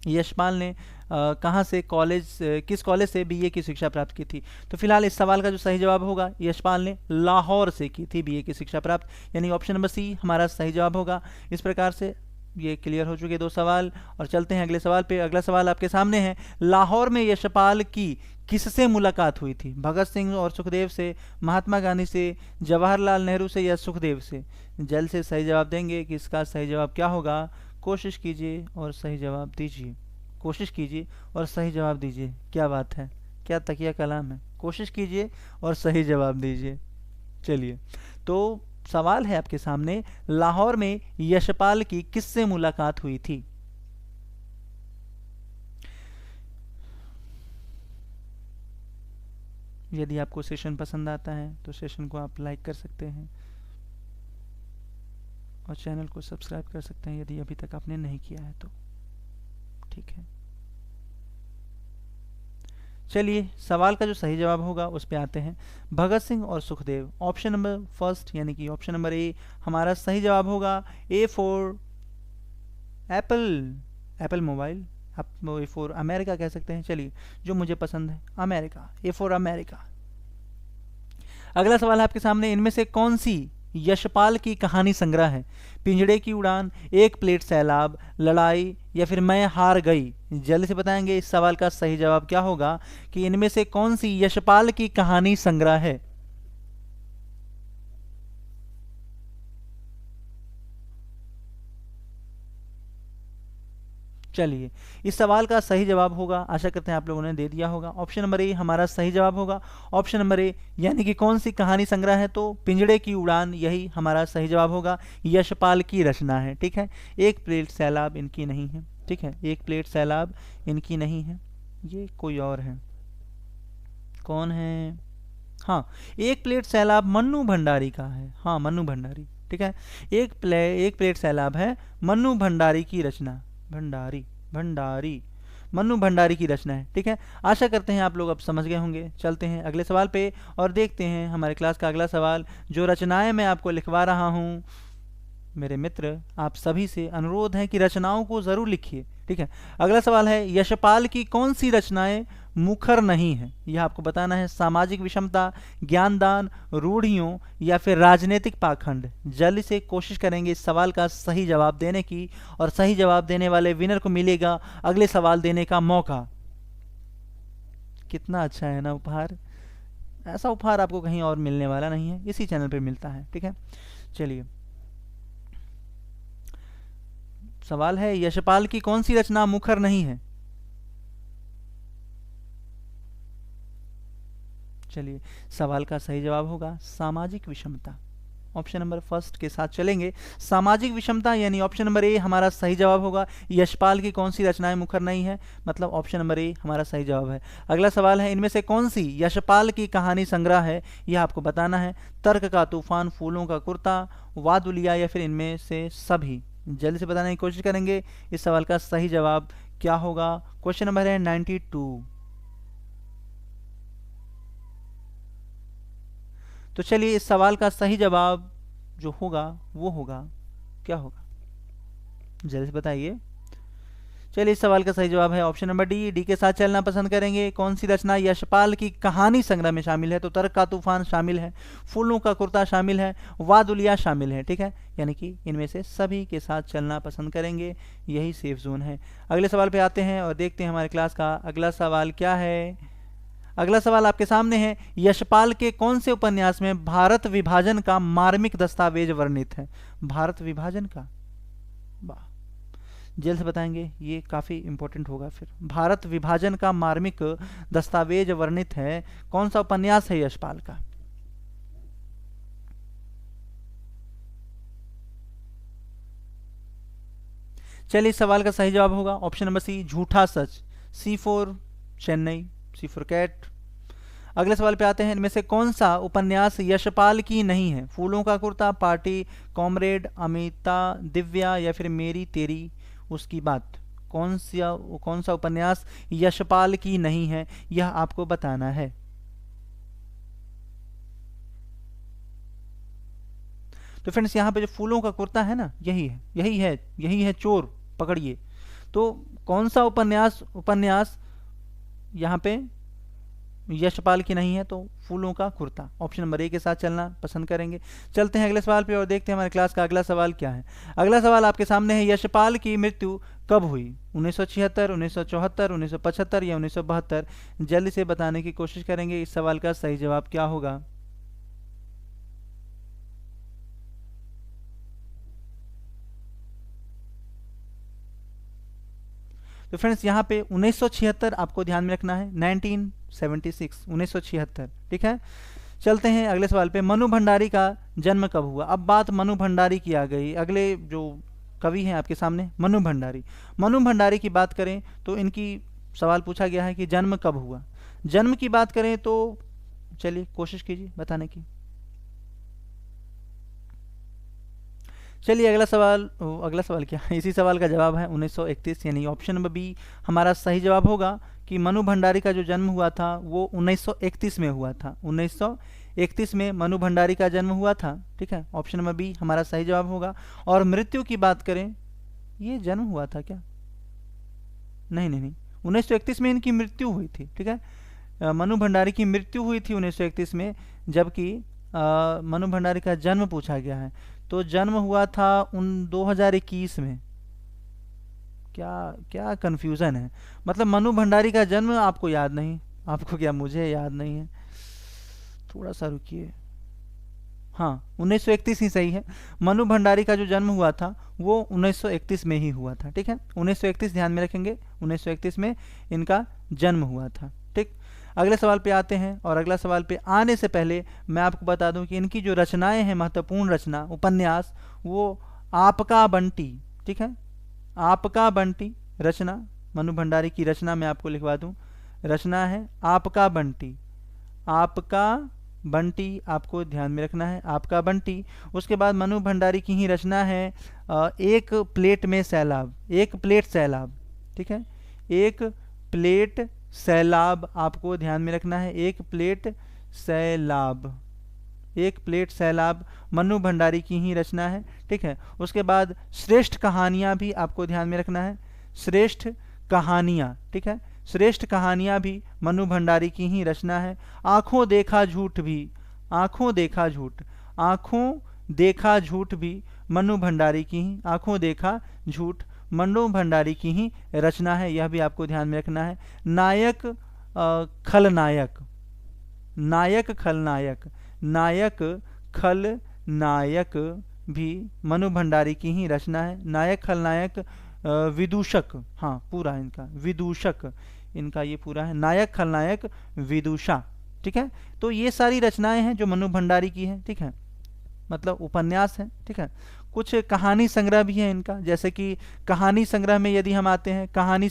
यशपाल ने कहाँ से किस कॉलेज से बीए की शिक्षा प्राप्त की थी। तो फिलहाल इस सवाल का जो सही जवाब होगा, यशपाल ने लाहौर से की थी बीए की शिक्षा प्राप्त, यानी ऑप्शन नंबर सी हमारा सही जवाब होगा। इस प्रकार से ये क्लियर हो चुके दो सवाल और चलते हैं अगले सवाल पे। अगला सवाल आपके सामने है, लाहौर में यशपाल की किससे मुलाकात हुई थी। भगत सिंह और सुखदेव से, महात्मा गांधी से, जवाहरलाल नेहरू से या सुखदेव से। जल्द से सही जवाब देंगे कि इसका सही जवाब क्या होगा। कोशिश कीजिए और सही जवाब दीजिए, कोशिश कीजिए और सही जवाब दीजिए। क्या बात है, क्या तकिया कलाम है। कोशिश कीजिए और सही जवाब दीजिए। चलिए, तो सवाल है आपके सामने, लाहौर में यशपाल की किससे मुलाकात हुई थी। यदि आपको सेशन पसंद आता है तो सेशन को आप लाइक कर सकते हैं और चैनल को सब्सक्राइब कर सकते हैं यदि अभी तक आपने नहीं किया है तो। ठीक है, चलिए सवाल का जो सही जवाब होगा उस पे आते हैं। भगत सिंह और सुखदेव, ऑप्शन नंबर फर्स्ट यानी कि ऑप्शन नंबर ए हमारा सही जवाब होगा। A for Apple, Apple mobile, आप ए फॉर अमेरिका कह सकते हैं। चलिए, जो मुझे पसंद है अमेरिका, ए फॉर अमेरिका। अगला सवाल है आपके सामने, इनमें से कौन सी यशपाल की कहानी संग्रह है। पिंजड़े की उड़ान, एक प्लेट सैलाब, लड़ाई या फिर मैं हार गई। जल्दी से बताएंगे इस सवाल का सही जवाब क्या होगा कि इनमें से कौन सी यशपाल की कहानी संग्रह है। चलिए, इस सवाल का सही जवाब होगा, आशा करते हैं आप लोगों ने दे दिया होगा, ऑप्शन नंबर ए हमारा सही जवाब होगा। ऑप्शन नंबर ए यानी कि कौन सी कहानी संग्रह है, तो पिंजड़े की उड़ान, यही हमारा सही जवाब होगा। यशपाल की रचना है। ठीक है, एक प्लेट सैलाब इनकी नहीं है। ठीक है, एक प्लेट सैलाब इनकी नहीं है, ये कोई और है। कौन है, हाँ, एक प्लेट सैलाब मन्नू भंडारी का है। हाँ, मन्नू भंडारी। ठीक है, एक प्लेट सैलाब है मन्नू भंडारी की रचना, भंडारी मन्नू भंडारी की रचना है। ठीक है, आशा करते हैं आप लोग अब समझ गए होंगे। चलते हैं अगले सवाल पे और देखते हैं हमारे क्लास का अगला सवाल। जो रचनाएं मैं आपको लिखवा रहा हूँ, मेरे मित्र आप सभी से अनुरोध है कि रचनाओं को जरूर लिखिए। ठीक है, अगला सवाल है, यशपाल की कौन सी रचनाएं मुखर नहीं है। यह आपको बताना है। सामाजिक विषमता, ज्ञानदान, रूढ़ियों या फिर राजनीतिक पाखंड। जल्दी से कोशिश करेंगे इस सवाल का सही जवाब देने की और सही जवाब देने वाले विनर को मिलेगा अगले सवाल देने का मौका। कितना अच्छा है ना उपहार, ऐसा उपहार आपको कहीं और मिलने वाला नहीं है, इसी चैनल पे मिलता है। ठीक है, चलिए सवाल है, यशपाल की कौन सी रचना मुखर नहीं है। चलिए, सवाल का सही जवाब होगा सामाजिक विषमता। ऑप्शन नंबर फर्स्ट के साथ चलेंगे, सामाजिक विषमता, यानी ऑप्शन नंबर ए हमारा सही जवाब होगा। यशपाल की कौन सी रचनाएं मुखर नहीं है, मतलब ऑप्शन नंबर ए हमारा सही जवाब है। अगला सवाल है, इनमें से कौन सी यशपाल की कहानी संग्रह है, यह आपको बताना है। तर्क का तूफान, फूलों का कुर्ता, वादुलिया या फिर इनमें से सभी। जल्दी से बताने की कोशिश करेंगे इस सवाल का सही जवाब क्या होगा। क्वेश्चन नंबर है 92। तो चलिए इस सवाल का सही जवाब जो होगा वो होगा, क्या होगा जल्दी से बताइए। चलिए इस सवाल का सही जवाब है ऑप्शन नंबर डी। डी के साथ चलना पसंद करेंगे। कौन सी रचना यशपाल की कहानी संग्रह में शामिल है? तो तर्क का तूफान शामिल है, फूलों का कुर्ता शामिल है, वादुलिया शामिल है। ठीक है, यानी कि इनमें से सभी के साथ चलना पसंद करेंगे, यही सेफ जोन है। अगले सवाल पे आते हैं और देखते हैं हमारे क्लास का अगला सवाल क्या है। अगला सवाल आपके सामने है, यशपाल के कौन से उपन्यास में भारत विभाजन का मार्मिक दस्तावेज वर्णित है? भारत विभाजन का, वाह, जल्द से बताएंगे, ये काफ़ी इंपॉर्टेंट होगा। फिर भारत विभाजन का मार्मिक दस्तावेज वर्णित है, कौन सा उपन्यास है यशपाल का? चलिए इस सवाल का सही जवाब होगा ऑप्शन नंबर सी, झूठा सच। C for Chennai, C for cat. अगले सवाल पे आते हैं, इनमें से कौन सा उपन्यास यशपाल की नहीं है? फूलों का कुर्ता, पार्टी, कॉमरेड, अमिता, दिव्या या फिर मेरी तेरी उसकी बात। कौन सा उपन्यास यशपाल की नहीं है, यह आपको बताना है। तो फ्रेंड्स यहाँ पे जो फूलों का कुर्ता है ना, यही है चोर, पकड़िए। तो कौन सा उपन्यास यहाँ पे यशपाल की नहीं है? तो फूलों का कुर्ता, ऑप्शन नंबर ए के साथ चलना पसंद करेंगे। चलते हैं अगले सवाल पे और देखते हैं हमारे क्लास का अगला सवाल क्या है। अगला सवाल आपके सामने है, यशपाल की मृत्यु कब हुई? 1976, 1974, 1975 या 1972? जल्दी से बताने की कोशिश करेंगे, इस सवाल का सही जवाब क्या होगा। तो फ्रेंड्स यहाँ पे 1976 आपको ध्यान में रखना है, 1976, 1976। ठीक है, चलते हैं अगले सवाल पे। मनु भंडारी का जन्म कब हुआ? अब बात मनु भंडारी की आ गई। अगले जो कवि हैं आपके सामने, मनु भंडारी की बात करें तो इनकी सवाल पूछा गया है कि जन्म कब हुआ। जन्म की बात करें तो चलिए कोशिश कीजिए बताने की। चलिए अगला सवाल क्या है, इसी सवाल का जवाब है 1931, यानी ऑप्शन नंबर बी हमारा सही जवाब होगा कि मनु भंडारी का जो जन्म हुआ था वो 1931 में हुआ था। 1931 में मनु भंडारी का जन्म हुआ था। ठीक है, ऑप्शन नंबर बी हमारा सही जवाब होगा। और मृत्यु की बात करें, ये जन्म हुआ था क्या? नहीं, 1931 में इनकी मृत्यु हुई थी। ठीक है, मनु भंडारी की मृत्यु हुई थी 1931 में, जबकि मनु भंडारी का जन्म पूछा गया है। तो जन्म हुआ था 2021 में। क्या कंफ्यूजन है, मतलब मनु भंडारी का जन्म आपको याद नहीं, आपको क्या, मुझे याद नहीं है, थोड़ा सा रुकिए। हाँ, 1931 ही सही है। मनु भंडारी का जो जन्म हुआ था वो 1931 में ही हुआ था। ठीक है, 1931 ध्यान में रखेंगे, 1931 में इनका जन्म हुआ था। ठीक, अगले सवाल पे आते हैं और अगला सवाल पे आने से पहले मैं आपको बता दूं कि इनकी जो रचनाएं हैं, महत्वपूर्ण रचना, उपन्यास, वो आपका बंटी। ठीक है, आपका बंटी रचना, मनु भंडारी की रचना मैं आपको लिखवा दूं, रचना है आपका बंटी। आपका बंटी आपको ध्यान में रखना है, आपका बंटी। उसके बाद मनु भंडारी की ही रचना है एक प्लेट में सैलाब, एक प्लेट सैलाब। ठीक है, एक प्लेट सैलाब आपको ध्यान में रखना है, एक प्लेट सैलाब, एक प्लेट सैलाब मनु भंडारी की ही रचना है। ठीक है, उसके बाद श्रेष्ठ कहानियाँ भी आपको ध्यान में रखना है, श्रेष्ठ कहानियाँ। ठीक है, श्रेष्ठ कहानियाँ भी मनु भंडारी की ही रचना है। आँखों देखा झूठ भी, आँखों देखा झूठ, आँखों देखा झूठ भी मनु भंडारी की ही, आँखों देखा झूठ मनु भंडारी की ही रचना है, यह भी आपको ध्यान में रखना है। नायक खलनायक, नायक खलनायक, नायक खलनायक भी मनु भंडारी की ही रचना है। नायक खलनायक विदूषक, हाँ पूरा इनका विदूषक, इनका ये पूरा है, नायक खलनायक विदूषा। ठीक है, तो ये सारी रचनाएं हैं जो मनु भंडारी की हैं। ठीक है, मतलब उपन्यास है। ठीक है, कुछ कहानी संग्रह भी है इनका, जैसे कि कहानी संग्रह में यदि हम आते हैं, कहानी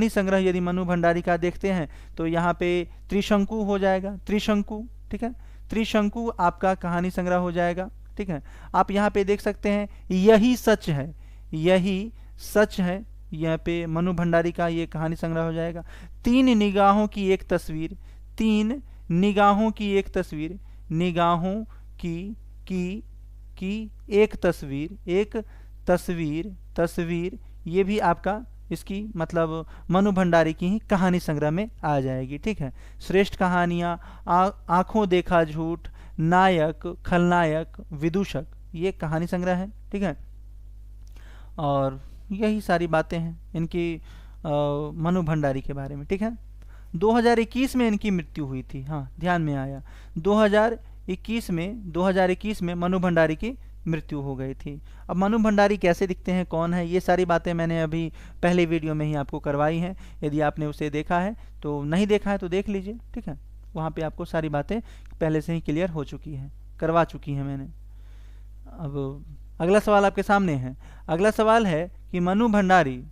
संग्रह यदि मनु भंडारी का देखते हैं तो यहाँ पे त्रिशंकु हो जाएगा, त्रिशंकु। ठीक है, त्रिशंकु आपका कहानी संग्रह हो जाएगा। ठीक है, आप यहाँ पे देख सकते हैं यही सच है, यही सच है, यहाँ पे मनु भंडारी का ये कहानी संग्रह हो जाएगा। तीन निगाहों की एक तस्वीर, तीन निगाहों की एक तस्वीर, निगाहों की एक तस्वीर ये भी आपका इसकी मतलब मनु भंडारी की ही कहानी संग्रह में आ जाएगी। ठीक है, श्रेष्ठ कहानियाँ, आंखों देखा झूठ, नायक, खलनायक, विदूषक, ये कहानी संग्रह है। ठीक है, और यही सारी बातें हैं इनकी मनु भंडारी के बारे में। ठीक है, 2021 में इनकी मृत्यु हुई थी। हाँ, ध्यान में आया, 2021 में मनु भंडारी की मृत्यु हो गई थी। अब मनु भंडारी कैसे दिखते हैं, कौन है, ये सारी बातें मैंने अभी पहले वीडियो में ही आपको करवाई हैं। यदि आपने उसे देखा है तो, नहीं देखा है तो देख लीजिए। ठीक है, वहाँ पे आपको सारी बातें पहले से ही क्लियर हो चुकी हैं, करवा चुकी हैं मैंने। अब अगला सवाल आपके सामने है। अगला सवाल है कि मनु भंडारी,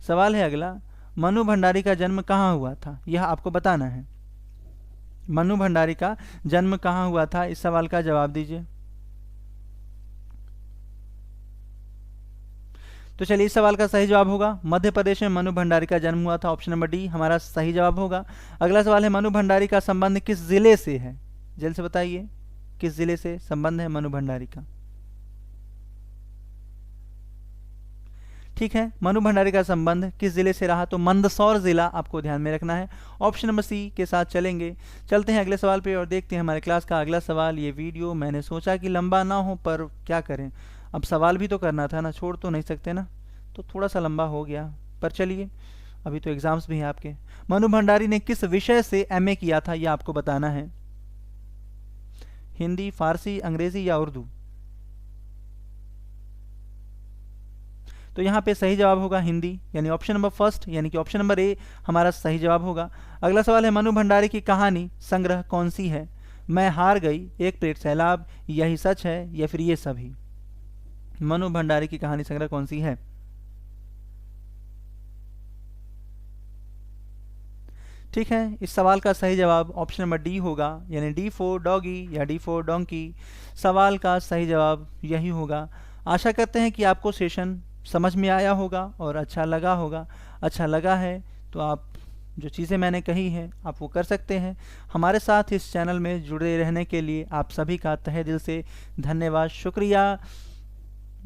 सवाल है अगला, मनु भंडारी का जन्म कहाँ हुआ था, यह आपको बताना है। मनु भंडारी का जन्म कहाँ हुआ था, इस सवाल का जवाब दीजिए। तो चलिए, इस सवाल का सही जवाब होगा मध्य प्रदेश में मनु भंडारी का जन्म हुआ था। ऑप्शन नंबर डी हमारा सही जवाब होगा। अगला सवाल है, मनु भंडारी का संबंध किस जिले से है, जल्द से बताइए किस जिले से संबंध है मनु भंडारी का। ठीक है, मनु भंडारी का संबंध किस जिले से रहा, तो मंदसौर जिला आपको ध्यान में रखना है। ऑप्शन नंबर सी के साथ चलेंगे। चलते हैं अगले सवाल पे और देखते हैं हमारे क्लास का अगला सवाल। ये वीडियो मैंने सोचा कि लंबा ना हो, पर क्या करें, अब सवाल भी तो करना था ना, छोड़ तो नहीं सकते ना, तो थोड़ा सा लंबा हो गया, पर चलिए, अभी तो एग्जाम्स भी हैं आपके। मनु भंडारी ने किस विषय से एमए किया था, यह आपको बताना है। हिंदी, फारसी, अंग्रेजी या उर्दू। तो यहाँ पे सही जवाब होगा हिंदी, यानी ऑप्शन नंबर फर्स्ट, यानी कि ऑप्शन नंबर ए हमारा सही जवाब होगा। अगला सवाल है, मनु भंडारी की कहानी संग्रह कौन सी है। मैं हार गई, एक प्लेट सैलाब, यही सच है, या फिर ये सभी। मनु भंडारी की कहानी संग्रह कौन सी है। ठीक है, इस सवाल का सही जवाब ऑप्शन नंबर डी होगा, यानी डी फॉर डॉगी या डी फॉर डोंकी। सवाल का सही जवाब यही होगा। आशा करते हैं कि आपको सेशन समझ में आया होगा और अच्छा लगा होगा। अच्छा लगा है तो आप जो चीज़ें मैंने कही हैं आप वो कर सकते हैं। हमारे साथ इस चैनल में जुड़े रहने के लिए आप सभी का तहे दिल से धन्यवाद, शुक्रिया।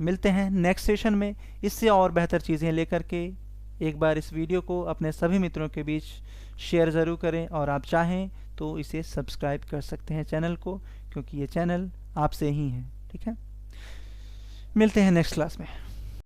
मिलते हैं नेक्स्ट सेशन में इससे और बेहतर चीज़ें लेकर के। एक बार इस वीडियो को अपने सभी मित्रों के बीच शेयर ज़रूर करें, और आप चाहें तो इसे सब्सक्राइब कर सकते हैं चैनल को, क्योंकि ये चैनल आपसे ही है। ठीक है, मिलते हैं नेक्स्ट क्लास में।